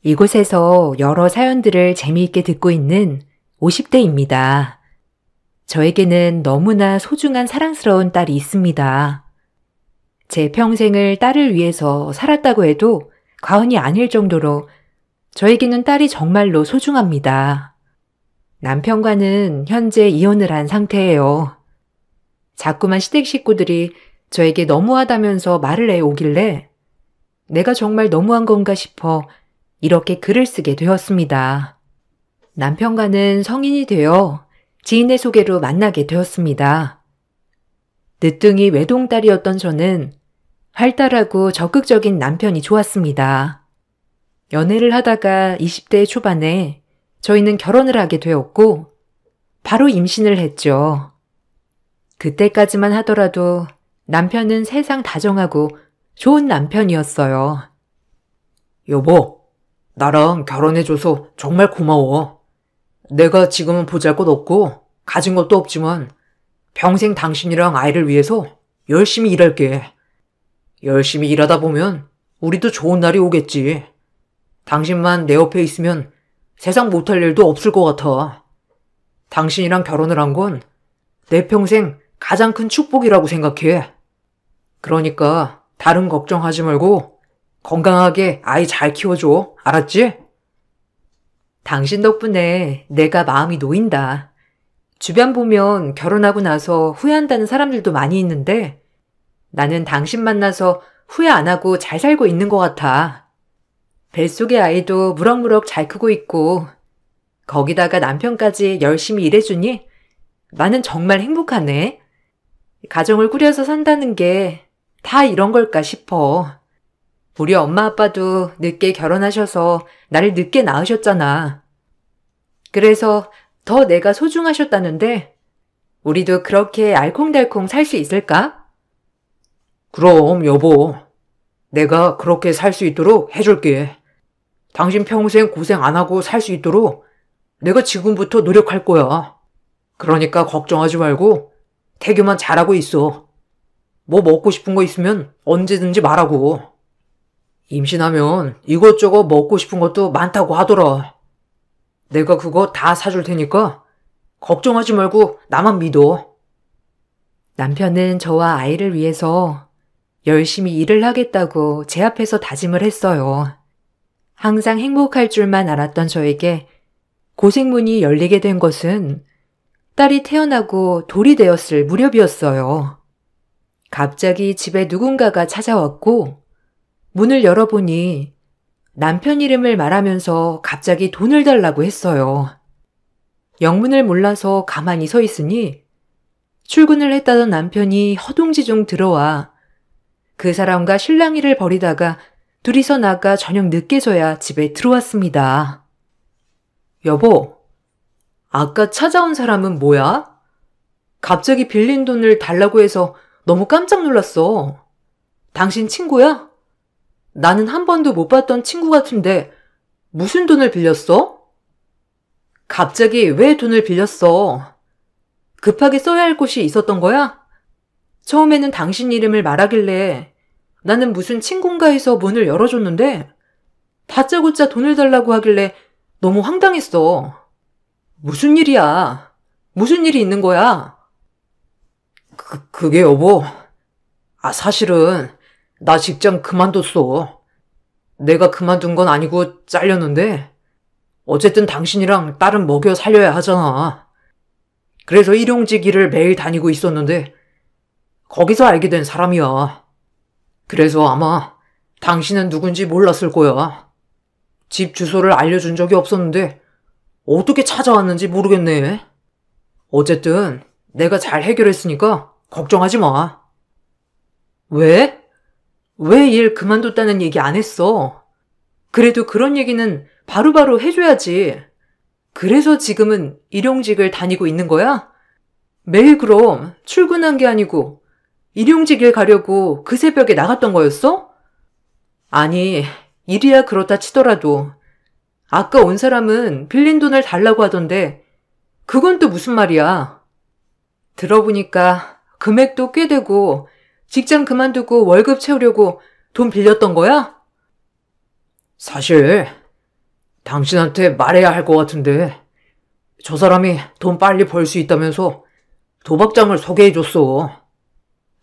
이곳에서 여러 사연들을 재미있게 듣고 있는 50대입니다. 저에게는 너무나 소중한 사랑스러운 딸이 있습니다. 제 평생을 딸을 위해서 살았다고 해도 과언이 아닐 정도로 저에게는 딸이 정말로 소중합니다. 남편과는 현재 이혼을 한 상태예요. 자꾸만 시댁 식구들이 저에게 너무하다면서 말을 해오길래 내가 정말 너무한 건가 싶어 이렇게 글을 쓰게 되었습니다. 남편과는 성인이 되어 지인의 소개로 만나게 되었습니다. 늦둥이 외동딸이었던 저는 활달하고 적극적인 남편이 좋았습니다. 연애를 하다가 20대 초반에 저희는 결혼을 하게 되었고 바로 임신을 했죠. 그때까지만 하더라도 남편은 세상 다정하고 좋은 남편이었어요. 여보, 나랑 결혼해줘서 정말 고마워. 내가 지금은 보잘것없고 가진 것도 없지만 평생 당신이랑 아이를 위해서 열심히 일할게. 열심히 일하다 보면 우리도 좋은 날이 오겠지. 당신만 내 옆에 있으면 세상 못할 일도 없을 것 같아. 당신이랑 결혼을 한 건 내 평생 가장 큰 축복이라고 생각해. 그러니까 다른 걱정하지 말고 건강하게 아이 잘 키워줘. 알았지? 당신 덕분에 내가 마음이 놓인다. 주변 보면 결혼하고 나서 후회한다는 사람들도 많이 있는데 나는 당신 만나서 후회 안 하고 잘 살고 있는 것 같아. 뱃속의 아이도 무럭무럭 잘 크고 있고 거기다가 남편까지 열심히 일해주니 나는 정말 행복하네. 가정을 꾸려서 산다는 게 다 이런 걸까 싶어. 우리 엄마 아빠도 늦게 결혼하셔서 나를 늦게 낳으셨잖아. 그래서 더 내가 소중하셨다는데 우리도 그렇게 알콩달콩 살 수 있을까? 그럼 여보, 내가 그렇게 살 수 있도록 해줄게. 당신 평생 고생 안 하고 살 수 있도록 내가 지금부터 노력할 거야. 그러니까 걱정하지 말고 태교만 잘하고 있어. 뭐 먹고 싶은 거 있으면 언제든지 말하고. 임신하면 이것저것 먹고 싶은 것도 많다고 하더라. 내가 그거 다 사줄 테니까 걱정하지 말고 나만 믿어. 남편은 저와 아이를 위해서 열심히 일을 하겠다고 제 앞에서 다짐을 했어요. 항상 행복할 줄만 알았던 저에게 고생문이 열리게 된 것은 딸이 태어나고 돌이 되었을 무렵이었어요. 갑자기 집에 누군가가 찾아왔고 문을 열어보니 남편 이름을 말하면서 갑자기 돈을 달라고 했어요. 영문을 몰라서 가만히 서 있으니 출근을 했다던 남편이 허둥지둥 들어와 그 사람과 실랑이를 벌이다가 둘이서 나가 저녁 늦게서야 집에 들어왔습니다. 여보, 아까 찾아온 사람은 뭐야? 갑자기 빌린 돈을 달라고 해서 너무 깜짝 놀랐어. 당신 친구야? 나는 한 번도 못 봤던 친구 같은데 무슨 돈을 빌렸어? 갑자기 왜 돈을 빌렸어? 급하게 써야 할 곳이 있었던 거야? 처음에는 당신 이름을 말하길래 나는 무슨 친구인가 해서 문을 열어줬는데 다짜고짜 돈을 달라고 하길래 너무 황당했어. 무슨 일이야? 무슨 일이 있는 거야? 그게 여보. 사실은 나 직장 그만뒀어. 내가 그만둔 건 아니고 잘렸는데 어쨌든 당신이랑 딸은 먹여 살려야 하잖아. 그래서 일용직 일을 매일 다니고 있었는데 거기서 알게 된 사람이야. 그래서 아마 당신은 누군지 몰랐을 거야. 집 주소를 알려준 적이 없었는데 어떻게 찾아왔는지 모르겠네. 어쨌든 내가 잘 해결했으니까 걱정하지 마. 왜? 왜 일 그만뒀다는 얘기 안 했어? 그래도 그런 얘기는 바로바로 해줘야지. 그래서 지금은 일용직을 다니고 있는 거야? 매일 그럼 출근한 게 아니고 일용직을 가려고 그 새벽에 나갔던 거였어? 아니, 일이야 그렇다 치더라도 아까 온 사람은 빌린 돈을 달라고 하던데 그건 또 무슨 말이야? 들어보니까 금액도 꽤 되고 직장 그만두고 월급 채우려고 돈 빌렸던 거야? 사실 당신한테 말해야 할 것 같은데, 저 사람이 돈 빨리 벌 수 있다면서 도박장을 소개해줬어.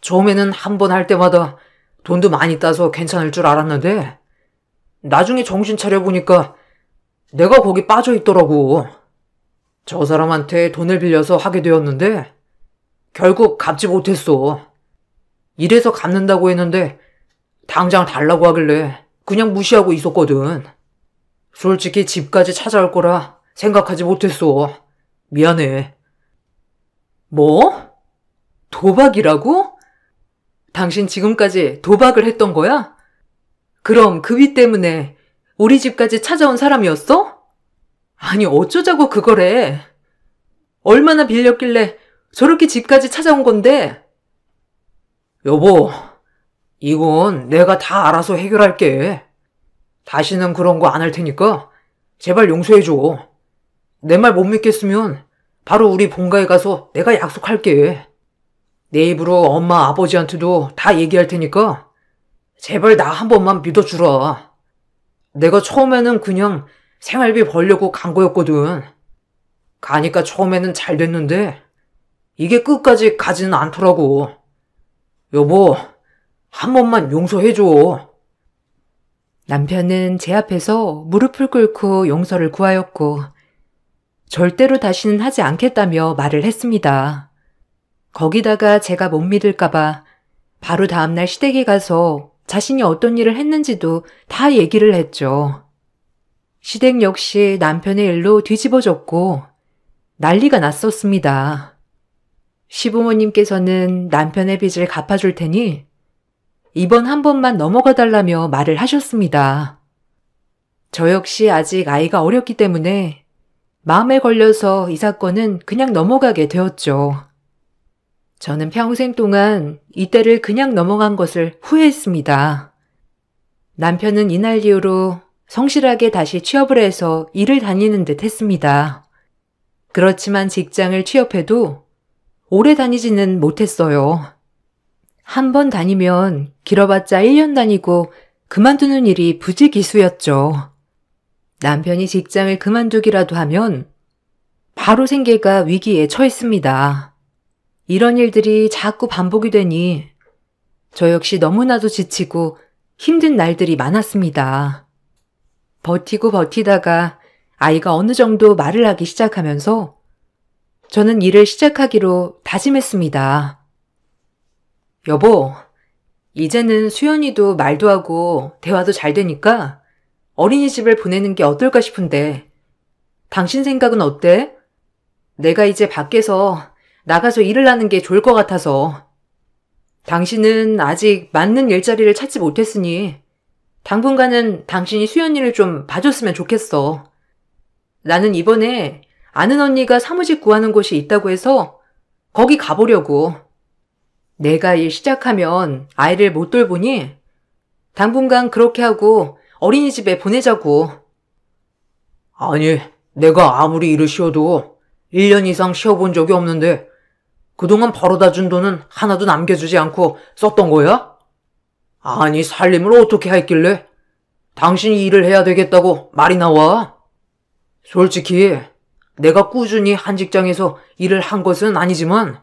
처음에는 한 번 할 때마다 돈도 많이 따서 괜찮을 줄 알았는데, 나중에 정신 차려보니까 내가 거기 빠져 있더라고. 저 사람한테 돈을 빌려서 하게 되었는데, 결국 갚지 못했어. 이래서 갚는다고 했는데, 당장 달라고 하길래 그냥 무시하고 있었거든. 솔직히 집까지 찾아올 거라 생각하지 못했어. 미안해. 뭐? 도박이라고? 당신 지금까지 도박을 했던 거야? 그럼 그 빚 때문에 우리 집까지 찾아온 사람이었어? 아니, 어쩌자고 그거래. 얼마나 빌렸길래 저렇게 집까지 찾아온 건데? 여보, 이건 내가 다 알아서 해결할게. 다시는 그런 거 안 할 테니까 제발 용서해줘. 내 말 못 믿겠으면 바로 우리 본가에 가서 내가 약속할게. 내 입으로 엄마 아버지한테도 다 얘기할 테니까 제발 나 한 번만 믿어주라. 내가 처음에는 그냥 생활비 벌려고 간 거였거든. 가니까 처음에는 잘 됐는데 이게 끝까지 가지는 않더라고. 여보, 한 번만 용서해줘. 남편은 제 앞에서 무릎을 꿇고 용서를 구하였고 절대로 다시는 하지 않겠다며 말을 했습니다. 거기다가 제가 못 믿을까봐 바로 다음날 시댁에 가서 자신이 어떤 일을 했는지도 다 얘기를 했죠. 시댁 역시 남편의 일로 뒤집어졌고 난리가 났었습니다. 시부모님께서는 남편의 빚을 갚아줄 테니 이번 한 번만 넘어가 달라며 말을 하셨습니다. 저 역시 아직 아이가 어렸기 때문에 마음에 걸려서 이 사건은 그냥 넘어가게 되었죠. 저는 평생 동안 이때를 그냥 넘어간 것을 후회했습니다. 남편은 이날 이후로 성실하게 다시 취업을 해서 일을 다니는 듯 했습니다. 그렇지만 직장을 취업해도 오래 다니지는 못했어요. 한 번 다니면 길어봤자 1년 다니고 그만두는 일이 부지기수였죠. 남편이 직장을 그만두기라도 하면 바로 생계가 위기에 처했습니다. 이런 일들이 자꾸 반복이 되니 저 역시 너무나도 지치고 힘든 날들이 많았습니다. 버티고 버티다가 아이가 어느 정도 말을 하기 시작하면서 저는 일을 시작하기로 다짐했습니다. 여보, 이제는 수연이도 말도 하고 대화도 잘 되니까 어린이집을 보내는 게 어떨까 싶은데 당신 생각은 어때? 내가 이제 밖에서 나가서 일을 하는 게 좋을 것 같아서. 당신은 아직 맞는 일자리를 찾지 못했으니 당분간은 당신이 수연이를 좀 봐줬으면 좋겠어. 나는 이번에 아는 언니가 사무직 구하는 곳이 있다고 해서 거기 가보려고. 내가 일 시작하면 아이를 못 돌보니 당분간 그렇게 하고 어린이집에 보내자고. 아니, 내가 아무리 일을 쉬어도 1년 이상 쉬어본 적이 없는데 그동안 벌어다 준 돈은 하나도 남겨주지 않고 썼던 거야? 아니, 살림을 어떻게 했길래 당신이 일을 해야 되겠다고 말이 나와? 솔직히 내가 꾸준히 한 직장에서 일을 한 것은 아니지만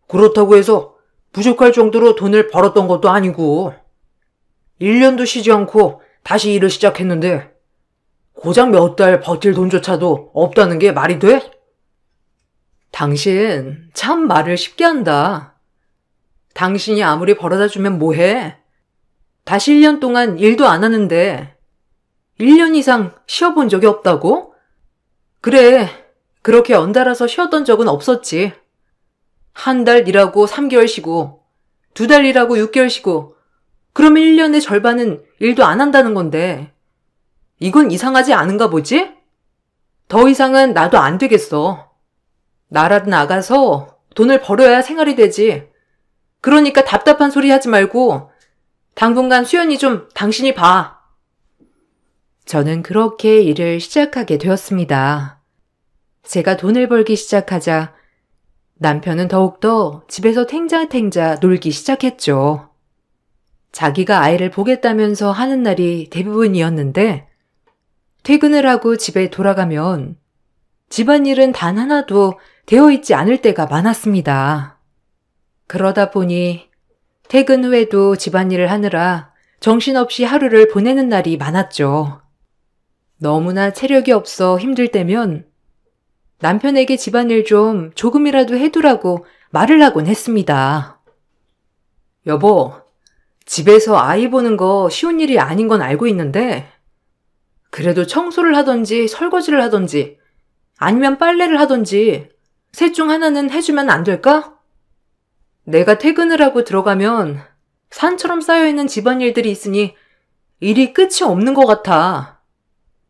그렇다고 해서 부족할 정도로 돈을 벌었던 것도 아니고 1년도 쉬지 않고 다시 일을 시작했는데 고작 몇 달 버틸 돈조차도 없다는 게 말이 돼? 당신 참 말을 쉽게 한다. 당신이 아무리 벌어다 주면 뭐해? 다시 1년 동안 일도 안 하는데 1년 이상 쉬어본 적이 없다고? 그래, 그렇게 연달아서 쉬었던 적은 없었지. 한 달 일하고 3개월 쉬고 2달 일하고 6개월 쉬고 그러면 1년의 절반은 일도 안 한다는 건데 이건 이상하지 않은가 보지? 더 이상은 나도 안 되겠어. 나라도 나가서 돈을 벌어야 생활이 되지. 그러니까 답답한 소리 하지 말고 당분간 수연이 좀 당신이 봐. 저는 그렇게 일을 시작하게 되었습니다. 제가 돈을 벌기 시작하자 남편은 더욱더 집에서 탱자탱자 놀기 시작했죠. 자기가 아이를 보겠다면서 하는 날이 대부분이었는데 퇴근을 하고 집에 돌아가면 집안일은 단 하나도 되어 있지 않을 때가 많았습니다. 그러다 보니 퇴근 후에도 집안일을 하느라 정신없이 하루를 보내는 날이 많았죠. 너무나 체력이 없어 힘들 때면 남편에게 집안일 좀 조금이라도 해두라고 말을 하곤 했습니다. 여보, 집에서 아이 보는 거 쉬운 일이 아닌 건 알고 있는데 그래도 청소를 하던지 설거지를 하던지 아니면 빨래를 하던지 셋 중 하나는 해주면 안 될까? 내가 퇴근을 하고 들어가면 산처럼 쌓여있는 집안일들이 있으니 일이 끝이 없는 것 같아.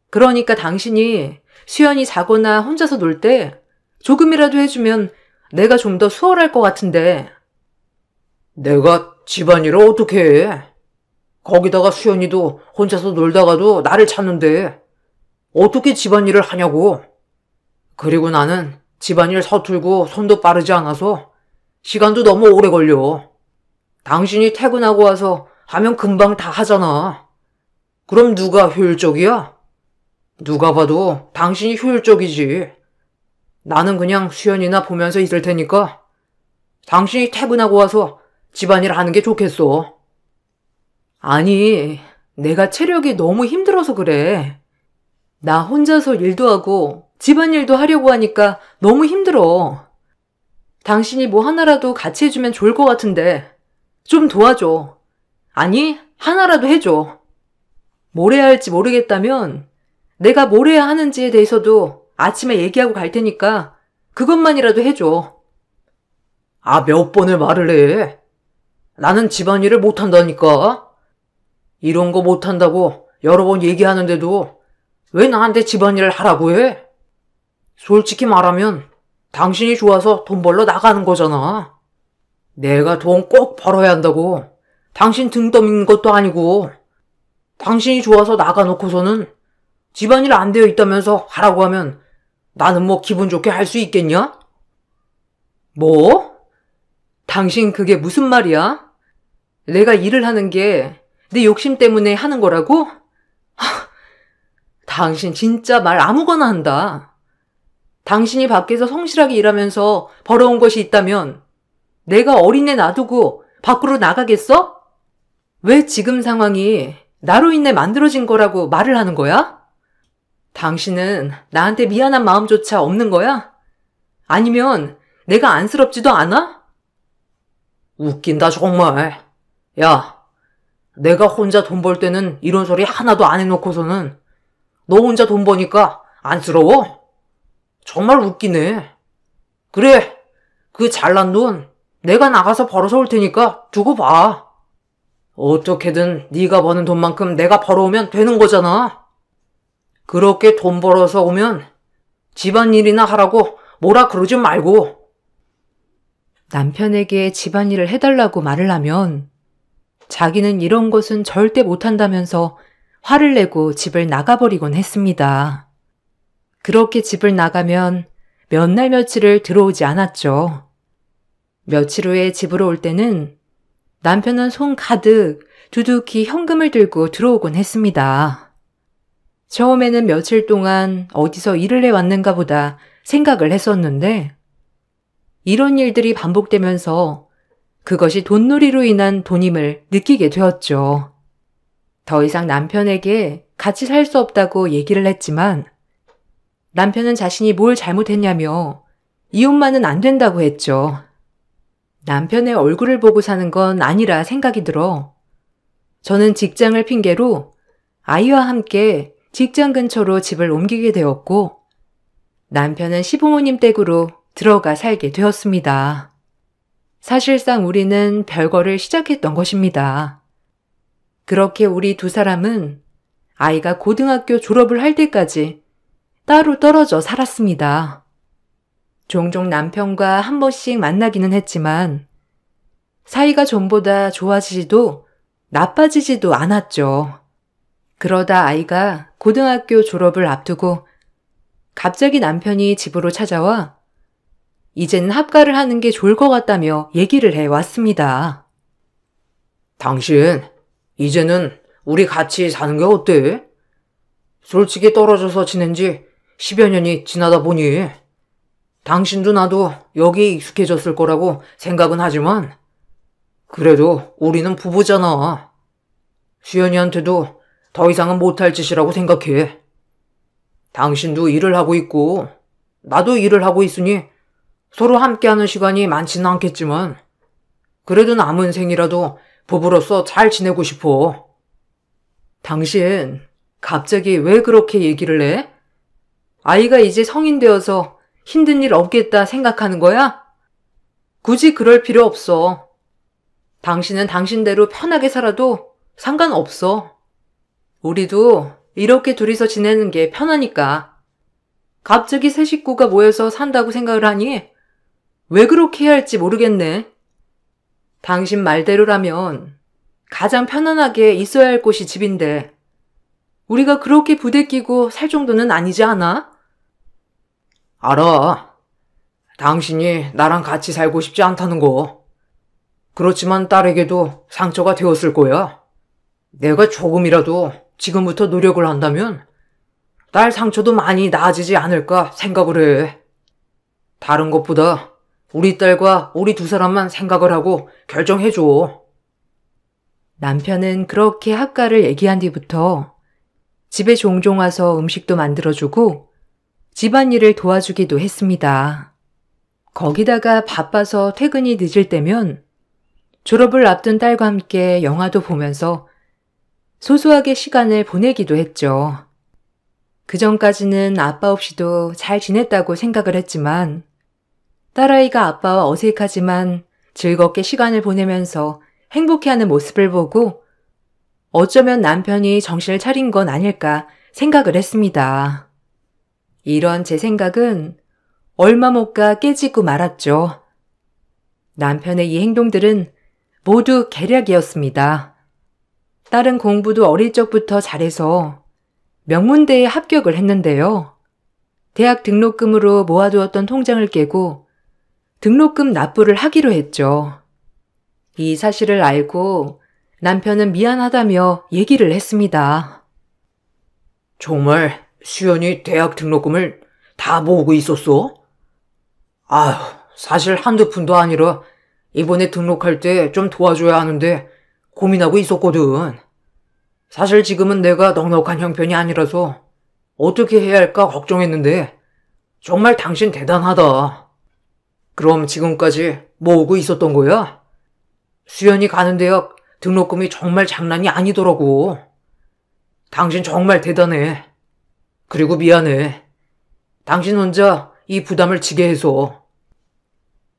그러니까 당신이 수연이 자거나 혼자서 놀 때 조금이라도 해주면 내가 좀 더 수월할 것 같은데. 내가 집안일을 어떻게 해? 거기다가 수연이도 혼자서 놀다가도 나를 찾는데 어떻게 집안일을 하냐고. 그리고 나는 집안일 서툴고 손도 빠르지 않아서 시간도 너무 오래 걸려. 당신이 퇴근하고 와서 하면 금방 다 하잖아. 그럼 누가 효율적이야? 누가 봐도 당신이 효율적이지. 나는 그냥 수연이나 보면서 있을 테니까 당신이 퇴근하고 와서 집안일 하는 게 좋겠어. 아니, 내가 체력이 너무 힘들어서 그래. 나 혼자서 일도 하고 집안일도 하려고 하니까 너무 힘들어. 당신이 뭐 하나라도 같이 해주면 좋을 것 같은데 좀 도와줘. 아니, 하나라도 해줘. 뭘 해야 할지 모르겠다면 내가 뭘 해야 하는지에 대해서도 아침에 얘기하고 갈 테니까 그것만이라도 해줘. 아, 몇 번을 말을 해. 나는 집안일을 못한다니까. 이런 거 못한다고 여러 번 얘기하는데도 왜 나한테 집안일을 하라고 해? 솔직히 말하면 당신이 좋아서 돈 벌러 나가는 거잖아. 내가 돈 꼭 벌어야 한다고 당신 등 떠미는 것도 아니고 당신이 좋아서 나가놓고서는 집안일 안 되어 있다면서 하라고 하면 나는 뭐 기분 좋게 할 수 있겠냐? 뭐? 당신 그게 무슨 말이야? 내가 일을 하는 게 내 욕심 때문에 하는 거라고? 당신 진짜 말 아무거나 한다. 당신이 밖에서 성실하게 일하면서 벌어온 것이 있다면 내가 어린애 놔두고 밖으로 나가겠어? 왜 지금 상황이 나로 인해 만들어진 거라고 말을 하는 거야? 당신은 나한테 미안한 마음조차 없는 거야? 아니면 내가 안쓰럽지도 않아? 웃긴다 정말. 야, 내가 혼자 돈 벌 때는 이런 소리 하나도 안 해놓고서는 너 혼자 돈 버니까 안쓰러워? 정말 웃기네. 그래, 그 잘난 돈 내가 나가서 벌어서 올 테니까 두고 봐. 어떻게든 네가 버는 돈만큼 내가 벌어오면 되는 거잖아. 그렇게 돈 벌어서 오면 집안일이나 하라고 뭐라 그러지 말고. 남편에게 집안일을 해달라고 말을 하면 자기는 이런 것은 절대 못한다면서 화를 내고 집을 나가버리곤 했습니다. 그렇게 집을 나가면 몇 날 며칠을 들어오지 않았죠. 며칠 후에 집으로 올 때는 남편은 손 가득 두둑히 현금을 들고 들어오곤 했습니다. 처음에는 며칠 동안 어디서 일을 해왔는가 보다 생각을 했었는데 이런 일들이 반복되면서 그것이 돈놀이로 인한 돈임을 느끼게 되었죠. 더 이상 남편에게 같이 살 수 없다고 얘기를 했지만 남편은 자신이 뭘 잘못했냐며 이혼만은 안 된다고 했죠. 남편의 얼굴을 보고 사는 건 아니라 생각이 들어 저는 직장을 핑계로 아이와 함께 직장 근처로 집을 옮기게 되었고 남편은 시부모님 댁으로 들어가 살게 되었습니다. 사실상 우리는 별거를 시작했던 것입니다. 그렇게 우리 두 사람은 아이가 고등학교 졸업을 할 때까지 따로 떨어져 살았습니다. 종종 남편과 한 번씩 만나기는 했지만 사이가 전보다 좋아지지도 나빠지지도 않았죠. 그러다 아이가 고등학교 졸업을 앞두고 갑자기 남편이 집으로 찾아와 이제는 합가를 하는 게 좋을 것 같다며 얘기를 해왔습니다. 당신, 이제는 우리 같이 사는 게 어때? 솔직히 떨어져서 지낸 지 10여 년이 지나다 보니 당신도 나도 여기에 익숙해졌을 거라고 생각은 하지만 그래도 우리는 부부잖아. 수연이한테도 더 이상은 못할 짓이라고 생각해. 당신도 일을 하고 있고 나도 일을 하고 있으니 서로 함께하는 시간이 많지는 않겠지만 그래도 남은 생이라도 부부로서 잘 지내고 싶어. 당신 갑자기 왜 그렇게 얘기를 해? 아이가 이제 성인 되어서 힘든 일 없겠다 생각하는 거야? 굳이 그럴 필요 없어. 당신은 당신대로 편하게 살아도 상관없어. 우리도 이렇게 둘이서 지내는 게 편하니까. 갑자기 새 식구가 모여서 산다고 생각을 하니 왜 그렇게 해야 할지 모르겠네. 당신 말대로라면 가장 편안하게 있어야 할 곳이 집인데 우리가 그렇게 부대끼고 살 정도는 아니지 않아? 알아. 당신이 나랑 같이 살고 싶지 않다는 거. 그렇지만 딸에게도 상처가 되었을 거야. 내가 조금이라도 지금부터 노력을 한다면 딸 상처도 많이 나아지지 않을까 생각을 해. 다른 것보다 우리 딸과 우리 두 사람만 생각을 하고 결정해줘. 남편은 그렇게 학가를 얘기한 뒤부터 집에 종종 와서 음식도 만들어주고 집안일을 도와주기도 했습니다. 거기다가 바빠서 퇴근이 늦을 때면 졸업을 앞둔 딸과 함께 영화도 보면서 소소하게 시간을 보내기도 했죠. 그전까지는 아빠 없이도 잘 지냈다고 생각을 했지만 딸아이가 아빠와 어색하지만 즐겁게 시간을 보내면서 행복해하는 모습을 보고 어쩌면 남편이 정신을 차린 건 아닐까 생각을 했습니다. 이런 제 생각은 얼마 못 가 깨지고 말았죠. 남편의 이 행동들은 모두 계략이었습니다. 딸은 공부도 어릴 적부터 잘해서 명문대에 합격을 했는데요. 대학 등록금으로 모아두었던 통장을 깨고 등록금 납부를 하기로 했죠. 이 사실을 알고 남편은 미안하다며 얘기를 했습니다. 정말 수연이 대학 등록금을 다 모으고 있었어? 아휴, 사실 한두 푼도 아니라 이번에 등록할 때 좀 도와줘야 하는데 고민하고 있었거든. 사실 지금은 내가 넉넉한 형편이 아니라서 어떻게 해야 할까 걱정했는데 정말 당신 대단하다. 그럼 지금까지 모으고 있었던 거야? 수연이 가는 대학 등록금이 정말 장난이 아니더라고. 당신 정말 대단해. 그리고 미안해. 당신 혼자 이 부담을 지게 해서.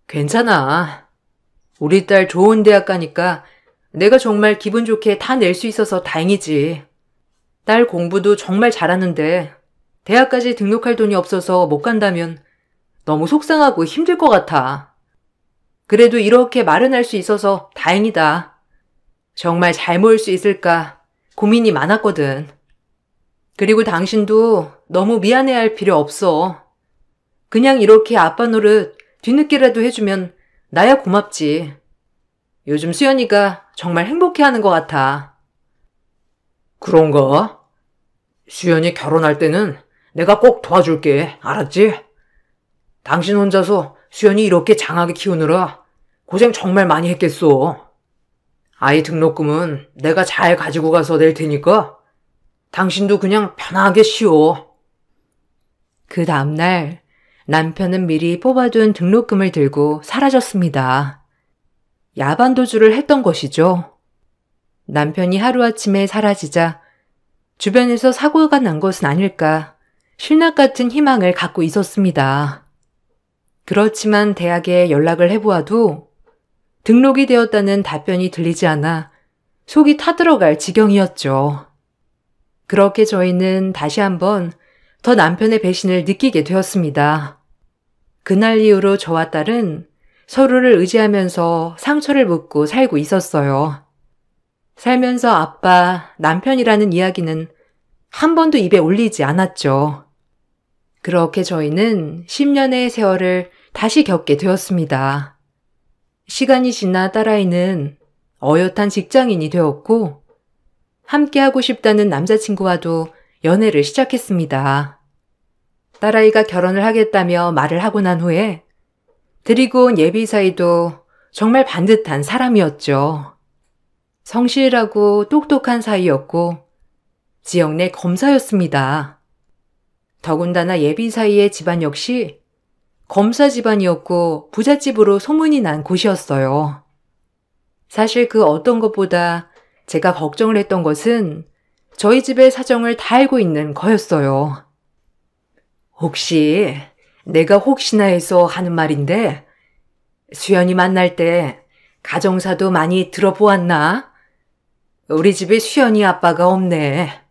괜찮아. 우리 딸 좋은 대학 가니까 내가 정말 기분 좋게 다 낼 수 있어서 다행이지. 딸 공부도 정말 잘하는데 대학까지 등록할 돈이 없어서 못 간다면 너무 속상하고 힘들 것 같아. 그래도 이렇게 마련할 수 있어서 다행이다. 정말 잘 모을 수 있을까 고민이 많았거든. 그리고 당신도 너무 미안해할 필요 없어. 그냥 이렇게 아빠 노릇 뒤늦게라도 해주면 나야 고맙지. 요즘 수연이가 정말 행복해하는 것 같아. 그런가? 수연이 결혼할 때는 내가 꼭 도와줄게. 알았지? 당신 혼자서 수연이 이렇게 장하게 키우느라 고생 정말 많이 했겠어. 아이 등록금은 내가 잘 가지고 가서 낼 테니까 당신도 그냥 편하게 쉬어. 그 다음날 남편은 미리 뽑아둔 등록금을 들고 사라졌습니다. 야반도주를 했던 것이죠. 남편이 하루아침에 사라지자 주변에서 사고가 난 것은 아닐까 신락 같은 희망을 갖고 있었습니다. 그렇지만 대학에 연락을 해보아도 등록이 되었다는 답변이 들리지 않아 속이 타들어갈 지경이었죠. 그렇게 저희는 다시 한번 더 남편의 배신을 느끼게 되었습니다. 그날 이후로 저와 딸은 서로를 의지하면서 상처를 묻고 살고 있었어요. 살면서 아빠, 남편이라는 이야기는 한 번도 입에 올리지 않았죠. 그렇게 저희는 10년의 세월을 다시 겪게 되었습니다. 시간이 지나 딸아이는 어엿한 직장인이 되었고 함께하고 싶다는 남자친구와도 연애를 시작했습니다. 딸아이가 결혼을 하겠다며 말을 하고 난 후에 데리고 온 예비사이도 정말 반듯한 사람이었죠. 성실하고 똑똑한 사이였고 지역 내 검사였습니다. 더군다나 예비사이의 집안 역시 검사 집안이었고 부잣집으로 소문이 난 곳이었어요. 사실 그 어떤 것보다 제가 걱정을 했던 것은 저희 집의 사정을 다 알고 있는 거였어요. 혹시 내가 혹시나 해서 하는 말인데 수연이 만날 때 가정사도 많이 들어보았나? 우리 집에 수연이 아빠가 없네.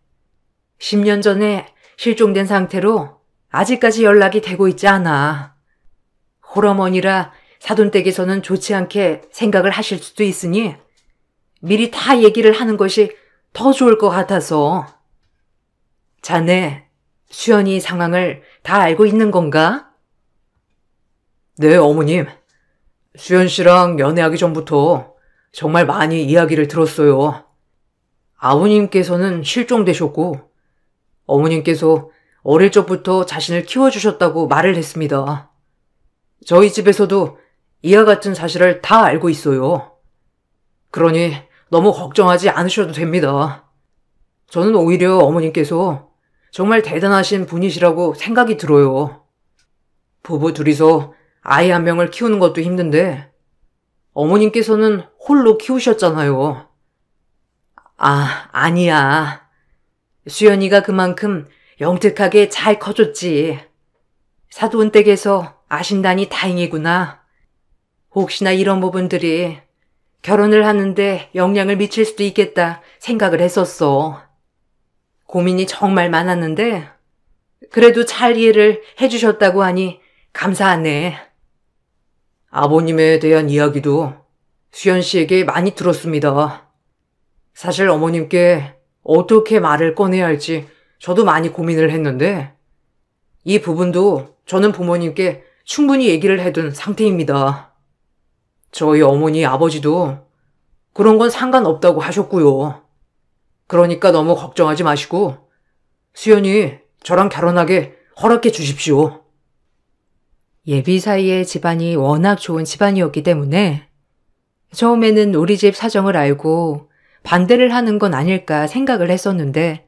10년 전에 실종된 상태로 아직까지 연락이 되고 있지 않아. 홀어머니라 사돈댁에서는 좋지 않게 생각을 하실 수도 있으니 미리 다 얘기를 하는 것이 더 좋을 것 같아서. 자네, 수연이 상황을 다 알고 있는 건가? 네, 어머님. 수연 씨랑 연애하기 전부터 정말 많이 이야기를 들었어요. 아버님께서는 실종되셨고 어머님께서 어릴 적부터 자신을 키워주셨다고 말을 했습니다. 저희 집에서도 이와 같은 사실을 다 알고 있어요. 그러니 너무 걱정하지 않으셔도 됩니다. 저는 오히려 어머님께서 정말 대단하신 분이시라고 생각이 들어요. 부부 둘이서 아이 한 명을 키우는 것도 힘든데 어머님께서는 홀로 키우셨잖아요. 아니야. 수연이가 그만큼 영특하게 잘 커졌지. 사돈댁에서 아신다니 다행이구나. 혹시나 이런 부분들이 결혼을 하는데 영향을 미칠 수도 있겠다 생각을 했었어. 고민이 정말 많았는데 그래도 잘 이해를 해주셨다고 하니 감사하네. 아버님에 대한 이야기도 수연 씨에게 많이 들었습니다. 사실 어머님께 어떻게 말을 꺼내야 할지 저도 많이 고민을 했는데 이 부분도 저는 부모님께 충분히 얘기를 해둔 상태입니다. 저희 어머니 아버지도 그런 건 상관없다고 하셨고요. 그러니까 너무 걱정하지 마시고 수연이 저랑 결혼하게 허락해 주십시오. 예비사이의 집안이 워낙 좋은 집안이었기 때문에 처음에는 우리 집 사정을 알고 반대를 하는 건 아닐까 생각을 했었는데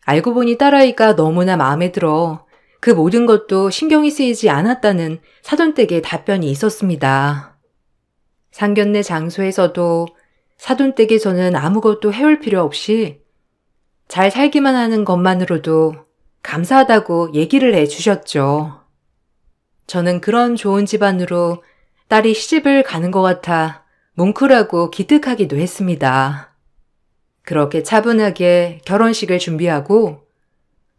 알고 보니 딸아이가 너무나 마음에 들어 그 모든 것도 신경이 쓰이지 않았다는 사돈댁의 답변이 있었습니다. 상견례 장소에서도 사돈댁에서는 아무것도 해올 필요 없이 잘 살기만 하는 것만으로도 감사하다고 얘기를 해 주셨죠. 저는 그런 좋은 집안으로 딸이 시집을 가는 것 같아 뭉클하고 기특하기도 했습니다. 그렇게 차분하게 결혼식을 준비하고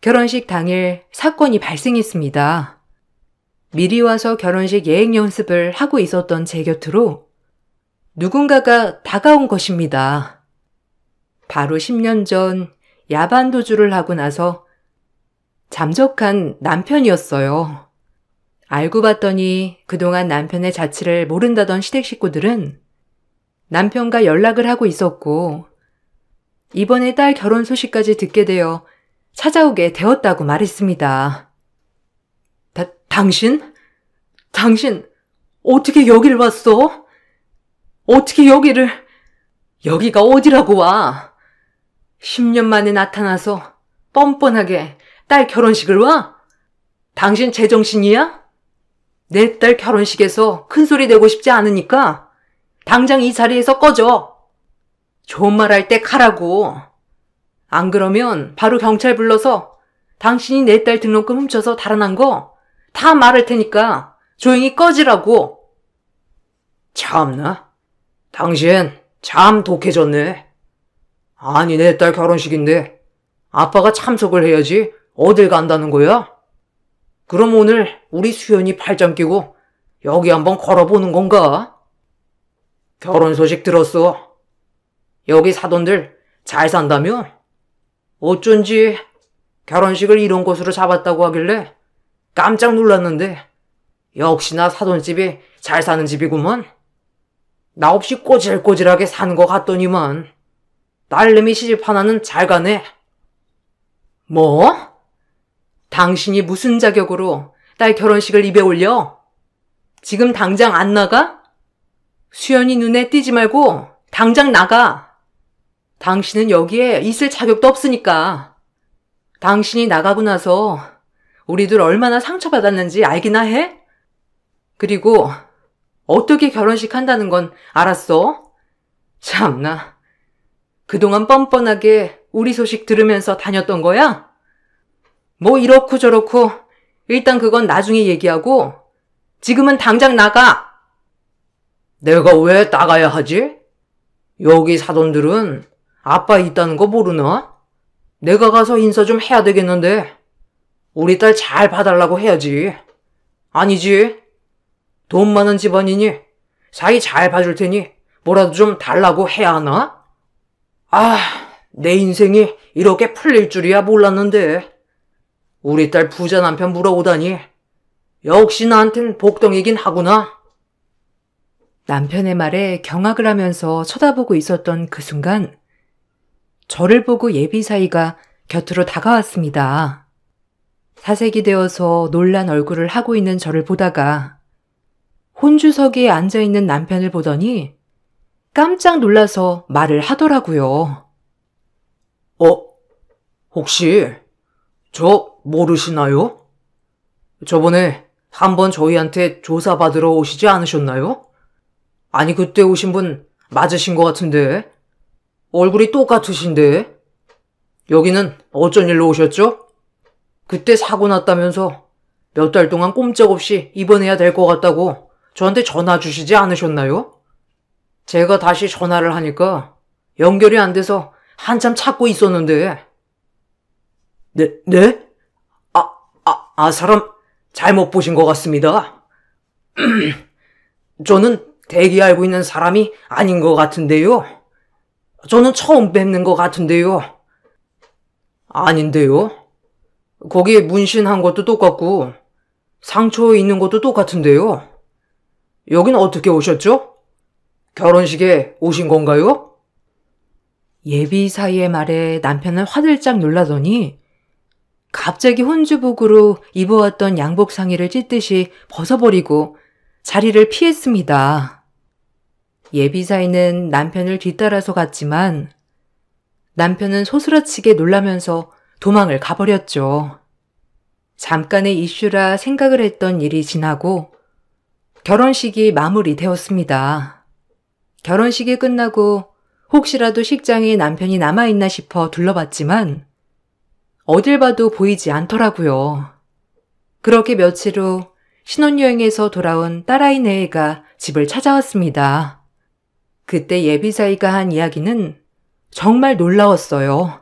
결혼식 당일 사건이 발생했습니다. 미리 와서 결혼식 예행 연습을 하고 있었던 제 곁으로 누군가가 다가온 것입니다. 바로 10년 전 야반 도주를 하고 나서 잠적한 남편이었어요. 알고 봤더니 그동안 남편의 자취를 모른다던 시댁 식구들은 남편과 연락을 하고 있었고 이번에 딸 결혼 소식까지 듣게 되어 찾아오게 되었다고 말했습니다. 당신? 당신 어떻게 여길 왔어? 어떻게 여기가 어디라고 와? 10년 만에 나타나서 뻔뻔하게 딸 결혼식을 와? 당신 제정신이야? 내 딸 결혼식에서 큰소리 내고 싶지 않으니까 당장 이 자리에서 꺼져. 좋은 말 할 때 가라고. 안 그러면 바로 경찰 불러서 당신이 내 딸 등록금 훔쳐서 달아난 거 다 말할 테니까 조용히 꺼지라고. 참나. 당신 참 독해졌네. 아니 내 딸 결혼식인데 아빠가 참석을 해야지 어딜 간다는 거야? 그럼 오늘 우리 수연이 팔짱 끼고 여기 한번 걸어보는 건가? 결혼 소식 들었어. 여기 사돈들 잘 산다며? 어쩐지 결혼식을 이런 곳으로 잡았다고 하길래 깜짝 놀랐는데 역시나 사돈집이 잘 사는 집이구먼. 나 없이 꼬질꼬질하게 사는 것 같더니만 딸내미 시집 하나는 잘 가네. 뭐? 당신이 무슨 자격으로 딸 결혼식을 입에 올려? 지금 당장 안 나가? 수연이 눈에 띄지 말고 당장 나가. 당신은 여기에 있을 자격도 없으니까. 당신이 나가고 나서 우리들 얼마나 상처받았는지 알기나 해? 그리고 어떻게 결혼식 한다는 건 알았어? 참나. 그동안 뻔뻔하게 우리 소식 들으면서 다녔던 거야? 뭐 이렇고 저렇고 일단 그건 나중에 얘기하고 지금은 당장 나가! 내가 왜 나가야 하지? 여기 사돈들은 아빠 있다는 거 모르나? 내가 가서 인사 좀 해야 되겠는데. 우리 딸 잘 봐달라고 해야지. 아니지. 돈 많은 집안이니 사이 잘 봐줄 테니 뭐라도 좀 달라고 해야 하나? 아, 내 인생이 이렇게 풀릴 줄이야 몰랐는데. 우리 딸 부자 남편 물어오다니. 역시 나한텐 복덩이긴 하구나. 남편의 말에 경악을 하면서 쳐다보고 있었던 그 순간 저를 보고 예비사이가 곁으로 다가왔습니다. 사색이 되어서 놀란 얼굴을 하고 있는 저를 보다가 혼주석에 앉아있는 남편을 보더니 깜짝 놀라서 말을 하더라고요. 혹시 저 모르시나요? 저번에 한번 저희한테 조사받으러 오시지 않으셨나요? 아니 그때 오신 분 맞으신 것 같은데. 얼굴이 똑같으신데. 여기는 어쩐 일로 오셨죠? 그때 사고 났다면서 몇 달 동안 꼼짝없이 입원해야 될 것 같다고 저한테 전화 주시지 않으셨나요? 제가 다시 전화를 하니까 연결이 안 돼서 한참 찾고 있었는데. 네? 사람 잘못 보신 것 같습니다. 저는 대기 알고 있는 사람이 아닌 것 같은데요. 저는 처음 뵙는 것 같은데요. 아닌데요. 거기에 문신한 것도 똑같고 상처 있는 것도 똑같은데요. 여긴 어떻게 오셨죠? 결혼식에 오신 건가요? 예비사이의 말에 남편은 화들짝 놀라더니 갑자기 혼주복으로 입어왔던 양복 상의를 찢듯이 벗어버리고 자리를 피했습니다. 예비사이는 남편을 뒤따라서 갔지만 남편은 소스라치게 놀라면서 도망을 가버렸죠. 잠깐의 이슈라 생각을 했던 일이 지나고 결혼식이 마무리되었습니다. 결혼식이 끝나고 혹시라도 식장에 남편이 남아있나 싶어 둘러봤지만 어딜 봐도 보이지 않더라고요. 그렇게 며칠 후 신혼여행에서 돌아온 딸아이 네애가 집을 찾아왔습니다. 그때 예비사이가 한 이야기는 정말 놀라웠어요.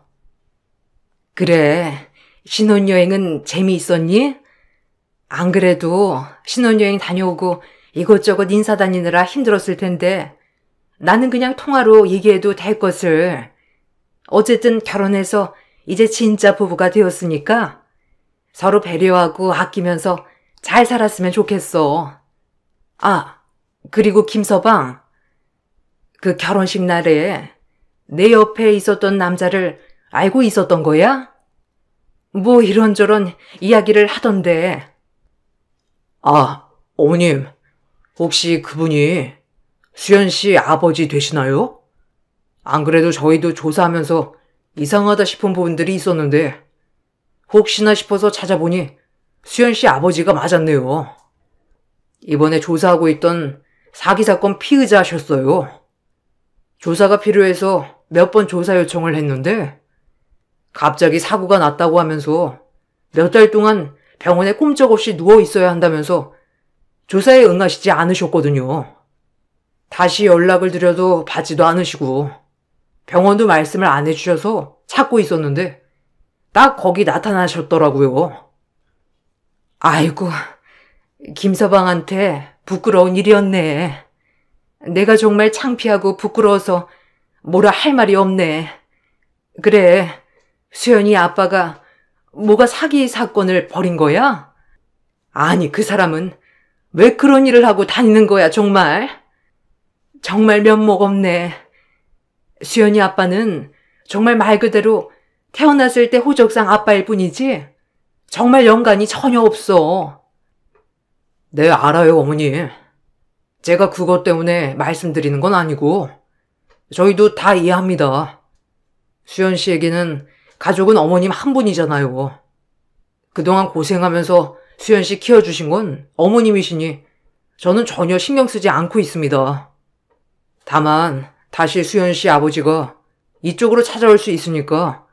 그래, 신혼여행은 재미있었니? 안 그래도 신혼여행 다녀오고 이것저것 인사 다니느라 힘들었을 텐데 나는 그냥 통화로 얘기해도 될 것을. 어쨌든 결혼해서 이제 진짜 부부가 되었으니까 서로 배려하고 아끼면서 잘 살았으면 좋겠어. 그리고 김서방, 그 결혼식 날에 내 옆에 있었던 남자를 알고 있었던 거야? 뭐 이런저런 이야기를 하던데. 어머님, 혹시 그분이 수연 씨 아버지 되시나요? 안 그래도 저희도 조사하면서 이상하다 싶은 부분들이 있었는데 혹시나 싶어서 찾아보니 수연 씨 아버지가 맞았네요. 이번에 조사하고 있던 사기 사건 피의자셨어요. 조사가 필요해서 몇 번 조사 요청을 했는데 갑자기 사고가 났다고 하면서 몇 달 동안 병원에 꼼짝없이 누워 있어야 한다면서 조사에 응하시지 않으셨거든요. 다시 연락을 드려도 받지도 않으시고 병원도 말씀을 안 해주셔서 찾고 있었는데 딱 거기 나타나셨더라고요. 아이고, 김서방한테 부끄러운 일이었네. 내가 정말 창피하고 부끄러워서 뭐라 할 말이 없네. 그래, 수연이 아빠가 뭐가 사기 사건을 벌인 거야? 아니, 그 사람은 왜 그런 일을 하고 다니는 거야, 정말? 정말 면목 없네. 수연이 아빠는 정말 말 그대로 태어났을 때 호적상 아빠일 뿐이지 정말 연관이 전혀 없어. 네, 알아요, 어머니. 제가 그것 때문에 말씀드리는 건 아니고 저희도 다 이해합니다. 수연 씨에게는 가족은 어머님 한 분이잖아요. 그동안 고생하면서 수연 씨 키워주신 건 어머님이시니 저는 전혀 신경 쓰지 않고 있습니다. 다만 다시 수연 씨 아버지가 이쪽으로 찾아올 수 있으니까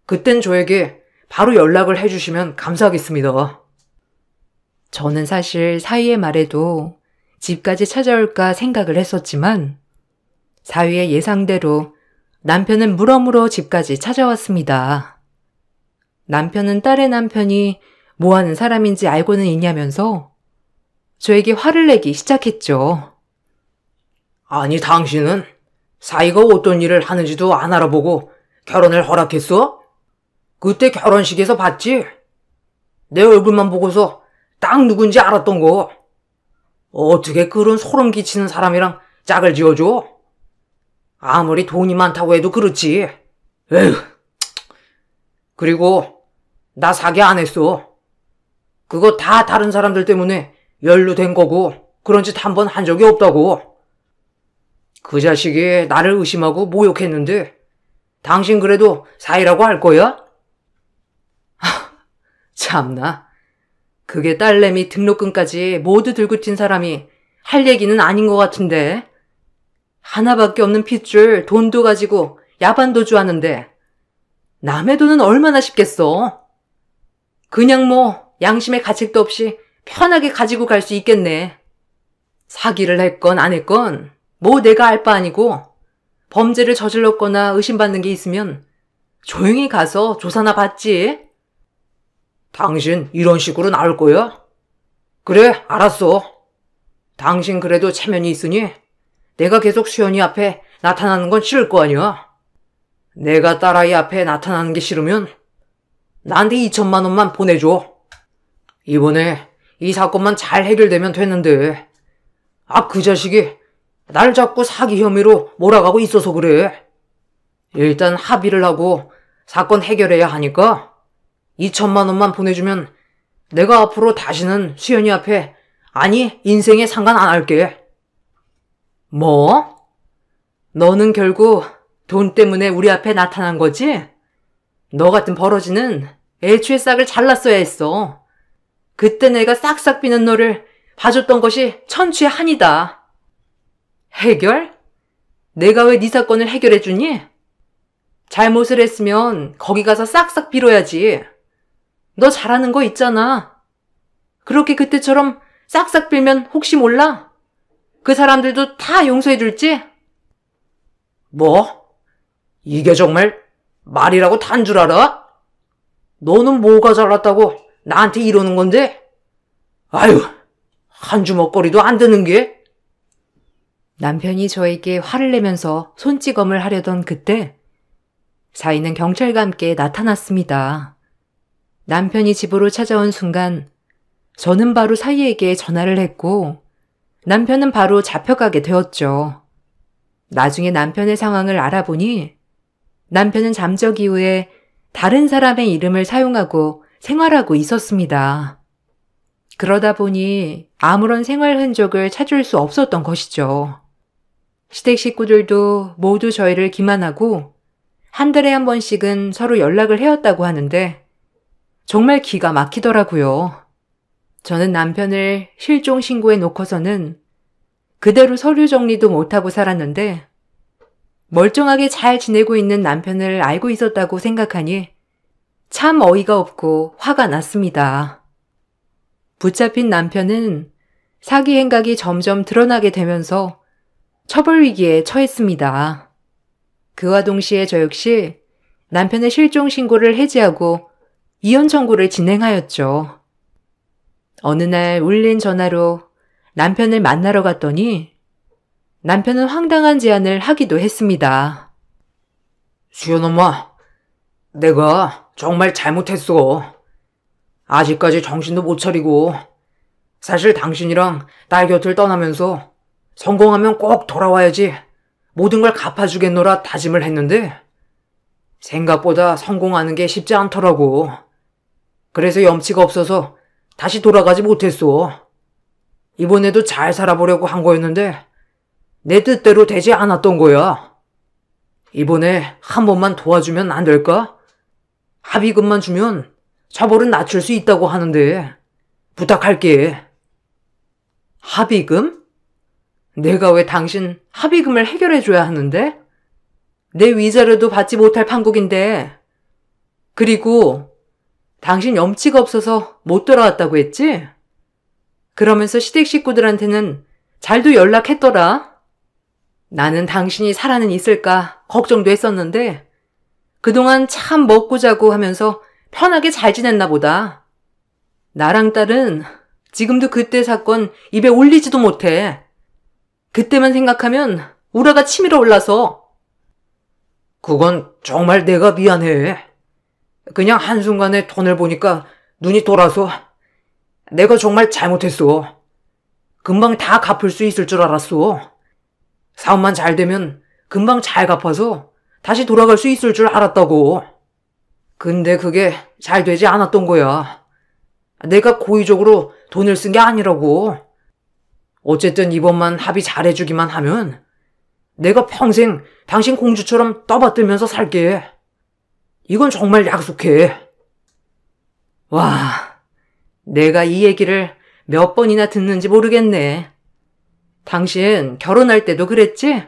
그땐 저에게 바로 연락을 해주시면 감사하겠습니다. 저는 사실 사위의 말에도 집까지 찾아올까 생각을 했었지만 사위의 예상대로 남편은 물어물어 집까지 찾아왔습니다. 남편은 딸의 남편이 뭐하는 사람인지 알고는 있냐면서 저에게 화를 내기 시작했죠. 아니, 당신은 사이가 어떤 일을 하는지도 안 알아보고 결혼을 허락했어? 그때 결혼식에서 봤지? 내 얼굴만 보고서 딱 누군지 알았던 거. 어떻게 그런 소름 끼치는 사람이랑 짝을 지어줘? 아무리 돈이 많다고 해도 그렇지. 에휴. 그리고 나 사기 안 했어. 그거 다 다른 사람들 때문에 연루된 거고 그런 짓 한 번 한 적이 없다고. 그 자식이 나를 의심하고 모욕했는데 당신 그래도 사이라고 할 거야? 참나. 그게 딸내미 등록금까지 모두 들고 튄 사람이 할 얘기는 아닌 것 같은데. 하나밖에 없는 핏줄 돈도 가지고 야반도 좋아하는데 남의 돈은 얼마나 쉽겠어. 그냥 뭐 양심의 가책도 없이 편하게 가지고 갈 수 있겠네. 사기를 했건 안 했건 뭐 내가 알 바 아니고 범죄를 저질렀거나 의심받는 게 있으면 조용히 가서 조사나 받지. 당신 이런 식으로 나올 거야? 그래, 알았어. 당신 그래도 체면이 있으니 내가 계속 수연이 앞에 나타나는 건 싫을 거 아니야. 내가 딸아이 앞에 나타나는 게 싫으면 나한테 2천만 원만 보내줘. 이번에 이 사건만 잘 해결되면 됐는데. 그 자식이 날 자꾸 사기 혐의로 몰아가고 있어서 그래. 일단 합의를 하고 사건 해결해야 하니까 2천만 원만 보내주면 내가 앞으로 다시는 수연이 앞에, 아니 인생에 상관 안 할게. 뭐? 너는 결국 돈 때문에 우리 앞에 나타난 거지? 너 같은 버러지는 애초에 싹을 잘랐어야 했어. 그때 내가 싹싹 비는 너를 봐줬던 것이 천추의 한이다. 해결? 내가 왜 네 사건을 해결해주니? 잘못을 했으면 거기 가서 싹싹 빌어야지. 너 잘하는 거 있잖아. 그렇게 그때처럼 싹싹 빌면 혹시 몰라? 그 사람들도 다 용서해줄지? 뭐? 이게 정말 말이라고 탄 줄 알아? 너는 뭐가 잘났다고 나한테 이러는 건데? 아유, 한 주먹거리도 안 되는 게? 남편이 저에게 화를 내면서 손찌검을 하려던 그때 사위는 경찰과 함께 나타났습니다. 남편이 집으로 찾아온 순간 저는 바로 사위에게 전화를 했고 남편은 바로 잡혀가게 되었죠. 나중에 남편의 상황을 알아보니 남편은 잠적 이후에 다른 사람의 이름을 사용하고 생활하고 있었습니다. 그러다 보니 아무런 생활 흔적을 찾을 수 없었던 것이죠. 시댁 식구들도 모두 저희를 기만하고 한 달에 한 번씩은 서로 연락을 해왔다고 하는데 정말 기가 막히더라고요. 저는 남편을 실종 신고해 놓고서는 그대로 서류 정리도 못하고 살았는데 멀쩡하게 잘 지내고 있는 남편을 알고 있었다고 생각하니 참 어이가 없고 화가 났습니다. 붙잡힌 남편은 사기 행각이 점점 드러나게 되면서 처벌 위기에 처했습니다. 그와 동시에 저 역시 남편의 실종 신고를 해지하고 이혼 청구를 진행하였죠. 어느 날 울린 전화로 남편을 만나러 갔더니 남편은 황당한 제안을 하기도 했습니다. 수연 엄마, 내가 정말 잘못했어. 아직까지 정신도 못 차리고 사실 당신이랑 딸 곁을 떠나면서 성공하면 꼭 돌아와야지 모든 걸 갚아주겠노라 다짐을 했는데 생각보다 성공하는 게 쉽지 않더라고. 그래서 염치가 없어서 다시 돌아가지 못했어. 이번에도 잘 살아보려고 한 거였는데 내 뜻대로 되지 않았던 거야. 이번에 한 번만 도와주면 안 될까? 합의금만 주면 처벌은 낮출 수 있다고 하는데 부탁할게. 합의금? 내가 왜 당신 합의금을 해결해줘야 하는데? 내 위자료도 받지 못할 판국인데. 그리고 당신 염치가 없어서 못 돌아왔다고 했지? 그러면서 시댁 식구들한테는 잘도 연락했더라. 나는 당신이 살아는 있을까 걱정도 했었는데 그동안 참 먹고 자고 하면서 편하게 잘 지냈나 보다. 나랑 딸은 지금도 그때 사건 입에 올리지도 못해. 그때만 생각하면 우라가 치밀어 올라서. 그건 정말 내가 미안해. 그냥 한순간에 돈을 보니까 눈이 돌아서 내가 정말 잘못했어. 금방 다 갚을 수 있을 줄 알았어. 사업만 잘 되면 금방 잘 갚아서 다시 돌아갈 수 있을 줄 알았다고. 근데 그게 잘 되지 않았던 거야. 내가 고의적으로 돈을 쓴 게 아니라고. 어쨌든 이번만 합의 잘해주기만 하면 내가 평생 당신 공주처럼 떠받들면서 살게. 이건 정말 약속해. 와, 내가 이 얘기를 몇 번이나 듣는지 모르겠네. 당신 결혼할 때도 그랬지?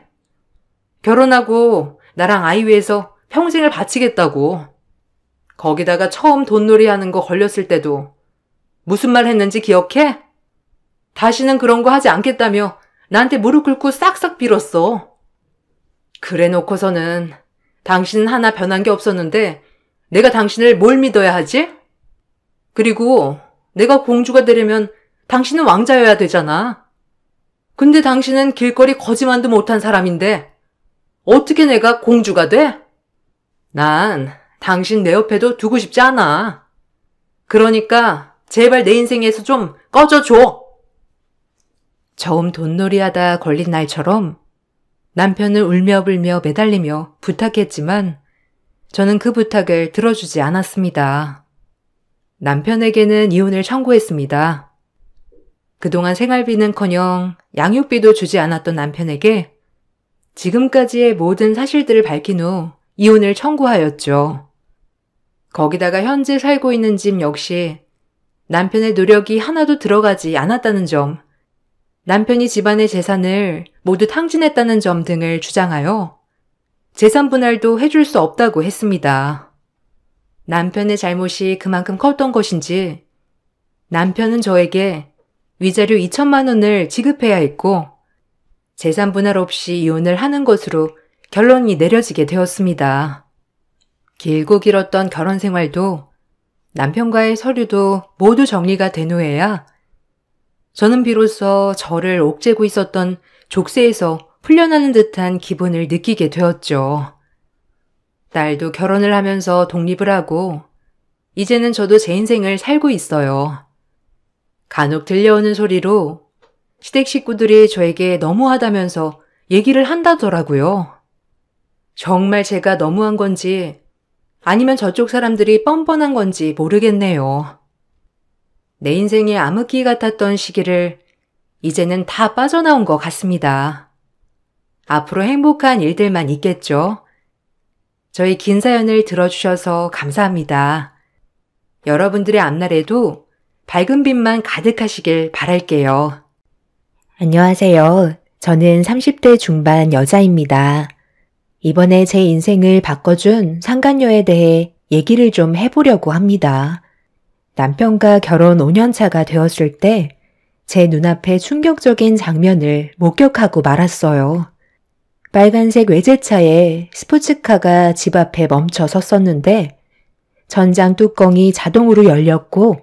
결혼하고 나랑 아이 위해서 평생을 바치겠다고. 거기다가 처음 돈놀이 하는 거 걸렸을 때도 무슨 말 했는지 기억해? 다시는 그런 거 하지 않겠다며 나한테 무릎 꿇고 싹싹 빌었어. 그래 놓고서는 당신은 하나 변한 게 없었는데 내가 당신을 뭘 믿어야 하지? 그리고 내가 공주가 되려면 당신은 왕자여야 되잖아. 근데 당신은 길거리 거지만도 못한 사람인데 어떻게 내가 공주가 돼? 난 당신 내 옆에도 두고 싶지 않아. 그러니까 제발 내 인생에서 좀 꺼져줘. 처음 돈놀이 하다 걸린 날처럼 남편을 울며불며 매달리며 부탁했지만 저는 그 부탁을 들어주지 않았습니다. 남편에게는 이혼을 청구했습니다. 그동안 생활비는커녕 양육비도 주지 않았던 남편에게 지금까지의 모든 사실들을 밝힌 후 이혼을 청구하였죠. 거기다가 현재 살고 있는 집 역시 남편의 노력이 하나도 들어가지 않았다는 점, 남편이 집안의 재산을 모두 탕진했다는 점 등을 주장하여 재산 분할도 해줄 수 없다고 했습니다. 남편의 잘못이 그만큼 컸던 것인지 남편은 저에게 위자료 2천만 원을 지급해야 했고 재산 분할 없이 이혼을 하는 것으로 결론이 내려지게 되었습니다. 길고 길었던 결혼 생활도 남편과의 서류도 모두 정리가 된 후에야 저는 비로소 저를 옥죄고 있었던 족쇄에서 풀려나는 듯한 기분을 느끼게 되었죠. 딸도 결혼을 하면서 독립을 하고 이제는 저도 제 인생을 살고 있어요. 간혹 들려오는 소리로 시댁 식구들이 저에게 너무하다면서 얘기를 한다더라고요. 정말 제가 너무한 건지 아니면 저쪽 사람들이 뻔뻔한 건지 모르겠네요. 내 인생의 암흑기 같았던 시기를 이제는 다 빠져나온 것 같습니다. 앞으로 행복한 일들만 있겠죠. 저희 긴 사연을 들어주셔서 감사합니다. 여러분들의 앞날에도 밝은 빛만 가득하시길 바랄게요. 안녕하세요. 저는 30대 중반 여자입니다. 이번에 제 인생을 바꿔준 상간녀에 대해 얘기를 좀 해보려고 합니다. 남편과 결혼 5년 차가 되었을 때 제 눈앞에 충격적인 장면을 목격하고 말았어요. 빨간색 외제차에 스포츠카가 집 앞에 멈춰 섰었는데 전장 뚜껑이 자동으로 열렸고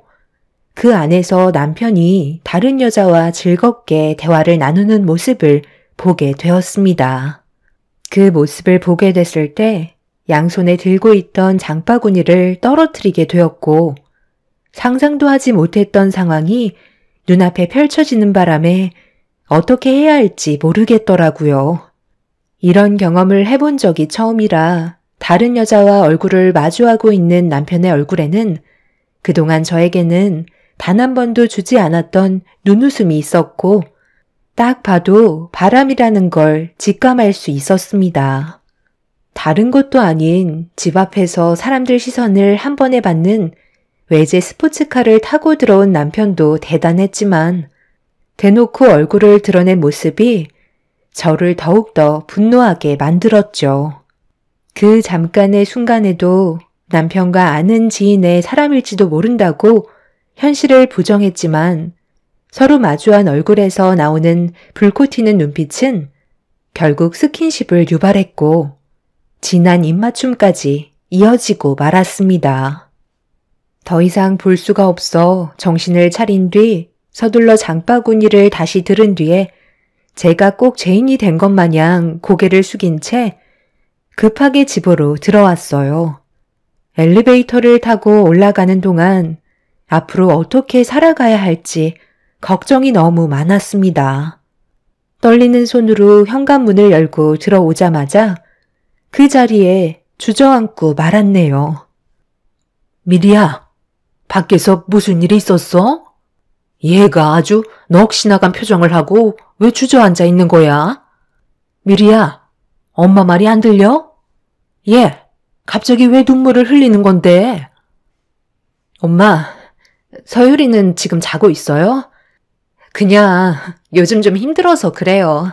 그 안에서 남편이 다른 여자와 즐겁게 대화를 나누는 모습을 보게 되었습니다. 그 모습을 보게 됐을 때 양손에 들고 있던 장바구니를 떨어뜨리게 되었고 상상도 하지 못했던 상황이 눈앞에 펼쳐지는 바람에 어떻게 해야 할지 모르겠더라고요. 이런 경험을 해본 적이 처음이라 다른 여자와 얼굴을 마주하고 있는 남편의 얼굴에는 그동안 저에게는 단 한 번도 주지 않았던 눈웃음이 있었고 딱 봐도 바람이라는 걸 직감할 수 있었습니다. 다른 것도 아닌 집 앞에서 사람들 시선을 한 번에 받는 외제 스포츠카를 타고 들어온 남편도 대단했지만 대놓고 얼굴을 드러낸 모습이 저를 더욱더 분노하게 만들었죠. 그 잠깐의 순간에도 남편과 아는 지인의 사람일지도 모른다고 현실을 부정했지만 서로 마주한 얼굴에서 나오는 불꽃 튀는 눈빛은 결국 스킨십을 유발했고 진한 입맞춤까지 이어지고 말았습니다. 더 이상 볼 수가 없어 정신을 차린 뒤 서둘러 장바구니를 다시 들은 뒤에 제가 꼭 죄인이 된 것 마냥 고개를 숙인 채 급하게 집으로 들어왔어요. 엘리베이터를 타고 올라가는 동안 앞으로 어떻게 살아가야 할지 걱정이 너무 많았습니다. 떨리는 손으로 현관문을 열고 들어오자마자 그 자리에 주저앉고 말았네요. 미리야, 밖에서 무슨 일이 있었어? 얘가 아주 넋이 나간 표정을 하고 왜 주저앉아 있는 거야? 미리야, 엄마 말이 안 들려? 얘, 갑자기 왜 눈물을 흘리는 건데? 엄마, 서유리는 지금 자고 있어요? 그냥 요즘 좀 힘들어서 그래요.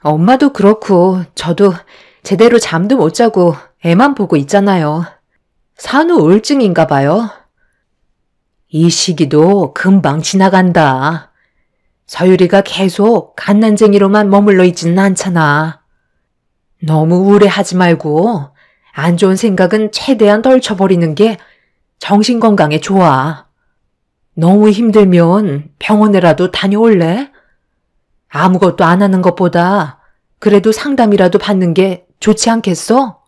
엄마도 그렇고 저도 제대로 잠도 못 자고 애만 보고 있잖아요. 산후 우울증인가 봐요. 이 시기도 금방 지나간다. 서유리가 계속 갓난쟁이로만 머물러 있지는 않잖아. 너무 우울해하지 말고 안 좋은 생각은 최대한 떨쳐버리는 게 정신건강에 좋아. 너무 힘들면 병원에라도 다녀올래? 아무것도 안 하는 것보다 그래도 상담이라도 받는 게 좋지 않겠어?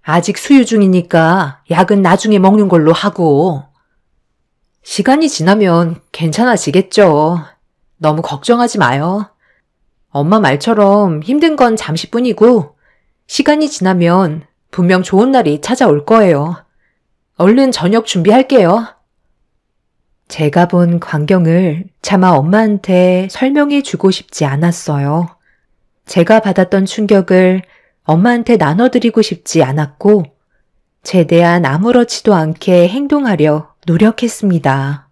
아직 수유 중이니까 약은 나중에 먹는 걸로 하고. 시간이 지나면 괜찮아지겠죠. 너무 걱정하지 마요. 엄마 말처럼 힘든 건 잠시뿐이고 시간이 지나면 분명 좋은 날이 찾아올 거예요. 얼른 저녁 준비할게요. 제가 본 광경을 차마 엄마한테 설명해 주고 싶지 않았어요. 제가 받았던 충격을 엄마한테 나눠드리고 싶지 않았고 최대한 아무렇지도 않게 행동하려 노력했습니다.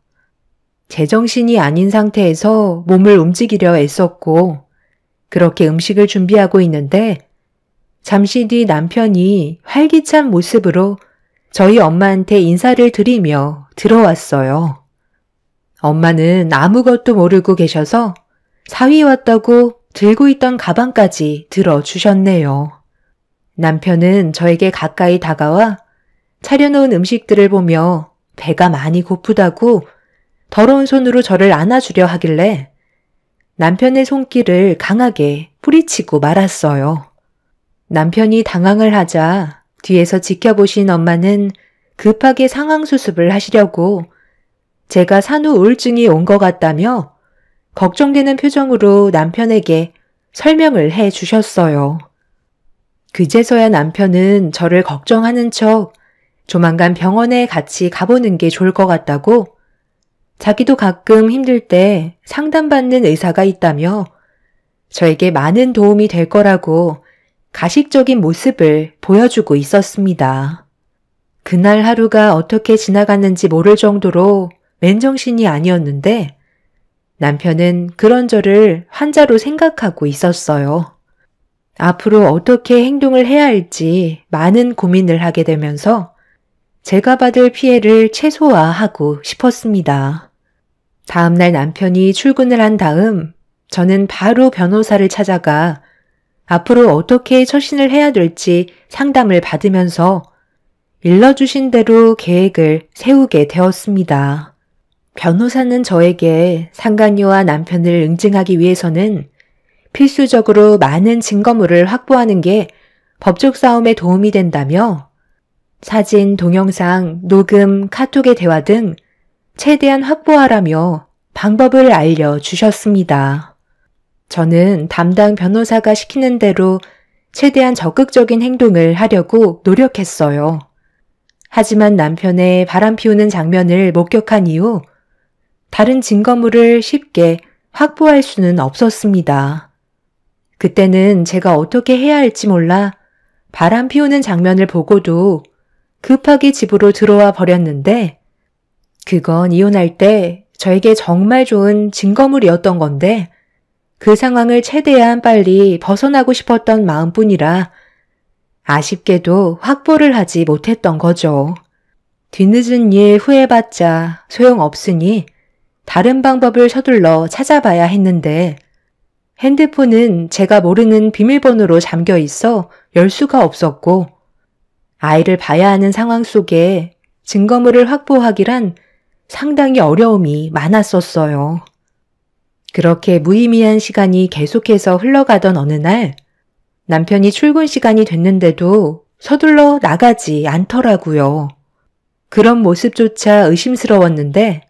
제정신이 아닌 상태에서 몸을 움직이려 애썼고 그렇게 음식을 준비하고 있는데 잠시 뒤 남편이 활기찬 모습으로 저희 엄마한테 인사를 드리며 들어왔어요. 엄마는 아무것도 모르고 계셔서 사위 왔다고 들고 있던 가방까지 들어주셨네요. 남편은 저에게 가까이 다가와 차려놓은 음식들을 보며 배가 많이 고프다고 더러운 손으로 저를 안아주려 하길래 남편의 손길을 강하게 뿌리치고 말았어요. 남편이 당황을 하자 뒤에서 지켜보신 엄마는 급하게 상황 수습을 하시려고 제가 산후 우울증이 온 것 같다며 걱정되는 표정으로 남편에게 설명을 해 주셨어요. 그제서야 남편은 저를 걱정하는 척 조만간 병원에 같이 가보는 게 좋을 것 같다고 자기도 가끔 힘들 때 상담받는 의사가 있다며 저에게 많은 도움이 될 거라고 가식적인 모습을 보여주고 있었습니다. 그날 하루가 어떻게 지나갔는지 모를 정도로 맨정신이 아니었는데 남편은 그런 저를 환자로 생각하고 있었어요. 앞으로 어떻게 행동을 해야 할지 많은 고민을 하게 되면서 제가 받을 피해를 최소화하고 싶었습니다. 다음날 남편이 출근을 한 다음 저는 바로 변호사를 찾아가 앞으로 어떻게 처신을 해야 될지 상담을 받으면서 일러주신 대로 계획을 세우게 되었습니다. 변호사는 저에게 상간녀와 남편을 응징하기 위해서는 필수적으로 많은 증거물을 확보하는 게 법적 싸움에 도움이 된다며 사진, 동영상, 녹음, 카톡의 대화 등 최대한 확보하라며 방법을 알려주셨습니다. 저는 담당 변호사가 시키는 대로 최대한 적극적인 행동을 하려고 노력했어요. 하지만 남편의 바람 피우는 장면을 목격한 이후 다른 증거물을 쉽게 확보할 수는 없었습니다. 그때는 제가 어떻게 해야 할지 몰라 바람 피우는 장면을 보고도 급하게 집으로 들어와 버렸는데 그건 이혼할 때 저에게 정말 좋은 증거물이었던 건데 그 상황을 최대한 빨리 벗어나고 싶었던 마음뿐이라 아쉽게도 확보를 하지 못했던 거죠. 뒤늦은 일 후회봤자 소용없으니 다른 방법을 서둘러 찾아봐야 했는데 핸드폰은 제가 모르는 비밀번호로 잠겨 있어 열 수가 없었고 아이를 봐야 하는 상황 속에 증거물을 확보하기란 상당히 어려움이 많았었어요. 그렇게 무의미한 시간이 계속해서 흘러가던 어느 날 남편이 출근 시간이 됐는데도 서둘러 나가지 않더라고요. 그런 모습조차 의심스러웠는데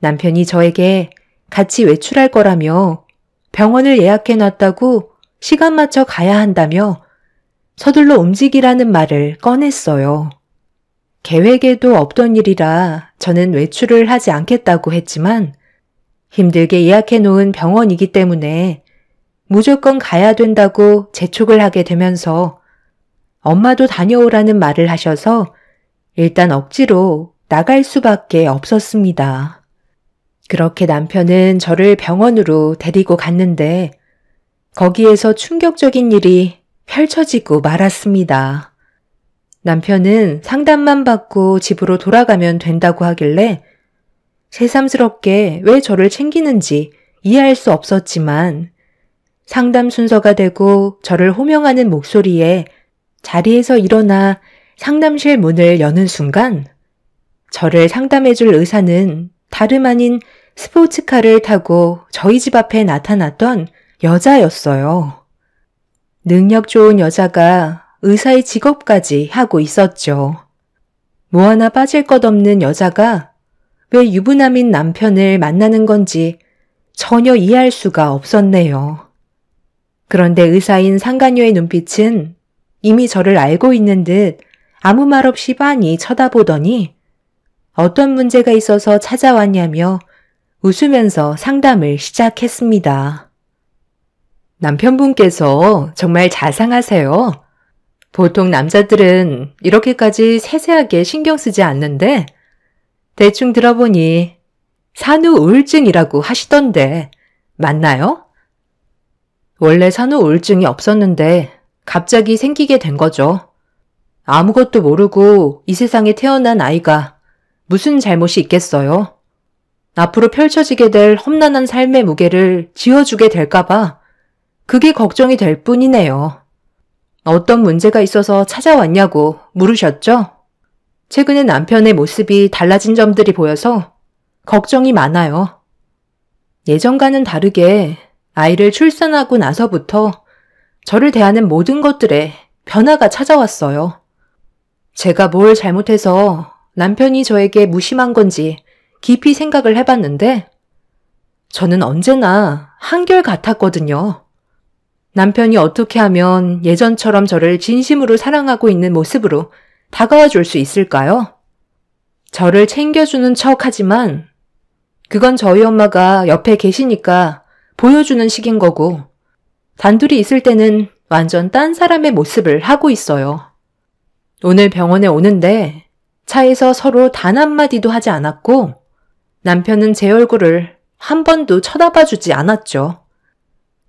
남편이 저에게 같이 외출할 거라며 병원을 예약해놨다고 시간 맞춰 가야 한다며 서둘러 움직이라는 말을 꺼냈어요. 계획에도 없던 일이라 저는 외출을 하지 않겠다고 했지만 힘들게 예약해놓은 병원이기 때문에 무조건 가야 된다고 재촉을 하게 되면서 엄마도 다녀오라는 말을 하셔서 일단 억지로 나갈 수밖에 없었습니다. 그렇게 남편은 저를 병원으로 데리고 갔는데 거기에서 충격적인 일이 펼쳐지고 말았습니다. 남편은 상담만 받고 집으로 돌아가면 된다고 하길래 새삼스럽게 왜 저를 챙기는지 이해할 수 없었지만 상담 순서가 되고 저를 호명하는 목소리에 자리에서 일어나 상담실 문을 여는 순간 저를 상담해줄 의사는 다름 아닌 스포츠카를 타고 저희 집 앞에 나타났던 여자였어요. 능력 좋은 여자가 의사의 직업까지 하고 있었죠. 뭐 하나 빠질 것 없는 여자가 왜 유부남인 남편을 만나는 건지 전혀 이해할 수가 없었네요. 그런데 의사인 상간녀의 눈빛은 이미 저를 알고 있는 듯 아무 말 없이 빤히 쳐다보더니 어떤 문제가 있어서 찾아왔냐며 웃으면서 상담을 시작했습니다. 남편분께서 정말 자상하세요. 보통 남자들은 이렇게까지 세세하게 신경 쓰지 않는데 대충 들어보니 산후 우울증이라고 하시던데 맞나요? 원래 산후 우울증이 없었는데 갑자기 생기게 된 거죠. 아무것도 모르고 이 세상에 태어난 아이가 무슨 잘못이 있겠어요? 앞으로 펼쳐지게 될 험난한 삶의 무게를 지어주게 될까봐 그게 걱정이 될 뿐이네요. 어떤 문제가 있어서 찾아왔냐고 물으셨죠? 최근에 남편의 모습이 달라진 점들이 보여서 걱정이 많아요. 예전과는 다르게 아이를 출산하고 나서부터 저를 대하는 모든 것들에 변화가 찾아왔어요. 제가 뭘 잘못해서 남편이 저에게 무심한 건지 깊이 생각을 해봤는데 저는 언제나 한결같았거든요. 남편이 어떻게 하면 예전처럼 저를 진심으로 사랑하고 있는 모습으로 다가와 줄 수 있을까요? 저를 챙겨주는 척 하지만 그건 저희 엄마가 옆에 계시니까 보여주는 식인 거고 단둘이 있을 때는 완전 딴 사람의 모습을 하고 있어요. 오늘 병원에 오는데 차에서 서로 단 한마디도 하지 않았고 남편은 제 얼굴을 한 번도 쳐다봐 주지 않았죠.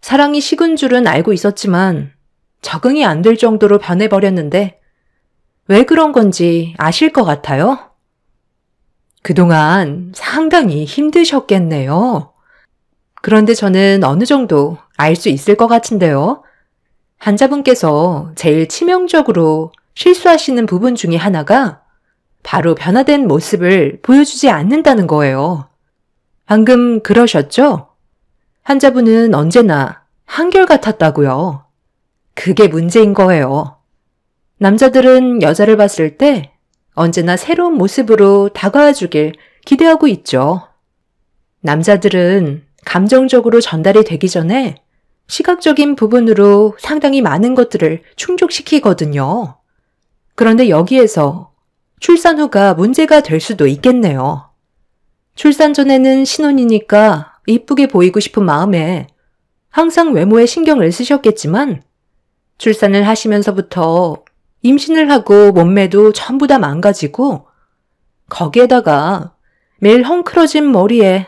사랑이 식은 줄은 알고 있었지만 적응이 안 될 정도로 변해버렸는데 왜 그런 건지 아실 것 같아요? 그동안 상당히 힘드셨겠네요. 그런데 저는 어느 정도 알 수 있을 것 같은데요. 환자분께서 제일 치명적으로 실수하시는 부분 중에 하나가 바로 변화된 모습을 보여주지 않는다는 거예요. 방금 그러셨죠? 환자분은 언제나 한결같았다고요. 그게 문제인 거예요. 남자들은 여자를 봤을 때 언제나 새로운 모습으로 다가와 주길 기대하고 있죠. 남자들은 감정적으로 전달이 되기 전에 시각적인 부분으로 상당히 많은 것들을 충족시키거든요. 그런데 여기에서 출산 후가 문제가 될 수도 있겠네요. 출산 전에는 신혼이니까 이쁘게 보이고 싶은 마음에 항상 외모에 신경을 쓰셨겠지만 출산을 하시면서부터 임신을 하고 몸매도 전부 다 망가지고 거기에다가 매일 헝클어진 머리에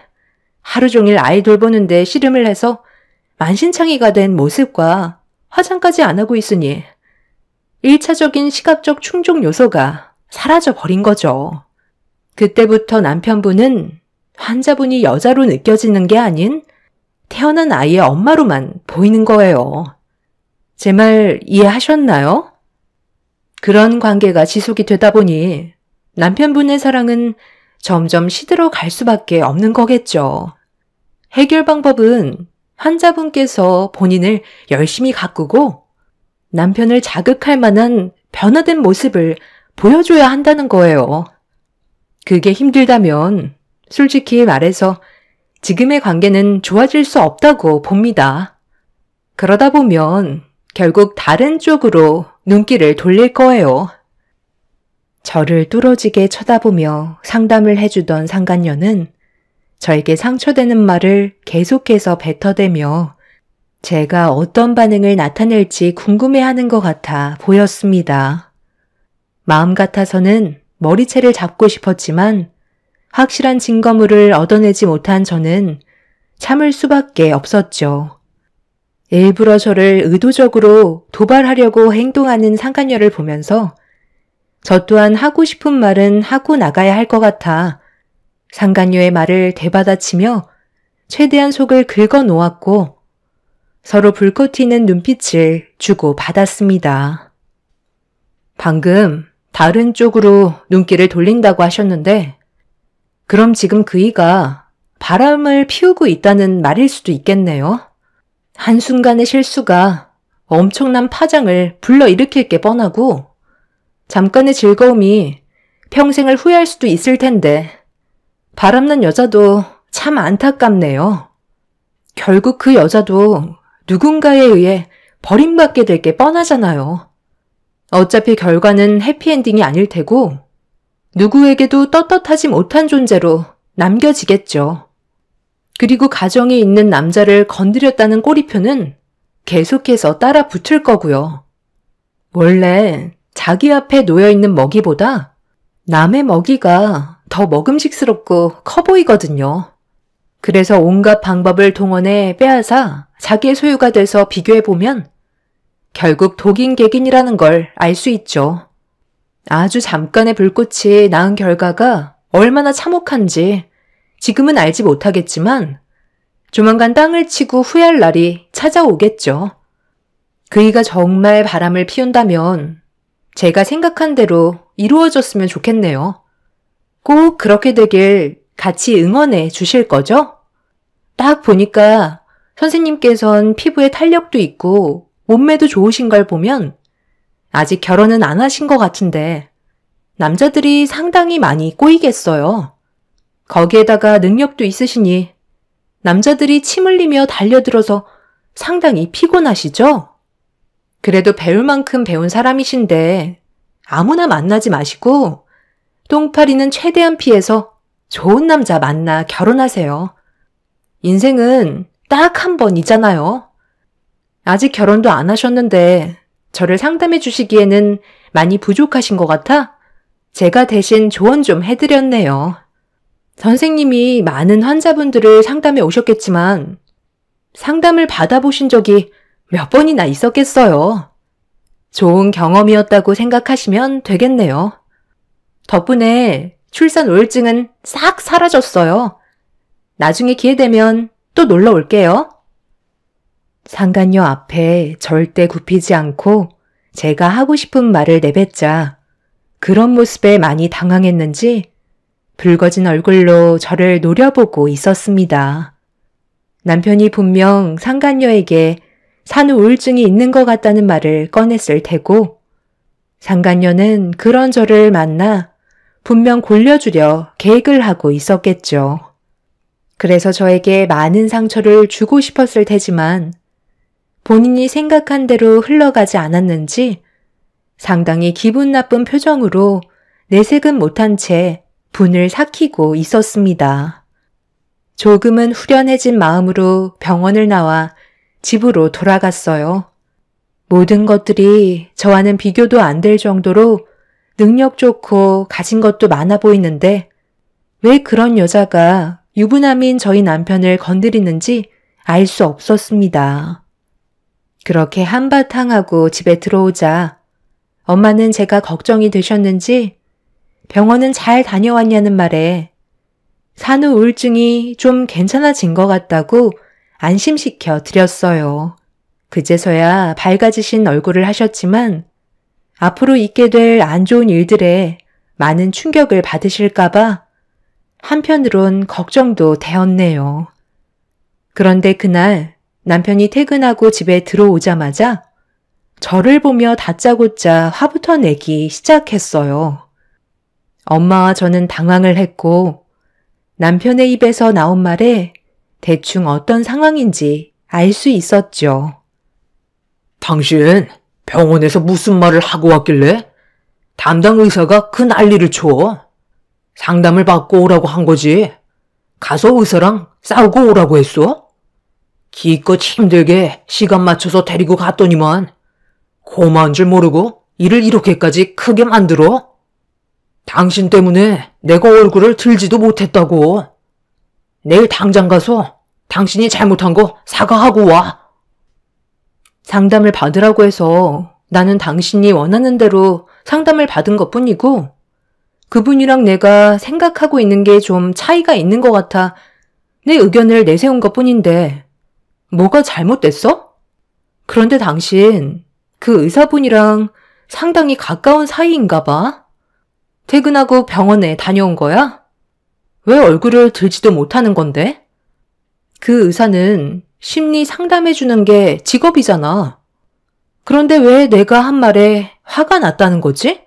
하루 종일 아이 돌보는데 씨름을 해서 만신창이가 된 모습과 화장까지 안 하고 있으니 1차적인 시각적 충족 요소가 사라져 버린 거죠. 그때부터 남편분은 환자분이 여자로 느껴지는 게 아닌 태어난 아이의 엄마로만 보이는 거예요. 제 말 이해하셨나요? 그런 관계가 지속이 되다 보니 남편분의 사랑은 점점 시들어 갈 수밖에 없는 거겠죠. 해결 방법은 환자분께서 본인을 열심히 가꾸고 남편을 자극할 만한 변화된 모습을 보여줘야 한다는 거예요. 그게 힘들다면 솔직히 말해서 지금의 관계는 좋아질 수 없다고 봅니다. 그러다 보면 결국 다른 쪽으로 눈길을 돌릴 거예요. 저를 뚫어지게 쳐다보며 상담을 해주던 상간녀는 저에게 상처되는 말을 계속해서 뱉어대며 제가 어떤 반응을 나타낼지 궁금해하는 것 같아 보였습니다. 마음 같아서는 머리채를 잡고 싶었지만 확실한 증거물을 얻어내지 못한 저는 참을 수밖에 없었죠. 일부러 저를 의도적으로 도발하려고 행동하는 상간녀를 보면서 저 또한 하고 싶은 말은 하고 나가야 할 것 같아 상간녀의 말을 되받아치며 최대한 속을 긁어 놓았고 서로 불꽃 튀는 눈빛을 주고 받았습니다. 방금 다른 쪽으로 눈길을 돌린다고 하셨는데 그럼 지금 그이가 바람을 피우고 있다는 말일 수도 있겠네요. 한순간의 실수가 엄청난 파장을 불러일으킬 게 뻔하고 잠깐의 즐거움이 평생을 후회할 수도 있을 텐데 바람난 여자도 참 안타깝네요. 결국 그 여자도 누군가에 의해 버림받게 될 게 뻔하잖아요. 어차피 결과는 해피엔딩이 아닐 테고 누구에게도 떳떳하지 못한 존재로 남겨지겠죠. 그리고 가정에 있는 남자를 건드렸다는 꼬리표는 계속해서 따라 붙을 거고요. 원래 자기 앞에 놓여있는 먹이보다 남의 먹이가 더 먹음직스럽고 커 보이거든요. 그래서 온갖 방법을 동원해 빼앗아 자기의 소유가 돼서 비교해보면 결국 독인객인이라는 걸 알 수 있죠. 아주 잠깐의 불꽃이 낳은 결과가 얼마나 참혹한지 지금은 알지 못하겠지만 조만간 땅을 치고 후회할 날이 찾아오겠죠. 그이가 정말 바람을 피운다면 제가 생각한 대로 이루어졌으면 좋겠네요. 꼭 그렇게 되길 같이 응원해 주실 거죠? 딱 보니까 선생님께선 피부에 탄력도 있고 몸매도 좋으신 걸 보면 아직 결혼은 안 하신 것 같은데 남자들이 상당히 많이 꼬이겠어요. 거기에다가 능력도 있으시니 남자들이 침 흘리며 달려들어서 상당히 피곤하시죠? 그래도 배울 만큼 배운 사람이신데 아무나 만나지 마시고 똥파리는 최대한 피해서 좋은 남자 만나 결혼하세요. 인생은 딱 한 번이잖아요. 아직 결혼도 안 하셨는데 저를 상담해 주시기에는 많이 부족하신 것 같아 제가 대신 조언 좀 해드렸네요. 선생님이 많은 환자분들을 상담해 오셨겠지만 상담을 받아보신 적이 몇 번이나 있었겠어요. 좋은 경험이었다고 생각하시면 되겠네요. 덕분에 출산 우울증은 싹 사라졌어요. 나중에 기회 되면 또 놀러 올게요. 상간녀 앞에 절대 굽히지 않고 제가 하고 싶은 말을 내뱉자 그런 모습에 많이 당황했는지 붉어진 얼굴로 저를 노려보고 있었습니다. 남편이 분명 상간녀에게 산후 우울증이 있는 것 같다는 말을 꺼냈을 테고 상간녀는 그런 저를 만나 분명 골려주려 계획을 하고 있었겠죠. 그래서 저에게 많은 상처를 주고 싶었을 테지만 본인이 생각한 대로 흘러가지 않았는지 상당히 기분 나쁜 표정으로 내색은 못한 채 분을 삭히고 있었습니다. 조금은 후련해진 마음으로 병원을 나와 집으로 돌아갔어요. 모든 것들이 저와는 비교도 안 될 정도로 능력 좋고 가진 것도 많아 보이는데 왜 그런 여자가 유부남인 저희 남편을 건드리는지 알 수 없었습니다. 그렇게 한바탕 하고 집에 들어오자 엄마는 제가 걱정이 되셨는지 병원은 잘 다녀왔냐는 말에 산후 우울증이 좀 괜찮아진 것 같다고 안심시켜 드렸어요. 그제서야 밝아지신 얼굴을 하셨지만 앞으로 있게 될 안 좋은 일들에 많은 충격을 받으실까봐 한편으론 걱정도 되었네요. 그런데 그날 남편이 퇴근하고 집에 들어오자마자 저를 보며 다짜고짜 화부터 내기 시작했어요. 엄마와 저는 당황을 했고 남편의 입에서 나온 말에 대충 어떤 상황인지 알 수 있었죠. 당신 병원에서 무슨 말을 하고 왔길래 담당 의사가 그 난리를 쳐? 상담을 받고 오라고 한 거지. 가서 의사랑 싸우고 오라고 했어? 기껏 힘들게 시간 맞춰서 데리고 갔더니만 고마운 줄 모르고 일을 이렇게까지 크게 만들어? 당신 때문에 내가 얼굴을 들지도 못했다고. 내일 당장 가서 당신이 잘못한 거 사과하고 와. 상담을 받으라고 해서 나는 당신이 원하는 대로 상담을 받은 것뿐이고 그분이랑 내가 생각하고 있는 게 좀 차이가 있는 것 같아 내 의견을 내세운 것뿐인데 뭐가 잘못됐어? 그런데 당신 그 의사분이랑 상당히 가까운 사이인가 봐. 퇴근하고 병원에 다녀온 거야? 왜 얼굴을 들지도 못하는 건데? 그 의사는 심리 상담해주는 게 직업이잖아. 그런데 왜 내가 한 말에 화가 났다는 거지?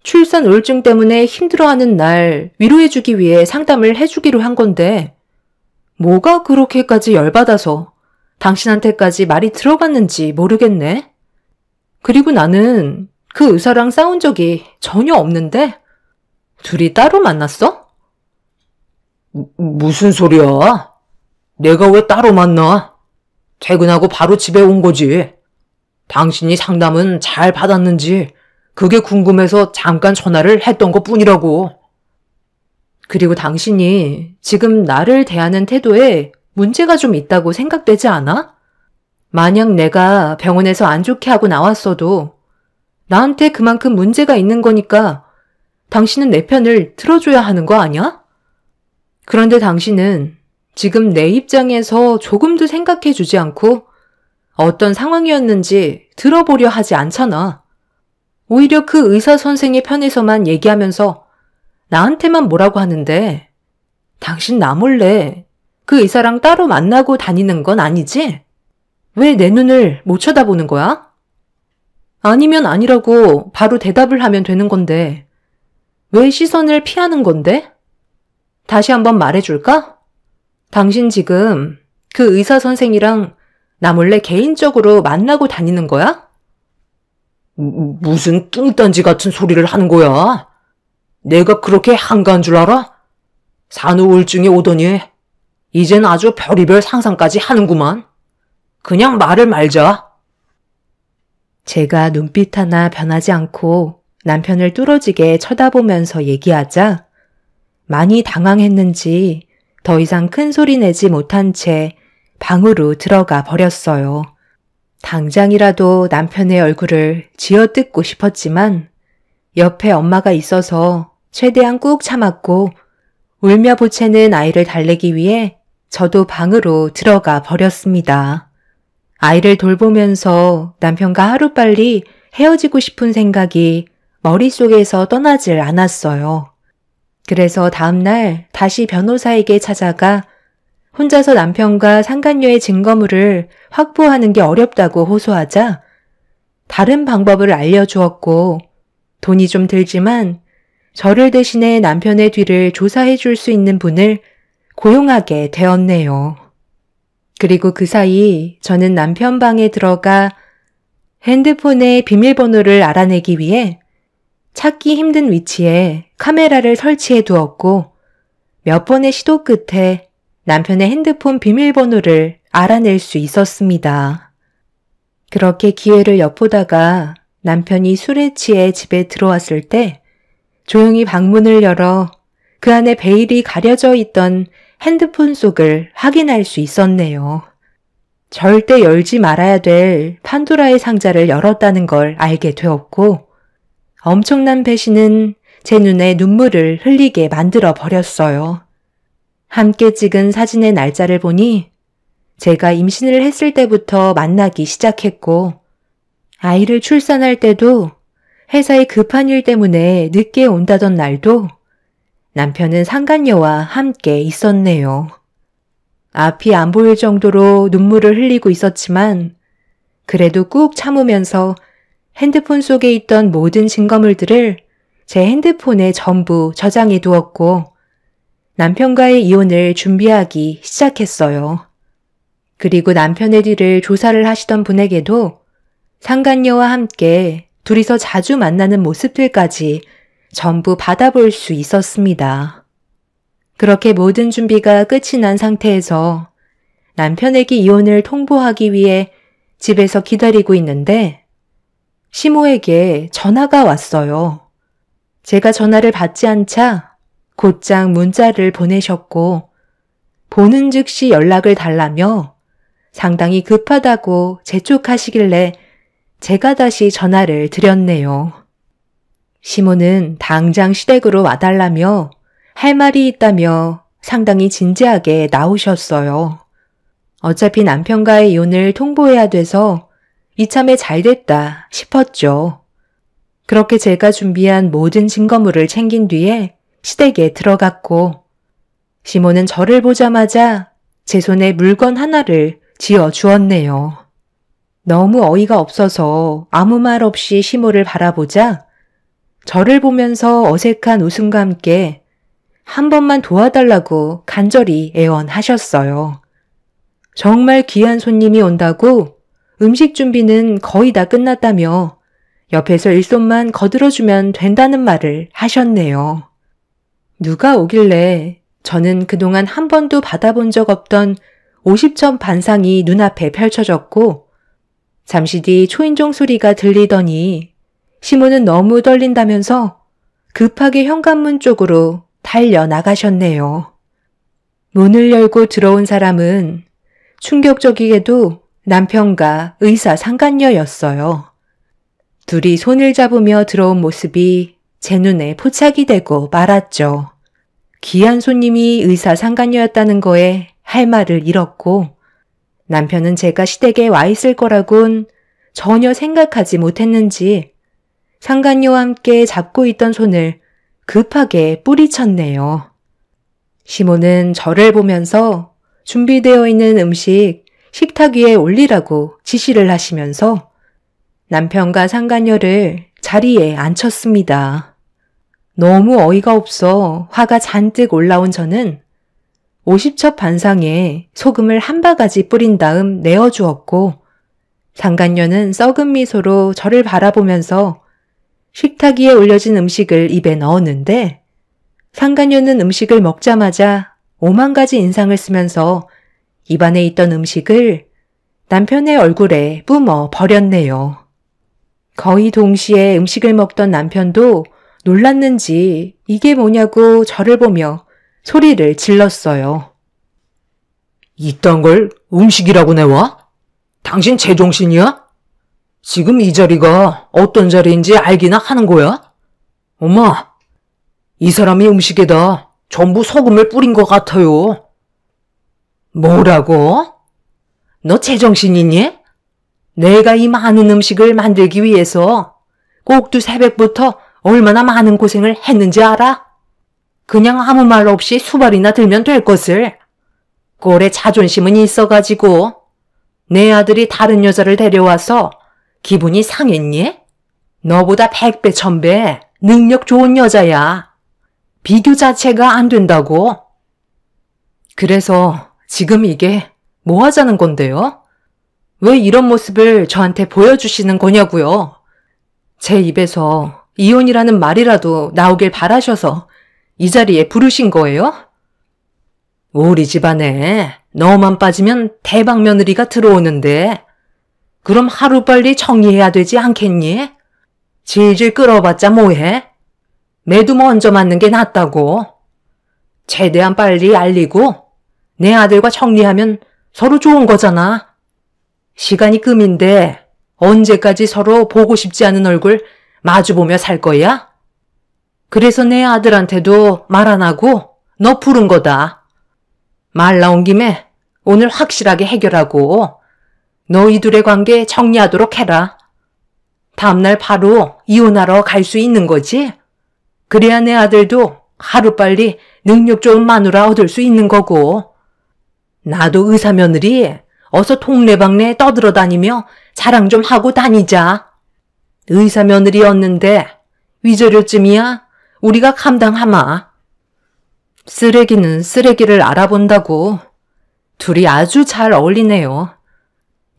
출산 우울증 때문에 힘들어하는 날 위로해주기 위해 상담을 해주기로 한 건데 뭐가 그렇게까지 열받아서 당신한테까지 말이 들어갔는지 모르겠네. 그리고 나는 그 의사랑 싸운 적이 전혀 없는데 둘이 따로 만났어? 무슨 소리야? 내가 왜 따로 만나? 퇴근하고 바로 집에 온 거지. 당신이 상담은 잘 받았는지 그게 궁금해서 잠깐 전화를 했던 것뿐이라고. 그리고 당신이 지금 나를 대하는 태도에 문제가 좀 있다고 생각되지 않아? 만약 내가 병원에서 안 좋게 하고 나왔어도 나한테 그만큼 문제가 있는 거니까 당신은 내 편을 들어줘야 하는 거 아니야? 그런데 당신은 지금 내 입장에서 조금도 생각해 주지 않고 어떤 상황이었는지 들어보려 하지 않잖아. 오히려 그 의사 선생의 편에서만 얘기하면서 나한테만 뭐라고 하는데 당신 나 몰래 그 의사랑 따로 만나고 다니는 건 아니지? 왜 내 눈을 못 쳐다보는 거야? 아니면 아니라고 바로 대답을 하면 되는 건데 왜 시선을 피하는 건데? 다시 한번 말해줄까? 당신 지금 그 의사 선생이랑 나 몰래 개인적으로 만나고 다니는 거야? 무슨 뚱딴지 같은 소리를 하는 거야? 내가 그렇게 한가한 줄 알아? 산후 우울증이 오더니 이젠 아주 별의별 상상까지 하는구만. 그냥 말을 말자. 제가 눈빛 하나 변하지 않고 남편을 뚫어지게 쳐다보면서 얘기하자 많이 당황했는지 더 이상 큰 소리 내지 못한 채 방으로 들어가 버렸어요. 당장이라도 남편의 얼굴을 쥐어뜯고 싶었지만 옆에 엄마가 있어서 최대한 꾹 참았고 울며 보채는 아이를 달래기 위해 저도 방으로 들어가 버렸습니다. 아이를 돌보면서 남편과 하루빨리 헤어지고 싶은 생각이 머릿속에서 떠나질 않았어요. 그래서 다음날 다시 변호사에게 찾아가 혼자서 남편과 상간녀의 증거물을 확보하는 게 어렵다고 호소하자 다른 방법을 알려주었고 돈이 좀 들지만 저를 대신해 남편의 뒤를 조사해 줄 수 있는 분을 고용하게 되었네요. 그리고 그 사이 저는 남편 방에 들어가 핸드폰의 비밀번호를 알아내기 위해 찾기 힘든 위치에 카메라를 설치해 두었고 몇 번의 시도 끝에 남편의 핸드폰 비밀번호를 알아낼 수 있었습니다. 그렇게 기회를 엿보다가 남편이 술에 취해 집에 들어왔을 때 조용히 방문을 열어 그 안에 베일이 가려져 있던 핸드폰 속을 확인할 수 있었네요. 절대 열지 말아야 될 판도라의 상자를 열었다는 걸 알게 되었고 엄청난 배신은 제 눈에 눈물을 흘리게 만들어 버렸어요. 함께 찍은 사진의 날짜를 보니 제가 임신을 했을 때부터 만나기 시작했고 아이를 출산할 때도 회사에 급한 일 때문에 늦게 온다던 날도 남편은 상간녀와 함께 있었네요. 앞이 안 보일 정도로 눈물을 흘리고 있었지만 그래도 꾹 참으면서 핸드폰 속에 있던 모든 증거물들을 제 핸드폰에 전부 저장해 두었고 남편과의 이혼을 준비하기 시작했어요. 그리고 남편의 뒤를 조사를 하시던 분에게도 상간녀와 함께 둘이서 자주 만나는 모습들까지 전부 받아볼 수 있었습니다. 그렇게 모든 준비가 끝이 난 상태에서 남편에게 이혼을 통보하기 위해 집에서 기다리고 있는데 시모에게 전화가 왔어요. 제가 전화를 받지 않자 곧장 문자를 보내셨고 보는 즉시 연락을 달라며 상당히 급하다고 재촉하시길래 제가 다시 전화를 드렸네요. 시모는 당장 시댁으로 와달라며 할 말이 있다며 상당히 진지하게 나오셨어요. 어차피 남편과의 이혼을 통보해야 돼서 이참에 잘됐다 싶었죠. 그렇게 제가 준비한 모든 증거물을 챙긴 뒤에 시댁에 들어갔고 시모는 저를 보자마자 제 손에 물건 하나를 쥐어 주었네요. 너무 어이가 없어서 아무 말 없이 시모를 바라보자 저를 보면서 어색한 웃음과 함께 한 번만 도와달라고 간절히 애원하셨어요. 정말 귀한 손님이 온다고 음식 준비는 거의 다 끝났다며 옆에서 일손만 거들어주면 된다는 말을 하셨네요. 누가 오길래 저는 그동안 한 번도 받아본 적 없던 50점 반상이 눈앞에 펼쳐졌고 잠시 뒤 초인종 소리가 들리더니 시모는 너무 떨린다면서 급하게 현관문 쪽으로 달려나가셨네요. 문을 열고 들어온 사람은 충격적이게도 남편과 의사 상간녀였어요. 둘이 손을 잡으며 들어온 모습이 제 눈에 포착이 되고 말았죠. 귀한 손님이 의사 상간녀였다는 거에 할 말을 잃었고 남편은 제가 시댁에 와 있을 거라곤 전혀 생각하지 못했는지 상간녀와 함께 잡고 있던 손을 급하게 뿌리쳤네요. 시모는 저를 보면서 준비되어 있는 음식 식탁 위에 올리라고 지시를 하시면서 남편과 상간녀를 자리에 앉혔습니다. 너무 어이가 없어 화가 잔뜩 올라온 저는 50첩 반상에 소금을 한 바가지 뿌린 다음 내어주었고 상간녀는 썩은 미소로 저를 바라보면서 식탁 위에 올려진 음식을 입에 넣었는데 상간녀는 음식을 먹자마자 5만 가지 인상을 쓰면서 입안에 있던 음식을 남편의 얼굴에 뿜어 버렸네요. 거의 동시에 음식을 먹던 남편도 놀랐는지 이게 뭐냐고 저를 보며 소리를 질렀어요. 이딴 걸 음식이라고 내와? 당신 제정신이야? 지금 이 자리가 어떤 자리인지 알기나 하는 거야? 엄마, 이 사람이 음식에다 전부 소금을 뿌린 것 같아요. 뭐라고? 너 제정신이니? 내가 이 많은 음식을 만들기 위해서 꼭두 새벽부터 얼마나 많은 고생을 했는지 알아? 그냥 아무 말 없이 수발이나 들면 될 것을. 꼴에 자존심은 있어가지고 내 아들이 다른 여자를 데려와서 기분이 상했니? 너보다 100배 1000배 능력 좋은 여자야. 비교 자체가 안 된다고. 그래서 지금 이게 뭐 하자는 건데요? 왜 이런 모습을 저한테 보여주시는 거냐고요? 제 입에서 이혼이라는 말이라도 나오길 바라셔서 이 자리에 부르신 거예요? 우리 집안에 너만 빠지면 대박 며느리가 들어오는데 그럼 하루빨리 정리해야 되지 않겠니? 질질 끌어봤자 뭐해? 매도 먼저 맞는 게 낫다고. 최대한 빨리 알리고 내 아들과 정리하면 서로 좋은 거잖아. 시간이 금인데 언제까지 서로 보고 싶지 않은 얼굴 마주보며 살 거야? 그래서 내 아들한테도 말 안 하고 너 부른 거다. 말 나온 김에 오늘 확실하게 해결하고 너희 둘의 관계 정리하도록 해라. 다음날 바로 이혼하러 갈 수 있는 거지? 그래야 내 아들도 하루빨리 능력 좋은 마누라 얻을 수 있는 거고 나도 의사 며느리 어서 동네방네 떠들어다니며 자랑 좀 하고 다니자. 의사 며느리였는데 위자료쯤이야 우리가 감당하마. 쓰레기는 쓰레기를 알아본다고. 둘이 아주 잘 어울리네요.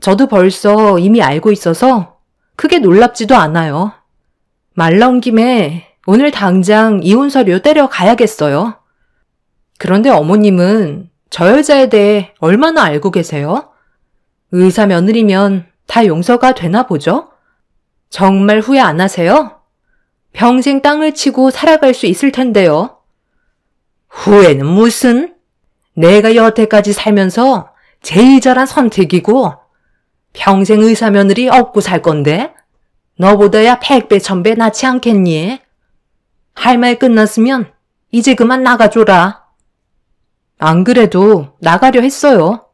저도 벌써 이미 알고 있어서 크게 놀랍지도 않아요. 말 나온 김에 오늘 당장 이혼 서류 떼려 가야겠어요. 그런데 어머님은 저 여자에 대해 얼마나 알고 계세요? 의사 며느리면 다 용서가 되나 보죠? 정말 후회 안 하세요? 평생 땅을 치고 살아갈 수 있을 텐데요. 후회는 무슨? 내가 여태까지 살면서 제일 잘한 선택이고 평생 의사 며느리 업고 살 건데 너보다야 100배 1000배 낫지 않겠니? 할 말 끝났으면 이제 그만 나가줘라. 안 그래도 나가려 했어요.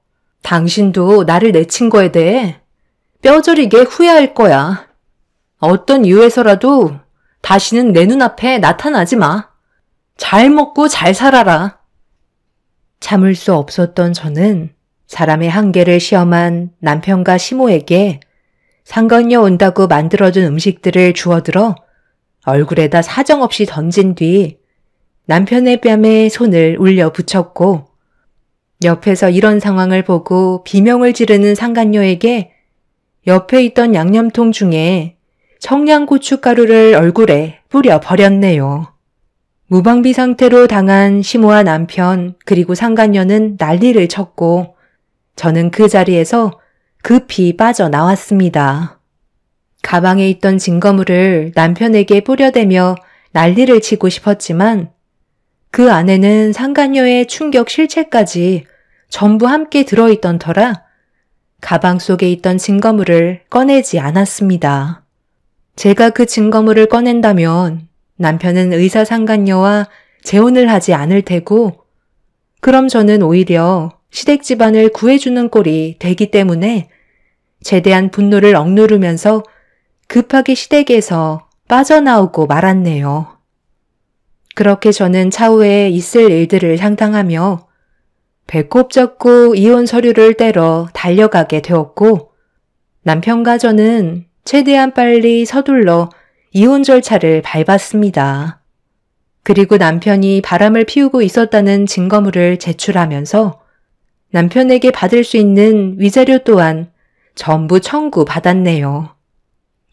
당신도 나를 내친 거에 대해 뼈저리게 후회할 거야. 어떤 이유에서라도 다시는 내 눈앞에 나타나지 마. 잘 먹고 잘 살아라. 참을 수 없었던 저는 사람의 한계를 시험한 남편과 시모에게 상견례 온다고 만들어둔 음식들을 주워들어 얼굴에다 사정없이 던진 뒤 남편의 뺨에 손을 울려 붙였고 옆에서 이런 상황을 보고 비명을 지르는 상간녀에게 옆에 있던 양념통 중에 청양고춧가루를 얼굴에 뿌려 버렸네요. 무방비 상태로 당한 시모와 남편 그리고 상간녀는 난리를 쳤고 저는 그 자리에서 급히 빠져나왔습니다. 가방에 있던 증거물을 남편에게 뿌려대며 난리를 치고 싶었지만 그 안에는 상간녀의 충격 실체까지 전부 함께 들어있던 터라 가방 속에 있던 증거물을 꺼내지 않았습니다. 제가 그 증거물을 꺼낸다면 남편은 의사 상간녀와 재혼을 하지 않을 테고 그럼 저는 오히려 시댁 집안을 구해주는 꼴이 되기 때문에 최대한 분노를 억누르면서 급하게 시댁에서 빠져나오고 말았네요. 그렇게 저는 차후에 있을 일들을 상상하며 배꼽 잡고 이혼 서류를 떼러 달려가게 되었고 남편과 저는 최대한 빨리 서둘러 이혼 절차를 밟았습니다. 그리고 남편이 바람을 피우고 있었다는 증거물을 제출하면서 남편에게 받을 수 있는 위자료 또한 전부 청구받았네요.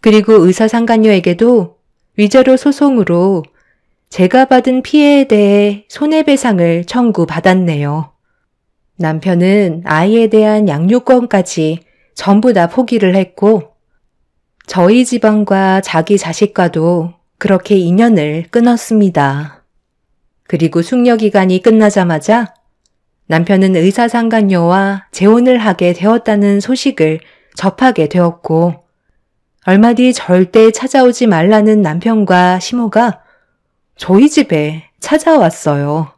그리고 의사상간녀에게도 위자료 소송으로 제가 받은 피해에 대해 손해배상을 청구받았네요. 남편은 아이에 대한 양육권까지 전부 다 포기를 했고 저희 집안과 자기 자식과도 그렇게 인연을 끊었습니다. 그리고 숙려기간이 끝나자마자 남편은 의사상간녀와 재혼을 하게 되었다는 소식을 접하게 되었고 얼마 뒤 절대 찾아오지 말라는 남편과 시모가 저희 집에 찾아왔어요.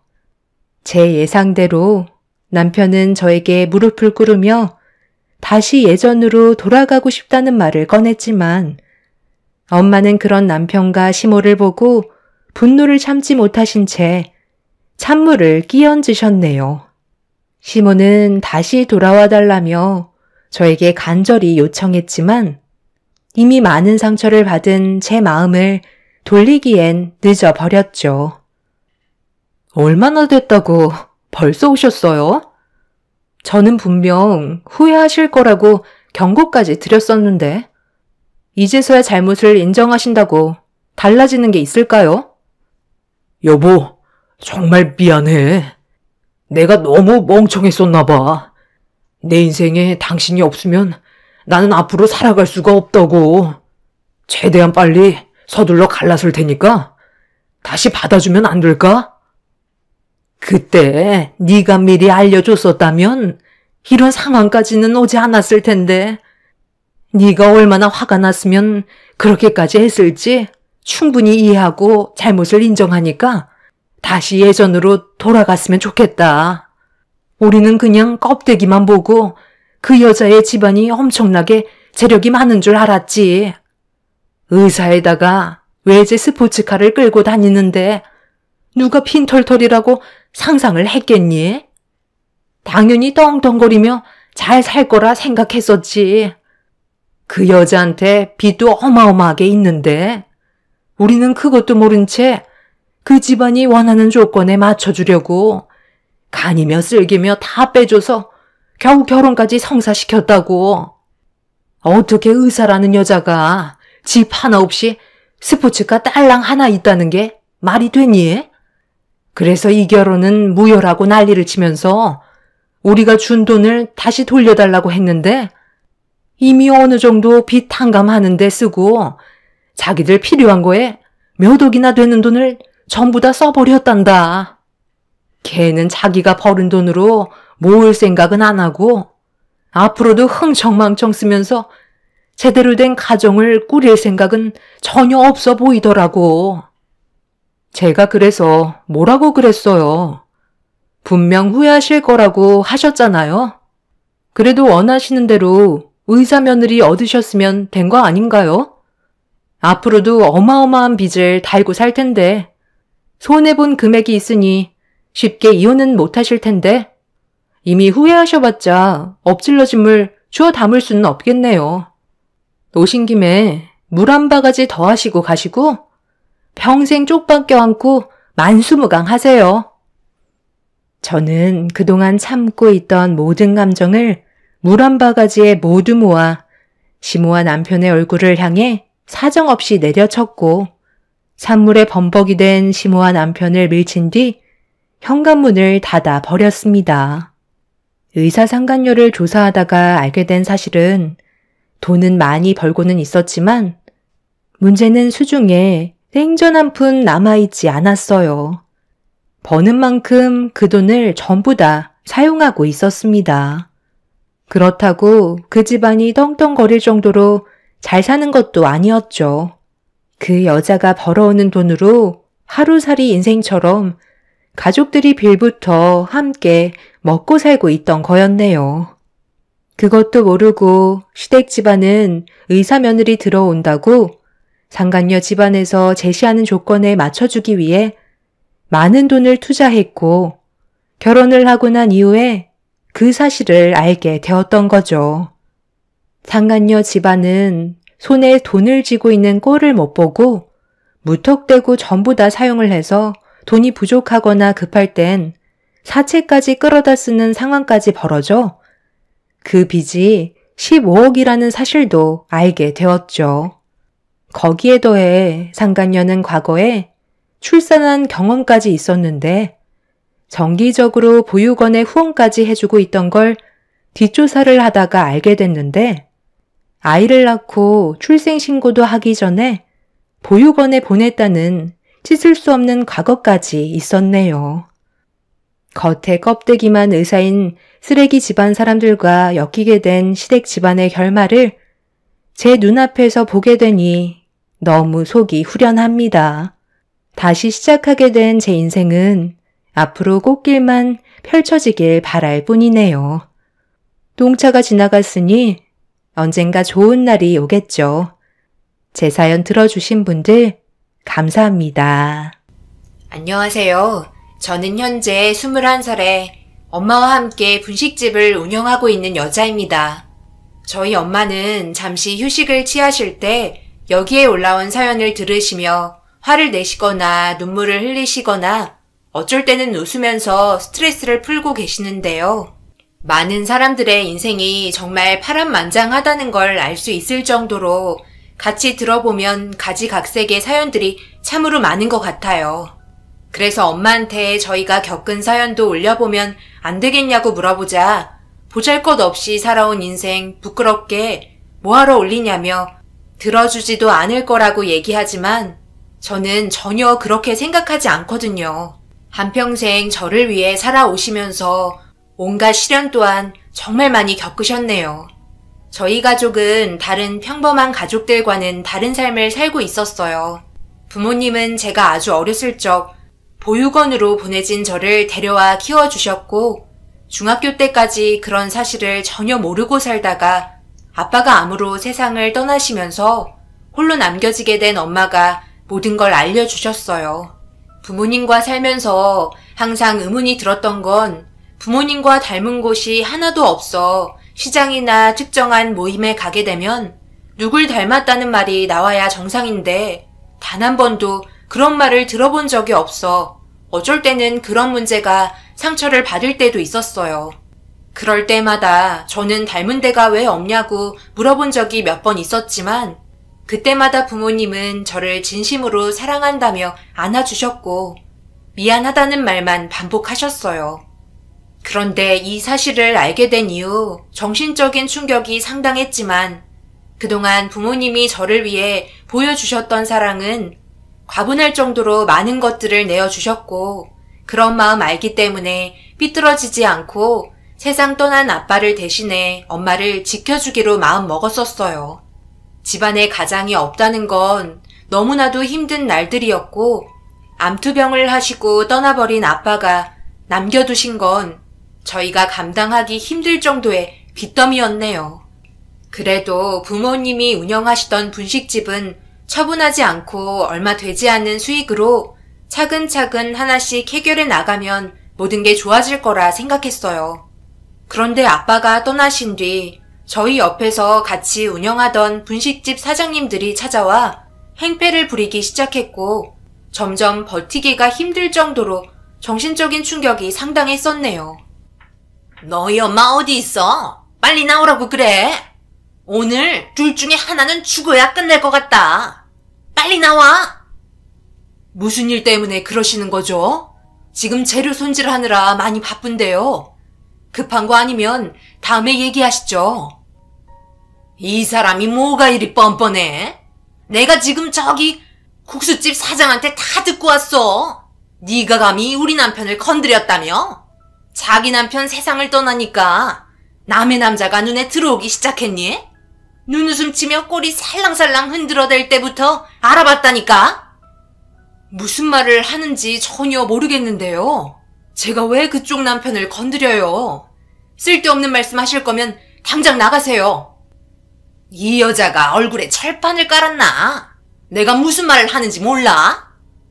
제 예상대로 남편은 저에게 무릎을 꿇으며 다시 예전으로 돌아가고 싶다는 말을 꺼냈지만 엄마는 그런 남편과 시모를 보고 분노를 참지 못하신 채 찬물을 끼얹으셨네요. 시모는 다시 돌아와 달라며 저에게 간절히 요청했지만 이미 많은 상처를 받은 제 마음을 돌리기엔 늦어버렸죠. 얼마나 됐다고 벌써 오셨어요? 저는 분명 후회하실 거라고 경고까지 드렸었는데, 이제서야 잘못을 인정하신다고 달라지는 게 있을까요? 여보, 정말 미안해. 내가 너무 멍청했었나 봐. 내 인생에 당신이 없으면 나는 앞으로 살아갈 수가 없다고. 최대한 빨리 서둘러 갈라설 테니까 다시 받아주면 안 될까? 그때 네가 미리 알려줬었다면 이런 상황까지는 오지 않았을 텐데, 네가 얼마나 화가 났으면 그렇게까지 했을지 충분히 이해하고 잘못을 인정하니까 다시 예전으로 돌아갔으면 좋겠다. 우리는 그냥 껍데기만 보고 그 여자의 집안이 엄청나게 재력이 많은 줄 알았지. 의사에다가 외제 스포츠카를 끌고 다니는데 누가 빈털털이라고 상상을 했겠니? 당연히 떵떵거리며 잘 살 거라 생각했었지. 그 여자한테 빚도 어마어마하게 있는데 우리는 그것도 모른 채 그 집안이 원하는 조건에 맞춰주려고 간이며 쓸기며 다 빼줘서 겨우 결혼까지 성사시켰다고. 어떻게 의사라는 여자가 집 하나 없이 스포츠카 딸랑 하나 있다는 게 말이 되니? 그래서 이 결혼은 무효라고 난리를 치면서 우리가 준 돈을 다시 돌려달라고 했는데 이미 어느 정도 빚 탕감하는 데 쓰고 자기들 필요한 거에 몇 억이나 되는 돈을 전부 다 써버렸단다. 걔는 자기가 벌은 돈으로 모을 생각은 안 하고 앞으로도 흥청망청 쓰면서 제대로 된 가정을 꾸릴 생각은 전혀 없어 보이더라고. 제가 그래서 뭐라고 그랬어요. 분명 후회하실 거라고 하셨잖아요. 그래도 원하시는 대로 의사 며느리 얻으셨으면 된 거 아닌가요? 앞으로도 어마어마한 빚을 달고 살 텐데 손해본 금액이 있으니 쉽게 이혼은 못 하실 텐데 이미 후회하셔봤자 엎질러진 물 주워 담을 수는 없겠네요. 오신 김에 물 한 바가지 더 하시고 가시고 평생 쪽박 껴안고 만수무강 하세요. 저는 그동안 참고 있던 모든 감정을 물 한 바가지에 모두 모아 심오한 남편의 얼굴을 향해 사정없이 내려쳤고 산물에 범벅이 된 심오한 남편을 밀친 뒤 현관문을 닫아 버렸습니다. 의사상간녀를 조사하다가 알게 된 사실은 돈은 많이 벌고는 있었지만 문제는 수중에 생전 한 푼 남아있지 않았어요. 버는 만큼 그 돈을 전부 다 사용하고 있었습니다. 그렇다고 그 집안이 떵떵거릴 정도로 잘 사는 것도 아니었죠. 그 여자가 벌어오는 돈으로 하루살이 인생처럼 가족들이 빌부터 함께 먹고 살고 있던 거였네요. 그것도 모르고 시댁 집안은 의사 며느리 들어온다고 상간녀 집안에서 제시하는 조건에 맞춰주기 위해 많은 돈을 투자했고 결혼을 하고 난 이후에 그 사실을 알게 되었던 거죠. 상간녀 집안은 손에 돈을 쥐고 있는 꼴을 못 보고 무턱대고 전부 다 사용을 해서 돈이 부족하거나 급할 땐 사채까지 끌어다 쓰는 상황까지 벌어져 그 빚이 15억이라는 사실도 알게 되었죠. 거기에 더해 상간녀는 과거에 출산한 경험까지 있었는데 정기적으로 보육원에 후원까지 해주고 있던 걸 뒷조사를 하다가 알게 됐는데 아이를 낳고 출생신고도 하기 전에 보육원에 보냈다는 씻을 수 없는 과거까지 있었네요. 겉에 껍데기만 의사인 쓰레기 집안 사람들과 엮이게 된 시댁 집안의 결말을 제 눈앞에서 보게 되니 너무 속이 후련합니다. 다시 시작하게 된 제 인생은 앞으로 꽃길만 펼쳐지길 바랄 뿐이네요. 똥차가 지나갔으니 언젠가 좋은 날이 오겠죠. 제 사연 들어주신 분들 감사합니다. 안녕하세요. 저는 현재 21살에 엄마와 함께 분식집을 운영하고 있는 여자입니다. 저희 엄마는 잠시 휴식을 취하실 때 여기에 올라온 사연을 들으시며 화를 내시거나 눈물을 흘리시거나 어쩔 때는 웃으면서 스트레스를 풀고 계시는데요. 많은 사람들의 인생이 정말 파란만장하다는 걸 알 수 있을 정도로 같이 들어보면 가지각색의 사연들이 참으로 많은 것 같아요. 그래서 엄마한테 저희가 겪은 사연도 올려보면 안 되겠냐고 물어보자 보잘것없이 살아온 인생 부끄럽게 뭐하러 올리냐며 들어주지도 않을 거라고 얘기하지만 저는 전혀 그렇게 생각하지 않거든요. 한평생 저를 위해 살아오시면서 온갖 시련 또한 정말 많이 겪으셨네요. 저희 가족은 다른 평범한 가족들과는 다른 삶을 살고 있었어요. 부모님은 제가 아주 어렸을 적 보육원으로 보내진 저를 데려와 키워주셨고 중학교 때까지 그런 사실을 전혀 모르고 살다가 아빠가 암으로 세상을 떠나시면서 홀로 남겨지게 된 엄마가 모든 걸 알려주셨어요. 부모님과 살면서 항상 의문이 들었던 건 부모님과 닮은 곳이 하나도 없어 시장이나 특정한 모임에 가게 되면 누굴 닮았다는 말이 나와야 정상인데 단 한 번도 그런 말을 들어본 적이 없어 어쩔 때는 그런 문제가 상처를 받을 때도 있었어요. 그럴 때마다 저는 닮은 데가 왜 없냐고 물어본 적이 몇 번 있었지만 그때마다 부모님은 저를 진심으로 사랑한다며 안아주셨고 미안하다는 말만 반복하셨어요. 그런데 이 사실을 알게 된 이후 정신적인 충격이 상당했지만 그동안 부모님이 저를 위해 보여주셨던 사랑은 과분할 정도로 많은 것들을 내어주셨고 그런 마음 알기 때문에 삐뚤어지지 않고 세상 떠난 아빠를 대신해 엄마를 지켜주기로 마음 먹었었어요. 집안에 가장이 없다는 건 너무나도 힘든 날들이었고 암투병을 하시고 떠나버린 아빠가 남겨두신 건 저희가 감당하기 힘들 정도의 빚더미였네요. 그래도 부모님이 운영하시던 분식집은 처분하지 않고 얼마 되지 않는 수익으로 차근차근 하나씩 해결해 나가면 모든 게 좋아질 거라 생각했어요. 그런데 아빠가 떠나신 뒤 저희 옆에서 같이 운영하던 분식집 사장님들이 찾아와 행패를 부리기 시작했고 점점 버티기가 힘들 정도로 정신적인 충격이 상당했었네요. 너희 엄마 어디 있어? 빨리 나오라고 그래. 오늘 둘 중에 하나는 죽어야 끝날 것 같다. 빨리 나와. 무슨 일 때문에 그러시는 거죠? 지금 재료 손질하느라 많이 바쁜데요. 급한 거 아니면 다음에 얘기하시죠. 이 사람이 뭐가 이리 뻔뻔해? 내가 지금 저기 국수집 사장한테 다 듣고 왔어. 네가 감히 우리 남편을 건드렸다며? 자기 남편 세상을 떠나니까 남의 남자가 눈에 들어오기 시작했니? 눈웃음 치며 꼬리 살랑살랑 흔들어댈 때부터 알아봤다니까? 무슨 말을 하는지 전혀 모르겠는데요. 제가 왜 그쪽 남편을 건드려요? 쓸데없는 말씀 하실 거면 당장 나가세요. 이 여자가 얼굴에 철판을 깔았나? 내가 무슨 말을 하는지 몰라?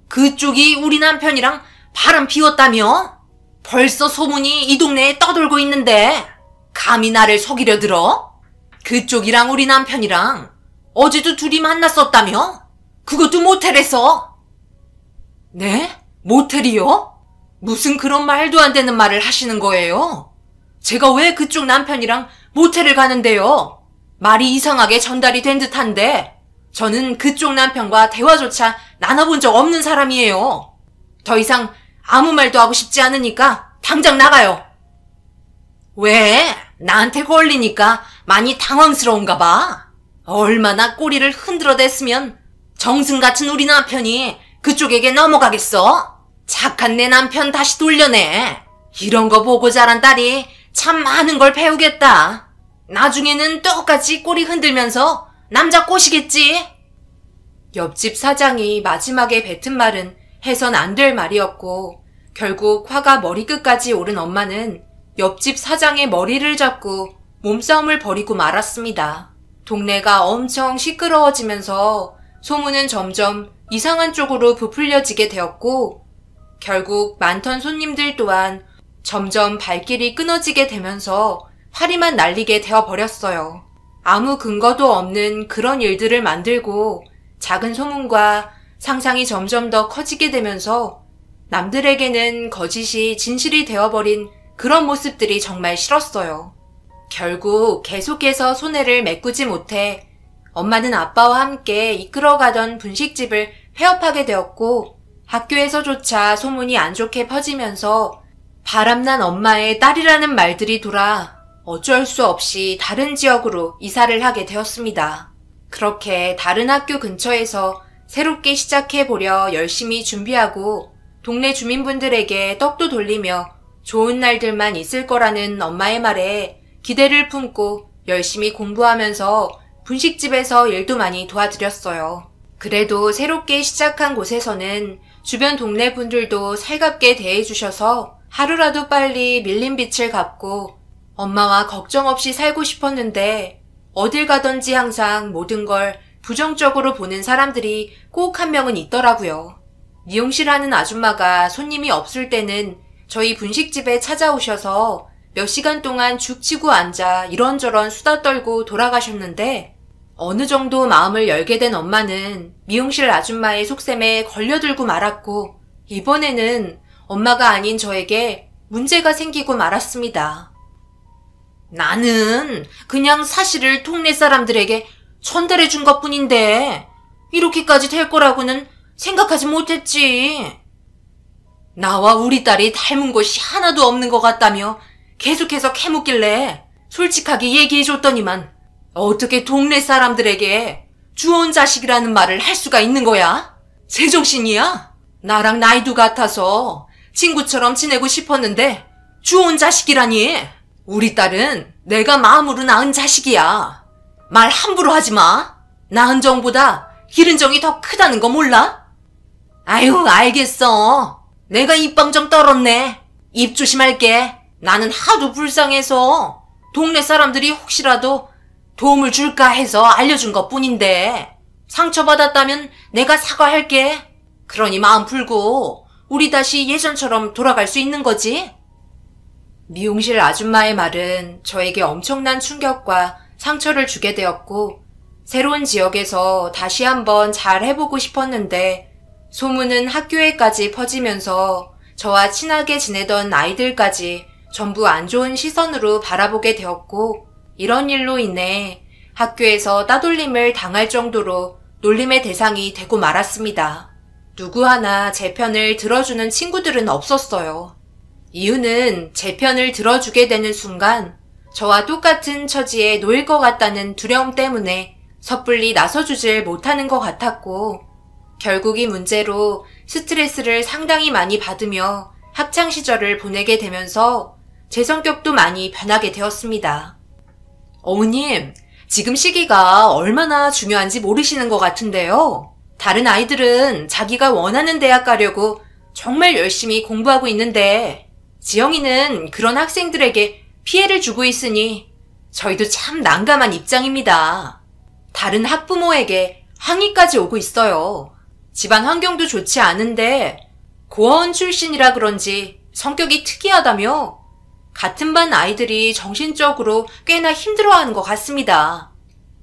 그쪽이 우리 남편이랑 바람 피웠다며? 벌써 소문이 이 동네에 떠돌고 있는데 감히 나를 속이려 들어? 그쪽이랑 우리 남편이랑 어제도 둘이 만났었다며? 그것도 모텔에서. 네? 모텔이요? 무슨 그런 말도 안 되는 말을 하시는 거예요? 제가 왜 그쪽 남편이랑 모텔을 가는데요? 말이 이상하게 전달이 된 듯한데 저는 그쪽 남편과 대화조차 나눠본 적 없는 사람이에요. 더 이상 아무 말도 하고 싶지 않으니까 당장 나가요. 왜? 나한테 걸리니까 많이 당황스러운가 봐. 얼마나 꼬리를 흔들어댔으면 정승 같은 우리 남편이 그쪽에게 넘어가겠어? 착한 내 남편 다시 돌려내. 이런 거 보고 자란 딸이 참 많은 걸 배우겠다. 나중에는 똑같이 꼬리 흔들면서 남자 꼬시겠지? 옆집 사장이 마지막에 뱉은 말은 해선 안 될 말이었고 결국 화가 머리끝까지 오른 엄마는 옆집 사장의 머리를 잡고 몸싸움을 벌이고 말았습니다. 동네가 엄청 시끄러워지면서 소문은 점점 이상한 쪽으로 부풀려지게 되었고 결국 많던 손님들 또한 점점 발길이 끊어지게 되면서 파리만 날리게 되어버렸어요. 아무 근거도 없는 그런 일들을 만들고 작은 소문과 상상이 점점 더 커지게 되면서 남들에게는 거짓이 진실이 되어버린 그런 모습들이 정말 싫었어요. 결국 계속해서 손해를 메꾸지 못해 엄마는 아빠와 함께 이끌어가던 분식집을 폐업하게 되었고 학교에서조차 소문이 안 좋게 퍼지면서 바람난 엄마의 딸이라는 말들이 돌아 어쩔 수 없이 다른 지역으로 이사를 하게 되었습니다. 그렇게 다른 학교 근처에서 새롭게 시작해보려 열심히 준비하고 동네 주민분들에게 떡도 돌리며 좋은 날들만 있을 거라는 엄마의 말에 기대를 품고 열심히 공부하면서 분식집에서 일도 많이 도와드렸어요. 그래도 새롭게 시작한 곳에서는 주변 동네 분들도 살갑게 대해주셔서 하루라도 빨리 밀린 빚을 갚고 엄마와 걱정 없이 살고 싶었는데 어딜 가든지 항상 모든 걸 부정적으로 보는 사람들이 꼭 한 명은 있더라고요. 미용실 하는 아줌마가 손님이 없을 때는 저희 분식집에 찾아오셔서 몇 시간 동안 죽치고 앉아 이런저런 수다 떨고 돌아가셨는데 어느 정도 마음을 열게 된 엄마는 미용실 아줌마의 속셈에 걸려들고 말았고 이번에는 엄마가 아닌 저에게 문제가 생기고 말았습니다. 나는 그냥 사실을 동네 사람들에게 전달해 준 것뿐인데 이렇게까지 될 거라고는 생각하지 못했지. 나와 우리 딸이 닮은 것이 하나도 없는 것 같다며 계속해서 캐묻길래 솔직하게 얘기해줬더니만 어떻게 동네 사람들에게 주온 자식이라는 말을 할 수가 있는 거야? 제정신이야? 나랑 나이도 같아서 친구처럼 지내고 싶었는데 주온 자식이라니? 우리 딸은 내가 마음으로 낳은 자식이야. 말 함부로 하지 마. 낳은 정보다 기른 정이 더 크다는 거 몰라? 아유, 알겠어. 내가 입방정 떨었네. 입 조심할게. 나는 하도 불쌍해서 동네 사람들이 혹시라도 도움을 줄까 해서 알려준 것뿐인데 상처받았다면 내가 사과할게. 그러니 마음 풀고 우리 다시 예전처럼 돌아갈 수 있는 거지? 미용실 아줌마의 말은 저에게 엄청난 충격과 상처를 주게 되었고 새로운 지역에서 다시 한번 잘 해보고 싶었는데 소문은 학교에까지 퍼지면서 저와 친하게 지내던 아이들까지 전부 안 좋은 시선으로 바라보게 되었고 이런 일로 인해 학교에서 따돌림을 당할 정도로 놀림의 대상이 되고 말았습니다. 누구 하나 제 편을 들어주는 친구들은 없었어요. 이유는 제 편을 들어주게 되는 순간 저와 똑같은 처지에 놓일 것 같다는 두려움 때문에 섣불리 나서주질 못하는 것 같았고 결국 이 문제로 스트레스를 상당히 많이 받으며 학창시절을 보내게 되면서 제 성격도 많이 변하게 되었습니다. 어머님, 지금 시기가 얼마나 중요한지 모르시는 것 같은데요. 다른 아이들은 자기가 원하는 대학 가려고 정말 열심히 공부하고 있는데 지영이는 그런 학생들에게 피해를 주고 있으니 저희도 참 난감한 입장입니다. 다른 학부모에게 항의까지 오고 있어요. 집안 환경도 좋지 않은데 고아원 출신이라 그런지 성격이 특이하다며 같은 반 아이들이 정신적으로 꽤나 힘들어하는 것 같습니다.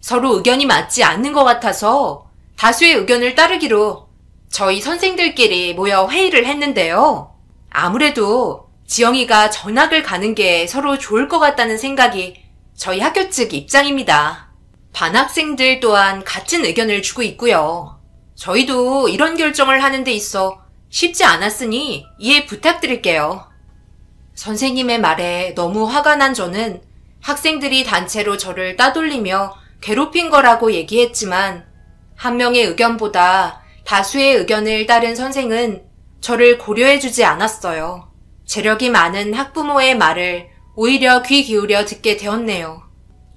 서로 의견이 맞지 않는 것 같아서 다수의 의견을 따르기로 저희 선생들끼리 모여 회의를 했는데요. 아무래도 지영이가 전학을 가는 게 서로 좋을 것 같다는 생각이 저희 학교 측 입장입니다. 반 학생들 또한 같은 의견을 주고 있고요. 저희도 이런 결정을 하는 데 있어 쉽지 않았으니 이해 부탁드릴게요. 선생님의 말에 너무 화가 난 저는 학생들이 단체로 저를 따돌리며 괴롭힌 거라고 얘기했지만 한 명의 의견보다 다수의 의견을 따른 선생은 저를 고려해주지 않았어요. 재력이 많은 학부모의 말을 오히려 귀 기울여 듣게 되었네요.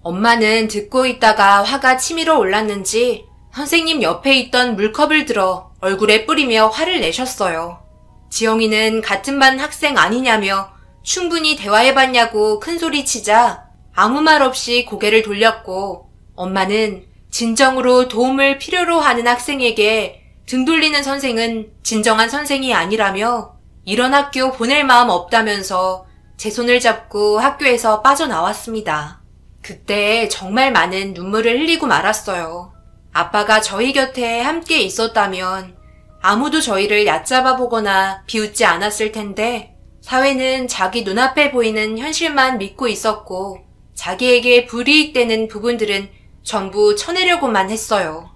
엄마는 듣고 있다가 화가 치밀어 올랐는지 선생님 옆에 있던 물컵을 들어 얼굴에 뿌리며 화를 내셨어요. 지영이는 같은 반 학생 아니냐며 충분히 대화해봤냐고 큰소리치자 아무 말 없이 고개를 돌렸고 엄마는 진정으로 도움을 필요로 하는 학생에게 등 돌리는 선생은 진정한 선생이 아니라며 이런 학교 보낼 마음 없다면서 제 손을 잡고 학교에서 빠져나왔습니다. 그때 정말 많은 눈물을 흘리고 말았어요. 아빠가 저희 곁에 함께 있었다면 아무도 저희를 얕잡아 보거나 비웃지 않았을 텐데 사회는 자기 눈앞에 보이는 현실만 믿고 있었고 자기에게 불이익되는 부분들은 전부 쳐내려고만 했어요.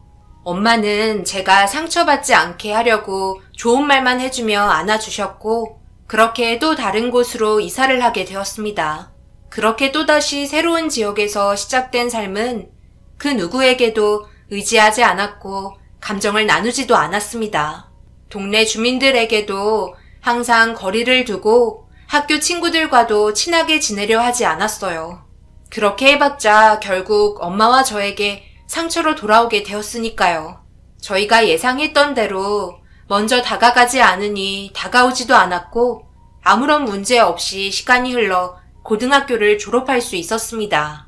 엄마는 제가 상처받지 않게 하려고 좋은 말만 해주며 안아주셨고 그렇게 또 다른 곳으로 이사를 하게 되었습니다. 그렇게 또다시 새로운 지역에서 시작된 삶은 그 누구에게도 의지하지 않았고 감정을 나누지도 않았습니다. 동네 주민들에게도 항상 거리를 두고 학교 친구들과도 친하게 지내려 하지 않았어요. 그렇게 해봤자 결국 엄마와 저에게 상처로 돌아오게 되었으니까요. 저희가 예상했던 대로 먼저 다가가지 않으니 다가오지도 않았고 아무런 문제 없이 시간이 흘러 고등학교를 졸업할 수 있었습니다.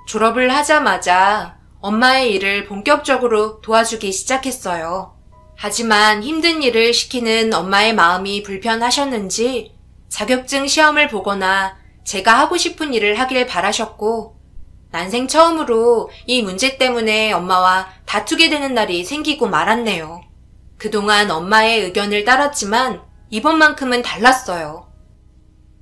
졸업을 하자마자 엄마의 일을 본격적으로 도와주기 시작했어요. 하지만 힘든 일을 시키는 엄마의 마음이 불편하셨는지 자격증 시험을 보거나 제가 하고 싶은 일을 하길 바라셨고 난생 처음으로 이 문제 때문에 엄마와 다투게 되는 날이 생기고 말았네요. 그동안 엄마의 의견을 따랐지만 이번만큼은 달랐어요.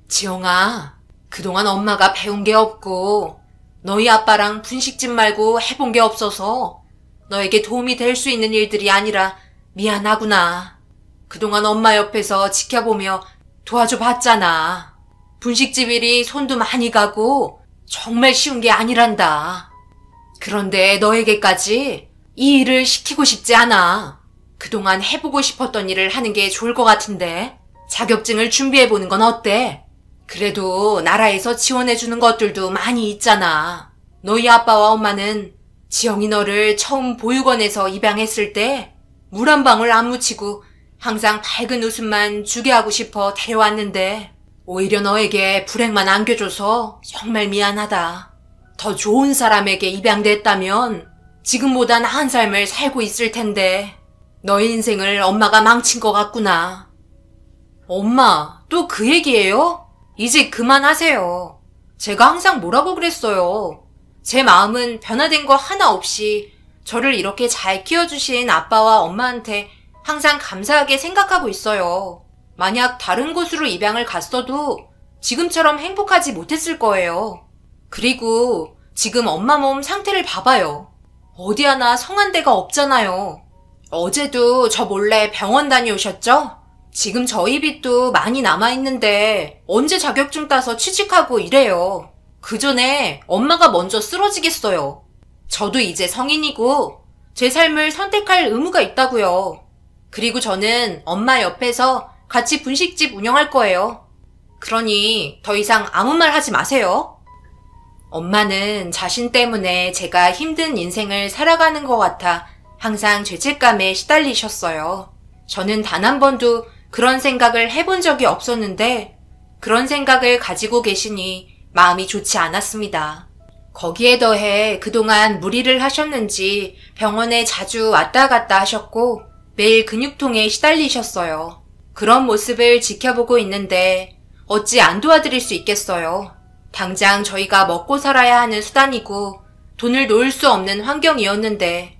지영아, 그동안 엄마가 배운 게 없고 너희 아빠랑 분식집 말고 해본 게 없어서 너에게 도움이 될 수 있는 일들이 아니라 미안하구나. 그동안 엄마 옆에서 지켜보며 도와줘 봤잖아. 분식집 일이 손도 많이 가고 정말 쉬운 게 아니란다. 그런데 너에게까지 이 일을 시키고 싶지 않아. 그동안 해보고 싶었던 일을 하는 게 좋을 것 같은데 자격증을 준비해보는 건 어때? 그래도 나라에서 지원해주는 것들도 많이 있잖아. 너희 아빠와 엄마는 지영이 너를 처음 보육원에서 입양했을 때 물 한 방울 안 묻히고 항상 밝은 웃음만 주게 하고 싶어 데려왔는데 오히려 너에게 불행만 안겨줘서 정말 미안하다. 더 좋은 사람에게 입양됐다면 지금보다 나은 삶을 살고 있을 텐데 너의 인생을 엄마가 망친 것 같구나. 엄마, 또 그 얘기예요? 이제 그만하세요. 제가 항상 뭐라고 그랬어요. 제 마음은 변화된 거 하나 없이 저를 이렇게 잘 키워주신 아빠와 엄마한테 항상 감사하게 생각하고 있어요. 만약 다른 곳으로 입양을 갔어도 지금처럼 행복하지 못했을 거예요. 그리고 지금 엄마 몸 상태를 봐봐요. 어디 하나 성한 데가 없잖아요. 어제도 저 몰래 병원 다녀오셨죠? 지금 저희 빚도 많이 남아있는데 언제 자격증 따서 취직하고 이래요. 그 전에 엄마가 먼저 쓰러지겠어요. 저도 이제 성인이고 제 삶을 선택할 의무가 있다고요. 그리고 저는 엄마 옆에서 같이 분식집 운영할 거예요. 그러니 더 이상 아무 말 하지 마세요. 엄마는 자신 때문에 제가 힘든 인생을 살아가는 것 같아 항상 죄책감에 시달리셨어요. 저는 단 한 번도 그런 생각을 해본 적이 없었는데 그런 생각을 가지고 계시니 마음이 좋지 않았습니다. 거기에 더해 그동안 무리를 하셨는지 병원에 자주 왔다 갔다 하셨고 매일 근육통에 시달리셨어요. 그런 모습을 지켜보고 있는데 어찌 안 도와드릴 수 있겠어요. 당장 저희가 먹고 살아야 하는 수단이고 돈을 놓을 수 없는 환경이었는데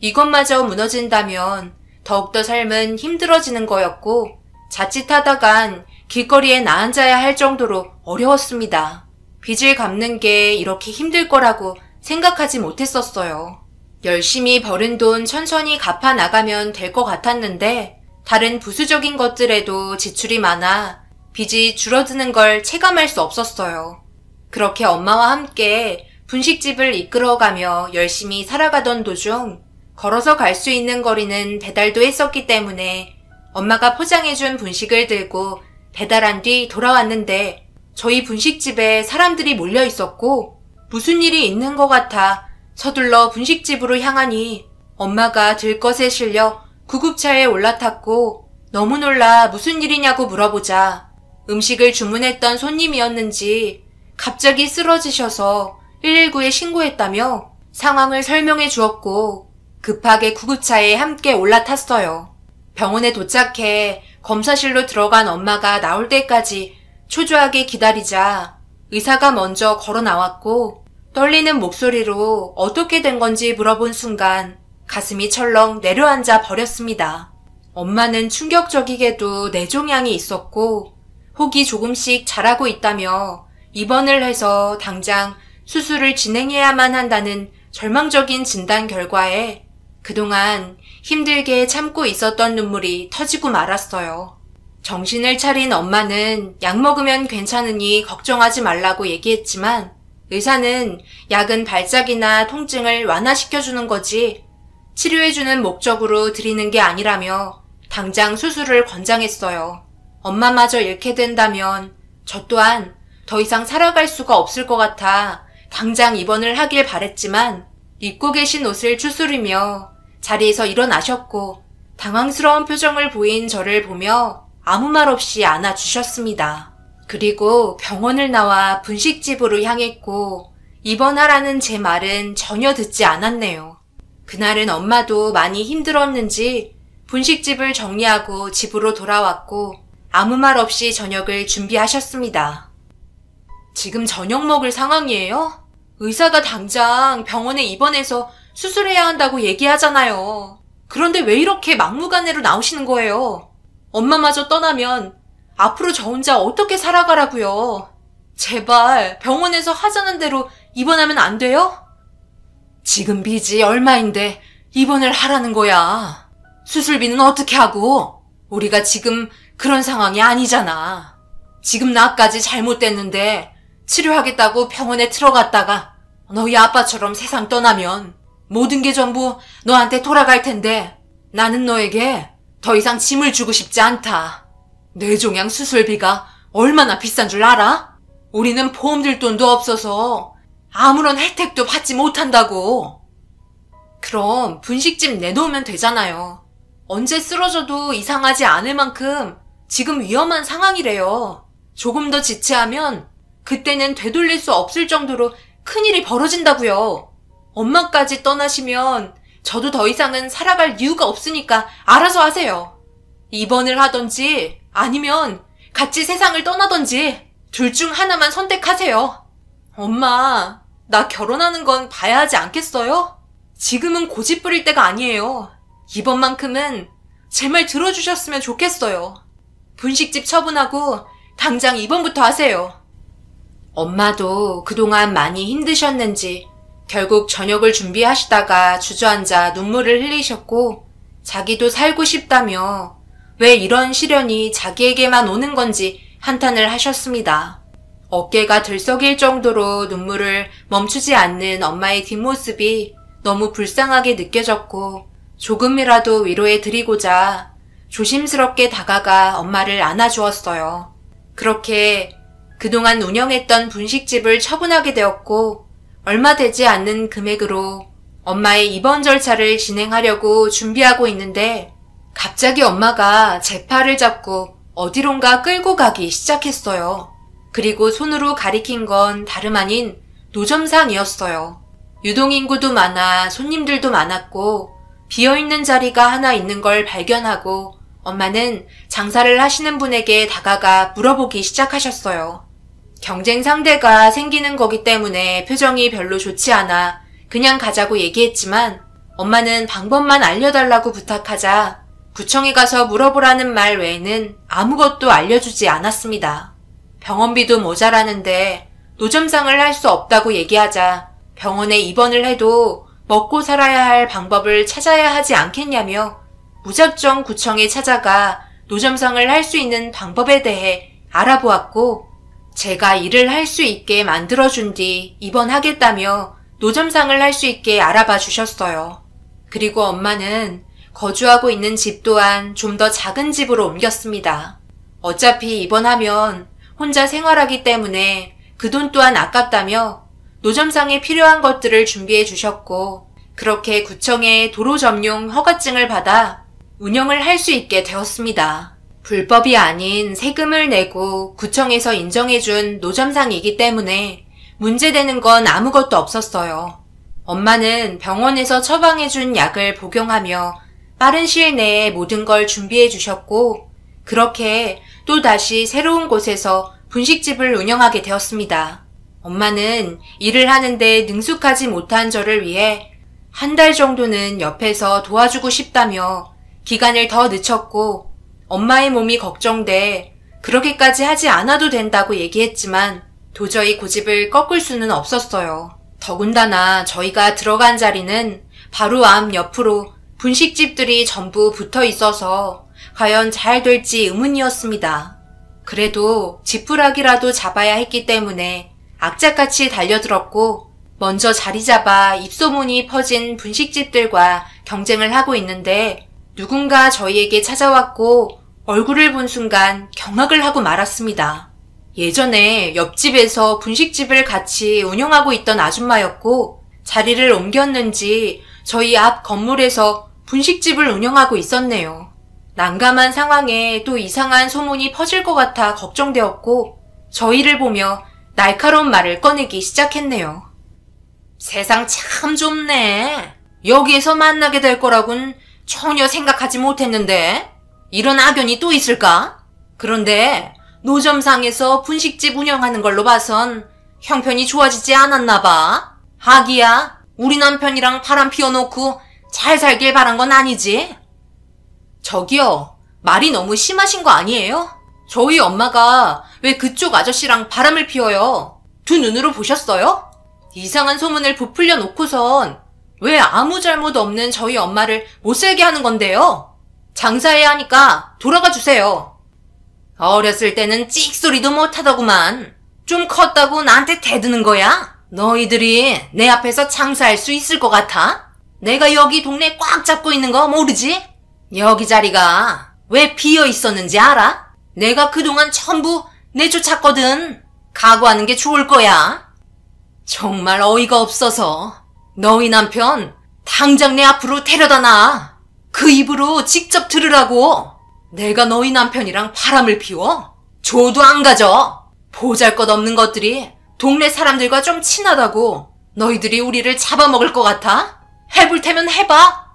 이것마저 무너진다면 더욱더 삶은 힘들어지는 거였고 자칫하다간 길거리에 나앉아야 할 정도로 어려웠습니다. 빚을 갚는 게 이렇게 힘들 거라고 생각하지 못했었어요. 열심히 벌은 돈 천천히 갚아 나가면 될 것 같았는데 다른 부수적인 것들에도 지출이 많아 빚이 줄어드는 걸 체감할 수 없었어요. 그렇게 엄마와 함께 분식집을 이끌어가며 열심히 살아가던 도중 걸어서 갈 수 있는 거리는 배달도 했었기 때문에 엄마가 포장해준 분식을 들고 배달한 뒤 돌아왔는데 저희 분식집에 사람들이 몰려 있었고 무슨 일이 있는 것 같아 서둘러 분식집으로 향하니 엄마가 들것에 실려 구급차에 올라탔고 너무 놀라 무슨 일이냐고 물어보자 음식을 주문했던 손님이었는지 갑자기 쓰러지셔서 119에 신고했다며 상황을 설명해 주었고 급하게 구급차에 함께 올라탔어요. 병원에 도착해 검사실로 들어간 엄마가 나올 때까지 초조하게 기다리자 의사가 먼저 걸어 나왔고 떨리는 목소리로 어떻게 된 건지 물어본 순간 가슴이 철렁 내려앉아 버렸습니다. 엄마는 충격적이게도 뇌종양이 있었고 혹이 조금씩 자라고 있다며 입원을 해서 당장 수술을 진행해야만 한다는 절망적인 진단 결과에 그동안 힘들게 참고 있었던 눈물이 터지고 말았어요. 정신을 차린 엄마는 약 먹으면 괜찮으니 걱정하지 말라고 얘기했지만 의사는 약은 발작이나 통증을 완화시켜주는 거지 치료해주는 목적으로 드리는 게 아니라며 당장 수술을 권장했어요. 엄마마저 잃게 된다면 저 또한 더 이상 살아갈 수가 없을 것 같아 당장 입원을 하길 바랬지만 입고 계신 옷을 추스리며 자리에서 일어나셨고 당황스러운 표정을 보인 저를 보며 아무 말 없이 안아주셨습니다. 그리고 병원을 나와 분식집으로 향했고 입원하라는 제 말은 전혀 듣지 않았네요. 그날은 엄마도 많이 힘들었는지 분식집을 정리하고 집으로 돌아왔고 아무 말 없이 저녁을 준비하셨습니다. 지금 저녁 먹을 상황이에요? 의사가 당장 병원에 입원해서 수술해야 한다고 얘기하잖아요. 그런데 왜 이렇게 막무가내로 나오시는 거예요? 엄마마저 떠나면 앞으로 저 혼자 어떻게 살아가라고요? 제발 병원에서 하자는 대로 입원하면 안 돼요? 지금 빚이 얼마인데 입원을 하라는 거야. 수술비는 어떻게 하고? 우리가 지금 그런 상황이 아니잖아. 지금 나까지 잘못됐는데 치료하겠다고 병원에 들어갔다가 너희 아빠처럼 세상 떠나면 모든 게 전부 너한테 돌아갈 텐데 나는 너에게 더 이상 짐을 주고 싶지 않다. 뇌종양 수술비가 얼마나 비싼 줄 알아? 우리는 보험 들 돈도 없어서 아무런 혜택도 받지 못한다고. 그럼 분식집 내놓으면 되잖아요. 언제 쓰러져도 이상하지 않을 만큼 지금 위험한 상황이래요. 조금 더 지체하면 그때는 되돌릴 수 없을 정도로 큰일이 벌어진다고요. 엄마까지 떠나시면 저도 더 이상은 살아갈 이유가 없으니까 알아서 하세요. 입원을 하던지 아니면 같이 세상을 떠나던지 둘 중 하나만 선택하세요. 엄마, 나 결혼하는 건 봐야 하지 않겠어요? 지금은 고집 부릴 때가 아니에요. 이번만큼은 제 말 들어주셨으면 좋겠어요. 분식집 처분하고 당장 입원부터 하세요. 엄마도 그동안 많이 힘드셨는지 결국 저녁을 준비하시다가 주저앉아 눈물을 흘리셨고 자기도 살고 싶다며 왜 이런 시련이 자기에게만 오는 건지 한탄을 하셨습니다. 어깨가 들썩일 정도로 눈물을 멈추지 않는 엄마의 뒷모습이 너무 불쌍하게 느껴졌고 조금이라도 위로해 드리고자 조심스럽게 다가가 엄마를 안아주었어요. 그렇게 그동안 운영했던 분식집을 처분하게 되었고 얼마 되지 않는 금액으로 엄마의 입원 절차를 진행하려고 준비하고 있는데 갑자기 엄마가 제 팔을 잡고 어디론가 끌고 가기 시작했어요. 그리고 손으로 가리킨 건 다름 아닌 노점상이었어요. 유동인구도 많아 손님들도 많았고 비어있는 자리가 하나 있는 걸 발견하고 엄마는 장사를 하시는 분에게 다가가 물어보기 시작하셨어요. 경쟁 상대가 생기는 거기 때문에 표정이 별로 좋지 않아 그냥 가자고 얘기했지만 엄마는 방법만 알려달라고 부탁하자 구청에 가서 물어보라는 말 외에는 아무것도 알려주지 않았습니다. 병원비도 모자라는데 노점상을 할 수 없다고 얘기하자 병원에 입원을 해도 먹고 살아야 할 방법을 찾아야 하지 않겠냐며 무작정 구청에 찾아가 노점상을 할 수 있는 방법에 대해 알아보았고 제가 일을 할 수 있게 만들어준 뒤 입원하겠다며 노점상을 할 수 있게 알아봐 주셨어요. 그리고 엄마는 거주하고 있는 집 또한 좀 더 작은 집으로 옮겼습니다. 어차피 입원하면 혼자 생활하기 때문에 그 돈 또한 아깝다며 노점상에 필요한 것들을 준비해 주셨고 그렇게 구청에 도로 점용 허가증을 받아 운영을 할 수 있게 되었습니다. 불법이 아닌 세금을 내고 구청에서 인정해준 노점상이기 때문에 문제되는 건 아무것도 없었어요. 엄마는 병원에서 처방해준 약을 복용하며 빠른 시일 내에 모든 걸 준비해 주셨고 그렇게 또다시 새로운 곳에서 분식집을 운영하게 되었습니다. 엄마는 일을 하는데 능숙하지 못한 저를 위해 한 달 정도는 옆에서 도와주고 싶다며 기간을 더 늦췄고 엄마의 몸이 걱정돼 그렇게까지 하지 않아도 된다고 얘기했지만 도저히 고집을 꺾을 수는 없었어요. 더군다나 저희가 들어간 자리는 바로 앞 옆으로 분식집들이 전부 붙어 있어서 과연 잘 될지 의문이었습니다. 그래도 지푸라기라도 잡아야 했기 때문에 악착같이 달려들었고 먼저 자리 잡아 입소문이 퍼진 분식집들과 경쟁을 하고 있는데 누군가 저희에게 찾아왔고 얼굴을 본 순간 경악을 하고 말았습니다. 예전에 옆집에서 분식집을 같이 운영하고 있던 아줌마였고 자리를 옮겼는지 저희 앞 건물에서 분식집을 운영하고 있었네요. 난감한 상황에 또 이상한 소문이 퍼질 것 같아 걱정되었고 저희를 보며 날카로운 말을 꺼내기 시작했네요. 세상 참 좁네. 여기에서 만나게 될 거라곤 전혀 생각하지 못했는데 이런 악연이 또 있을까? 그런데 노점상에서 분식집 운영하는 걸로 봐선 형편이 좋아지지 않았나 봐. 하기야 우리 남편이랑 바람 피워놓고 잘 살길 바란 건 아니지? 저기요, 말이 너무 심하신 거 아니에요? 저희 엄마가 왜 그쪽 아저씨랑 바람을 피워요? 두 눈으로 보셨어요? 이상한 소문을 부풀려 놓고선 왜 아무 잘못 없는 저희 엄마를 못살게 하는 건데요? 장사해야 하니까 돌아가 주세요. 어렸을 때는 찍소리도 못하더구만. 좀 컸다고 나한테 대드는 거야? 너희들이 내 앞에서 장사할 수 있을 것 같아? 내가 여기 동네 꽉 잡고 있는 거 모르지? 여기 자리가 왜 비어 있었는지 알아? 내가 그동안 전부 내쫓았거든. 각오하는 게 좋을 거야. 정말 어이가 없어서 너희 남편 당장 내 앞으로 데려다 놔. 그 입으로 직접 들으라고. 내가 너희 남편이랑 바람을 피워? 줘도 안 가져. 보잘것없는 것들이 동네 사람들과 좀 친하다고 너희들이 우리를 잡아먹을 것 같아? 해볼 테면 해봐.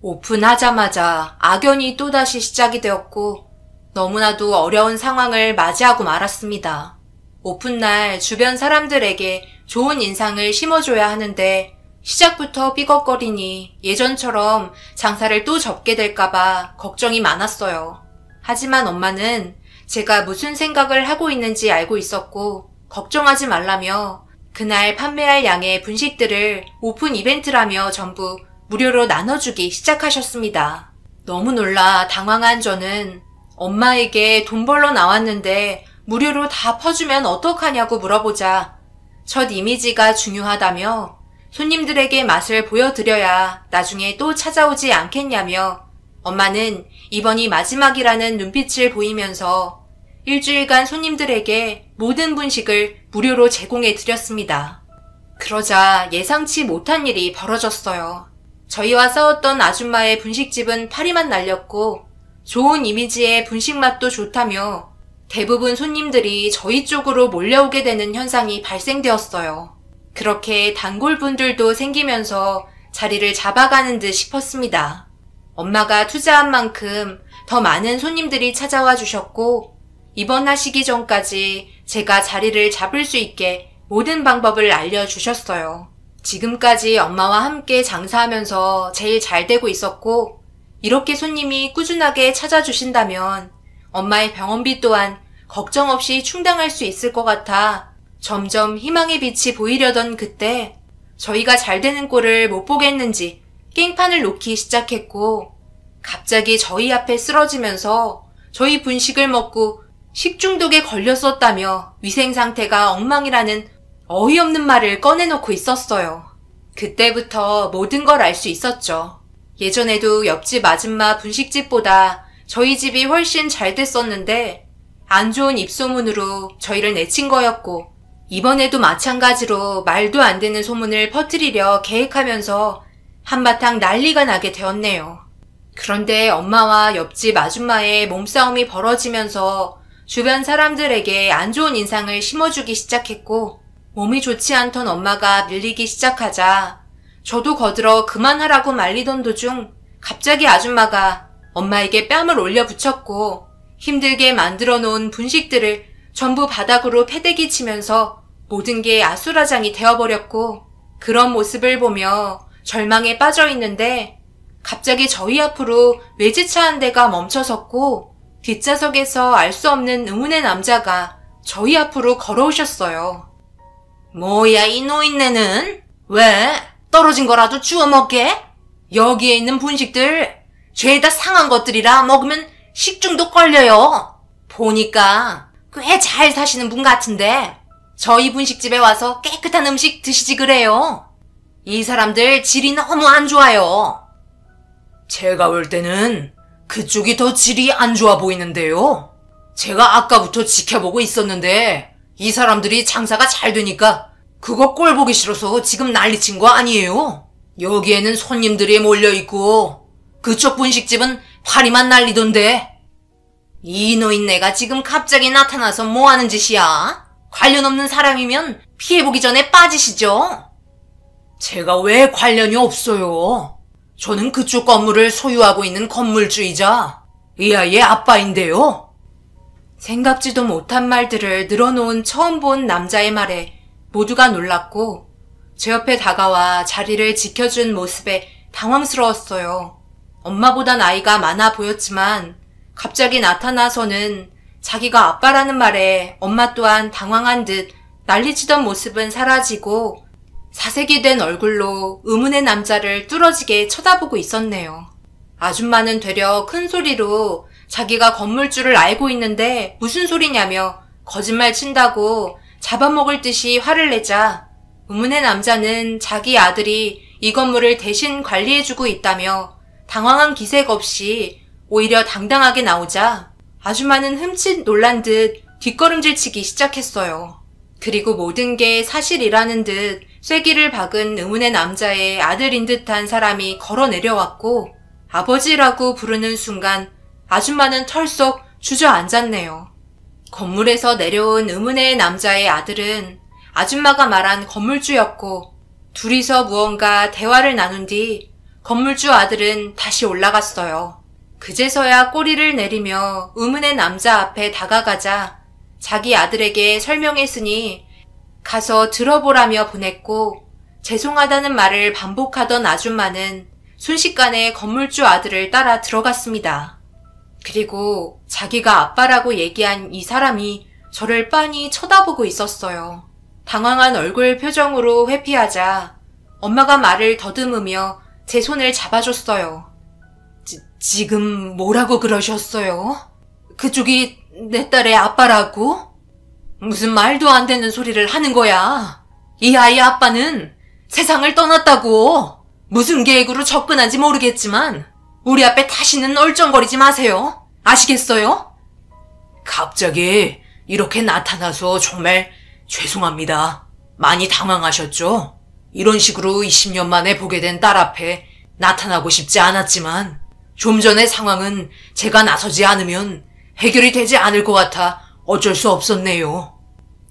오픈하자마자 악연이 또다시 시작이 되었고 너무나도 어려운 상황을 맞이하고 말았습니다. 오픈날 주변 사람들에게 좋은 인상을 심어줘야 하는데 시작부터 삐걱거리니 예전처럼 장사를 또 접게 될까봐 걱정이 많았어요. 하지만 엄마는 제가 무슨 생각을 하고 있는지 알고 있었고 걱정하지 말라며 그날 판매할 양의 분식들을 오픈 이벤트라며 전부 무료로 나눠주기 시작하셨습니다. 너무 놀라 당황한 저는 엄마에게 돈 벌러 나왔는데 무료로 다 퍼주면 어떡하냐고 물어보자 첫 이미지가 중요하다며 손님들에게 맛을 보여드려야 나중에 또 찾아오지 않겠냐며 엄마는 이번이 마지막이라는 눈빛을 보이면서 일주일간 손님들에게 모든 분식을 무료로 제공해 드렸습니다. 그러자 예상치 못한 일이 벌어졌어요. 저희와 싸웠던 아줌마의 분식집은 파리만 날렸고 좋은 이미지에 분식 맛도 좋다며 대부분 손님들이 저희 쪽으로 몰려오게 되는 현상이 발생되었어요. 그렇게 단골분들도 생기면서 자리를 잡아가는 듯 싶었습니다. 엄마가 투자한 만큼 더 많은 손님들이 찾아와 주셨고 입원하시기 전까지 제가 자리를 잡을 수 있게 모든 방법을 알려주셨어요. 지금까지 엄마와 함께 장사하면서 제일 잘 되고 있었고 이렇게 손님이 꾸준하게 찾아주신다면 엄마의 병원비 또한 걱정 없이 충당할 수 있을 것 같아 점점 희망의 빛이 보이려던 그때 저희가 잘 되는 꼴을 못 보겠는지 깽판을 놓기 시작했고 갑자기 저희 앞에 쓰러지면서 저희 분식을 먹고 식중독에 걸렸었다며 위생 상태가 엉망이라는 어이없는 말을 꺼내놓고 있었어요. 그때부터 모든 걸 알 수 있었죠. 예전에도 옆집 아줌마 분식집보다 저희 집이 훨씬 잘 됐었는데 안 좋은 입소문으로 저희를 내친 거였고 이번에도 마찬가지로 말도 안 되는 소문을 퍼뜨리려 계획하면서 한바탕 난리가 나게 되었네요. 그런데 엄마와 옆집 아줌마의 몸싸움이 벌어지면서 주변 사람들에게 안 좋은 인상을 심어주기 시작했고 몸이 좋지 않던 엄마가 밀리기 시작하자 저도 거들어 그만하라고 말리던 도중 갑자기 아줌마가 엄마에게 뺨을 올려 붙였고 힘들게 만들어 놓은 분식들을 전부 바닥으로 패대기 치면서 모든 게 아수라장이 되어버렸고 그런 모습을 보며 절망에 빠져 있는데 갑자기 저희 앞으로 외제차 한 대가 멈춰섰고 뒷좌석에서 알 수 없는 의문의 남자가 저희 앞으로 걸어오셨어요. 뭐야 이 노인네는? 왜? 떨어진 거라도 주워 먹게? 여기에 있는 분식들 죄다 상한 것들이라 먹으면 식중독 걸려요. 보니까 꽤 잘 사시는 분 같은데 저희 분식집에 와서 깨끗한 음식 드시지 그래요. 이 사람들 질이 너무 안 좋아요. 제가 볼 때는 그쪽이 더 질이 안 좋아 보이는데요. 제가 아까부터 지켜보고 있었는데 이 사람들이 장사가 잘 되니까 그거 꼴 보기 싫어서 지금 난리친 거 아니에요. 여기에는 손님들이 몰려있고 그쪽 분식집은 파리만 날리던데. 이 노인네가 지금 갑자기 나타나서 뭐하는 짓이야? 관련 없는 사람이면 피해보기 전에 빠지시죠. 제가 왜 관련이 없어요? 저는 그쪽 건물을 소유하고 있는 건물주이자 이 아이의 아빠인데요. 생각지도 못한 말들을 늘어놓은 처음 본 남자의 말에 모두가 놀랐고 제 옆에 다가와 자리를 지켜준 모습에 당황스러웠어요. 엄마보다 나이가 많아 보였지만 갑자기 나타나서는 자기가 아빠라는 말에 엄마 또한 당황한 듯 난리치던 모습은 사라지고 사색이 된 얼굴로 의문의 남자를 뚫어지게 쳐다보고 있었네요. 아줌마는 되려 큰 소리로 자기가 건물주를 알고 있는데 무슨 소리냐며 거짓말 친다고 잡아먹을 듯이 화를 내자 의문의 남자는 자기 아들이 이 건물을 대신 관리해주고 있다며 당황한 기색 없이 오히려 당당하게 나오자 아줌마는 흠칫 놀란 듯 뒷걸음질치기 시작했어요. 그리고 모든 게 사실이라는 듯 쐐기를 박은 의문의 남자의 아들인 듯한 사람이 걸어 내려왔고 아버지라고 부르는 순간 아줌마는 털썩 주저앉았네요. 건물에서 내려온 의문의 남자의 아들은 아줌마가 말한 건물주였고 둘이서 무언가 대화를 나눈 뒤 건물주 아들은 다시 올라갔어요. 그제서야 꼬리를 내리며 의문의 남자 앞에 다가가자 자기 아들에게 설명했으니 가서 들어보라며 보냈고 죄송하다는 말을 반복하던 아줌마는 순식간에 건물주 아들을 따라 들어갔습니다. 그리고 자기가 아빠라고 얘기한 이 사람이 저를 빤히 쳐다보고 있었어요. 당황한 얼굴 표정으로 회피하자 엄마가 말을 더듬으며 제 손을 잡아줬어요. 지금 뭐라고 그러셨어요? 그쪽이 내 딸의 아빠라고? 무슨 말도 안 되는 소리를 하는 거야. 이 아이의 아빠는 세상을 떠났다고. 무슨 계획으로 접근한지 모르겠지만 우리 앞에 다시는 얼쩡거리지 마세요. 아시겠어요? 갑자기 이렇게 나타나서 정말 죄송합니다. 많이 당황하셨죠? 이런 식으로 20년 만에 보게 된 딸 앞에 나타나고 싶지 않았지만 좀 전의 상황은 제가 나서지 않으면 해결이 되지 않을 것 같아 어쩔 수 없었네요.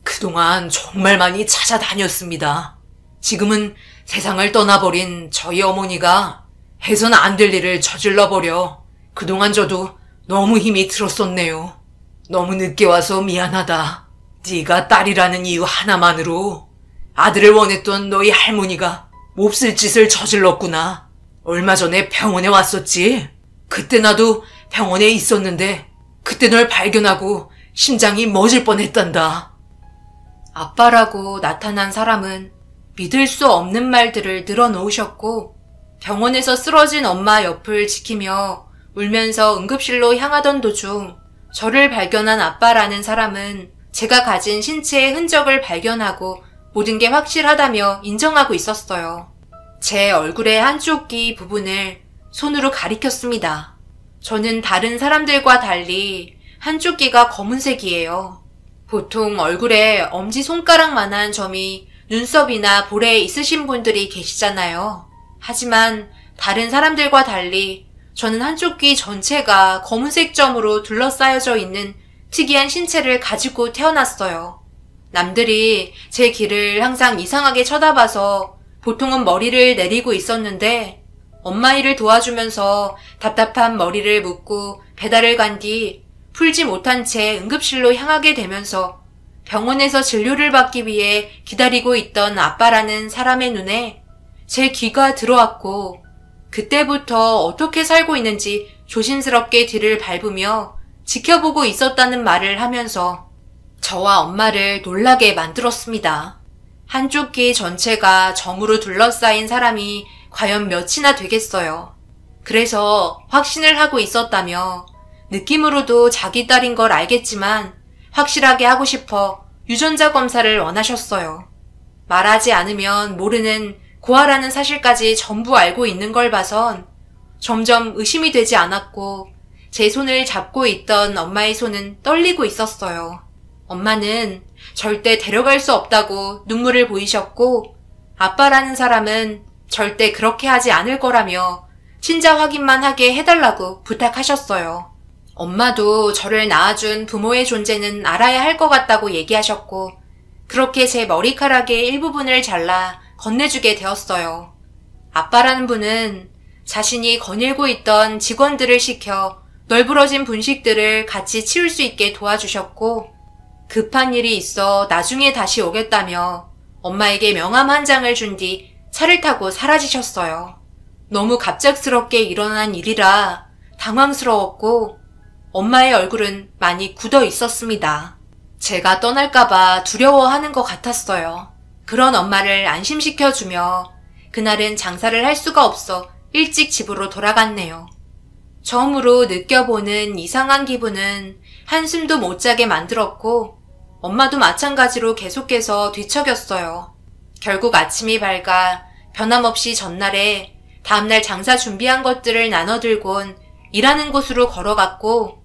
그동안 정말 많이 찾아다녔습니다. 지금은 세상을 떠나버린 저희 어머니가 해선 안 될 일을 저질러버려 그동안 저도 너무 힘이 들었었네요. 너무 늦게 와서 미안하다. 네가 딸이라는 이유 하나만으로 아들을 원했던 너희 할머니가 몹쓸 짓을 저질렀구나. 얼마 전에 병원에 왔었지. 그때 나도 병원에 있었는데 그때 널 발견하고 심장이 멎을 뻔했단다. 아빠라고 나타난 사람은 믿을 수 없는 말들을 늘어놓으셨고 병원에서 쓰러진 엄마 옆을 지키며 울면서 응급실로 향하던 도중 저를 발견한 아빠라는 사람은 제가 가진 신체의 흔적을 발견하고 모든 게 확실하다며 인정하고 있었어요. 제 얼굴의 한쪽 귀 부분을 손으로 가리켰습니다. 저는 다른 사람들과 달리 한쪽 귀가 검은색이에요. 보통 얼굴에 엄지손가락만한 점이 눈썹이나 볼에 있으신 분들이 계시잖아요. 하지만 다른 사람들과 달리 저는 한쪽 귀 전체가 검은색 점으로 둘러싸여져 있는 특이한 신체를 가지고 태어났어요. 남들이 제 귀를 항상 이상하게 쳐다봐서 보통은 머리를 내리고 있었는데 엄마 일을 도와주면서 답답한 머리를 묶고 배달을 간 뒤 풀지 못한 채 응급실로 향하게 되면서 병원에서 진료를 받기 위해 기다리고 있던 아빠라는 사람의 눈에 제 귀가 들어왔고 그때부터 어떻게 살고 있는지 조심스럽게 뒤를 밟으며 지켜보고 있었다는 말을 하면서 저와 엄마를 놀라게 만들었습니다. 한쪽 귀 전체가 점으로 둘러싸인 사람이 과연 몇이나 되겠어요. 그래서 확신을 하고 있었다며 느낌으로도 자기 딸인 걸 알겠지만 확실하게 하고 싶어 유전자 검사를 원하셨어요. 말하지 않으면 모르는 고아라는 사실까지 전부 알고 있는 걸 봐선 점점 의심이 되지 않았고 제 손을 잡고 있던 엄마의 손은 떨리고 있었어요. 엄마는 절대 데려갈 수 없다고 눈물을 보이셨고 아빠라는 사람은 절대 그렇게 하지 않을 거라며 친자 확인만 하게 해달라고 부탁하셨어요. 엄마도 저를 낳아준 부모의 존재는 알아야 할 것 같다고 얘기하셨고 그렇게 제 머리카락의 일부분을 잘라 건네주게 되었어요. 아빠라는 분은 자신이 거닐고 있던 직원들을 시켜 널브러진 분식들을 같이 치울 수 있게 도와주셨고 급한 일이 있어 나중에 다시 오겠다며 엄마에게 명함 한 장을 준 뒤 차를 타고 사라지셨어요. 너무 갑작스럽게 일어난 일이라 당황스러웠고 엄마의 얼굴은 많이 굳어 있었습니다. 제가 떠날까봐 두려워하는 것 같았어요. 그런 엄마를 안심시켜주며 그날은 장사를 할 수가 없어 일찍 집으로 돌아갔네요. 처음으로 느껴보는 이상한 기분은 한숨도 못 자게 만들었고 엄마도 마찬가지로 계속해서 뒤척였어요. 결국 아침이 밝아 변함없이 전날에 다음날 장사 준비한 것들을 나눠들곤 일하는 곳으로 걸어갔고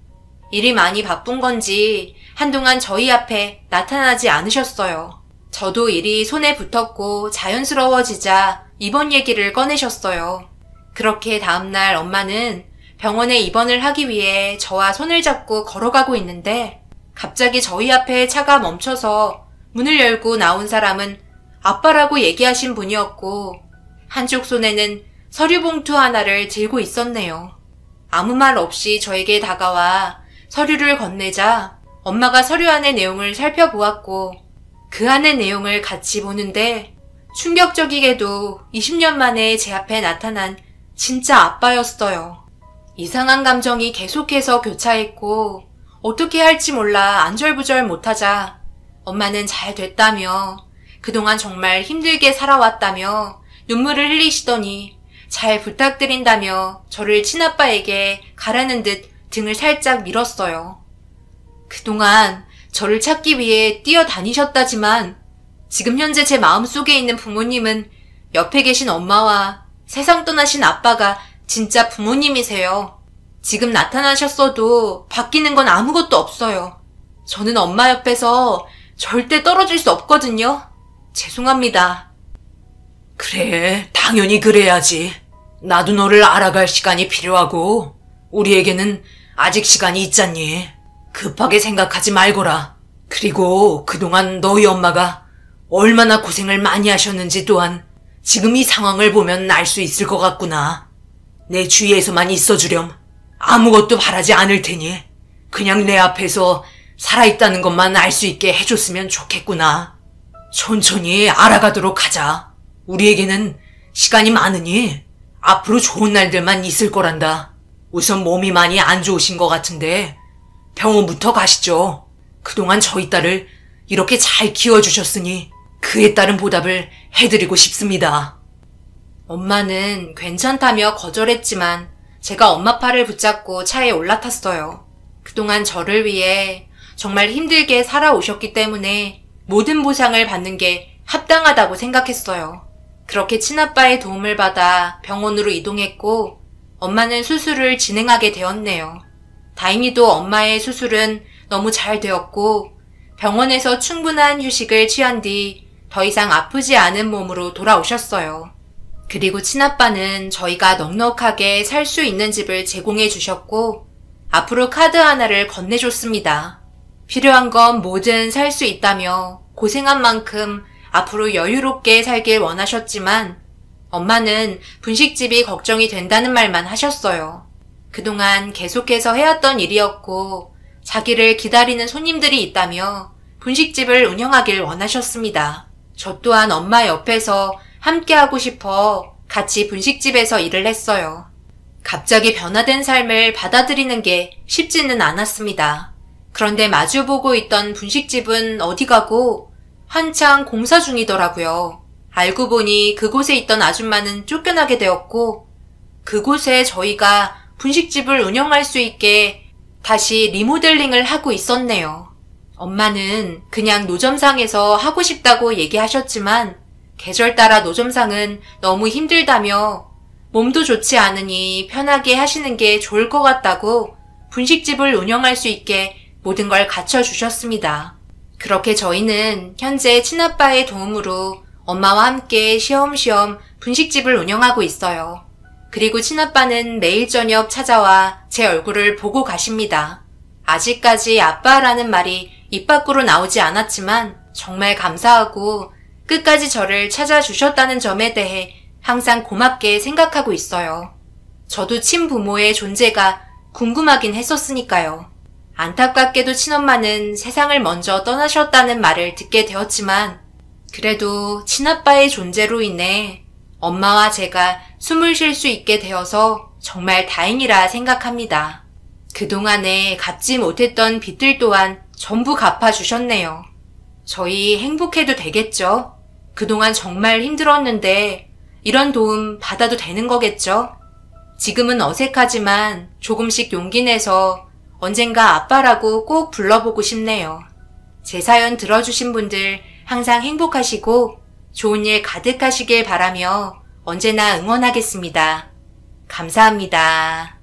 일이 많이 바쁜 건지 한동안 저희 앞에 나타나지 않으셨어요. 저도 일이 손에 붙었고 자연스러워지자 입원 얘기를 꺼내셨어요. 그렇게 다음날 엄마는 병원에 입원을 하기 위해 저와 손을 잡고 걸어가고 있는데 갑자기 저희 앞에 차가 멈춰서 문을 열고 나온 사람은 아빠라고 얘기하신 분이었고 한쪽 손에는 서류 봉투 하나를 들고 있었네요. 아무 말 없이 저에게 다가와 서류를 건네자 엄마가 서류 안의 내용을 살펴보았고 그 안의 내용을 같이 보는데 충격적이게도 20년 만에 제 앞에 나타난 진짜 아빠였어요. 이상한 감정이 계속해서 교차했고 어떻게 할지 몰라 안절부절 못하자 엄마는 잘 됐다며 그동안 정말 힘들게 살아왔다며 눈물을 흘리시더니 잘 부탁드린다며 저를 친아빠에게 가라는 듯 등을 살짝 밀었어요. 그동안 저를 찾기 위해 뛰어다니셨다지만 지금 현재 제 마음속에 있는 부모님은 옆에 계신 엄마와 세상 떠나신 아빠가 진짜 부모님이세요. 지금 나타나셨어도 바뀌는 건 아무것도 없어요. 저는 엄마 옆에서 절대 떨어질 수 없거든요. 죄송합니다. 그래, 당연히 그래야지. 나도 너를 알아갈 시간이 필요하고 우리에게는 아직 시간이 있잖니. 급하게 생각하지 말거라. 그리고 그동안 너희 엄마가 얼마나 고생을 많이 하셨는지 또한 지금 이 상황을 보면 알 수 있을 것 같구나. 내 주위에서만 있어주렴. 아무것도 바라지 않을 테니 그냥 내 앞에서 살아있다는 것만 알 수 있게 해줬으면 좋겠구나. 천천히 알아가도록 하자. 우리에게는 시간이 많으니 앞으로 좋은 날들만 있을 거란다. 우선 몸이 많이 안 좋으신 것 같은데 병원부터 가시죠. 그동안 저희 딸을 이렇게 잘 키워주셨으니 그에 따른 보답을 해드리고 싶습니다. 엄마는 괜찮다며 거절했지만 제가 엄마 팔을 붙잡고 차에 올라탔어요. 그동안 저를 위해 정말 힘들게 살아오셨기 때문에 모든 보상을 받는 게 합당하다고 생각했어요. 그렇게 친아빠의 도움을 받아 병원으로 이동했고 엄마는 수술을 진행하게 되었네요. 다행히도 엄마의 수술은 너무 잘 되었고 병원에서 충분한 휴식을 취한 뒤 더 이상 아프지 않은 몸으로 돌아오셨어요. 그리고 친아빠는 저희가 넉넉하게 살 수 있는 집을 제공해 주셨고 앞으로 카드 하나를 건네줬습니다. 필요한 건 뭐든 살 수 있다며 고생한 만큼 앞으로 여유롭게 살길 원하셨지만 엄마는 분식집이 걱정이 된다는 말만 하셨어요. 그동안 계속해서 해왔던 일이었고 자기를 기다리는 손님들이 있다며 분식집을 운영하길 원하셨습니다. 저 또한 엄마 옆에서 함께하고 싶어 같이 분식집에서 일을 했어요. 갑자기 변화된 삶을 받아들이는 게 쉽지는 않았습니다. 그런데 마주보고 있던 분식집은 어디 가고 한창 공사 중이더라고요. 알고 보니 그곳에 있던 아줌마는 쫓겨나게 되었고 그곳에 저희가 분식집을 운영할 수 있게 다시 리모델링을 하고 있었네요. 엄마는 그냥 노점상에서 하고 싶다고 얘기하셨지만 계절 따라 노점상은 너무 힘들다며 몸도 좋지 않으니 편하게 하시는 게 좋을 것 같다고 분식집을 운영할 수 있게 모든 걸 갖춰주셨습니다. 그렇게 저희는 현재 친아빠의 도움으로 엄마와 함께 쉬엄쉬엄 분식집을 운영하고 있어요. 그리고 친아빠는 매일 저녁 찾아와 제 얼굴을 보고 가십니다. 아직까지 아빠라는 말이 입 밖으로 나오지 않았지만 정말 감사하고 끝까지 저를 찾아주셨다는 점에 대해 항상 고맙게 생각하고 있어요. 저도 친부모의 존재가 궁금하긴 했었으니까요. 안타깝게도 친엄마는 세상을 먼저 떠나셨다는 말을 듣게 되었지만 그래도 친아빠의 존재로 인해 엄마와 제가 숨을 쉴 수 있게 되어서 정말 다행이라 생각합니다. 그동안에 갚지 못했던 빚들 또한 전부 갚아주셨네요. 저희 행복해도 되겠죠? 그동안 정말 힘들었는데 이런 도움 받아도 되는 거겠죠? 지금은 어색하지만 조금씩 용기 내서 언젠가 아빠라고 꼭 불러보고 싶네요. 제 사연 들어주신 분들 항상 행복하시고 좋은 일 가득하시길 바라며 언제나 응원하겠습니다. 감사합니다.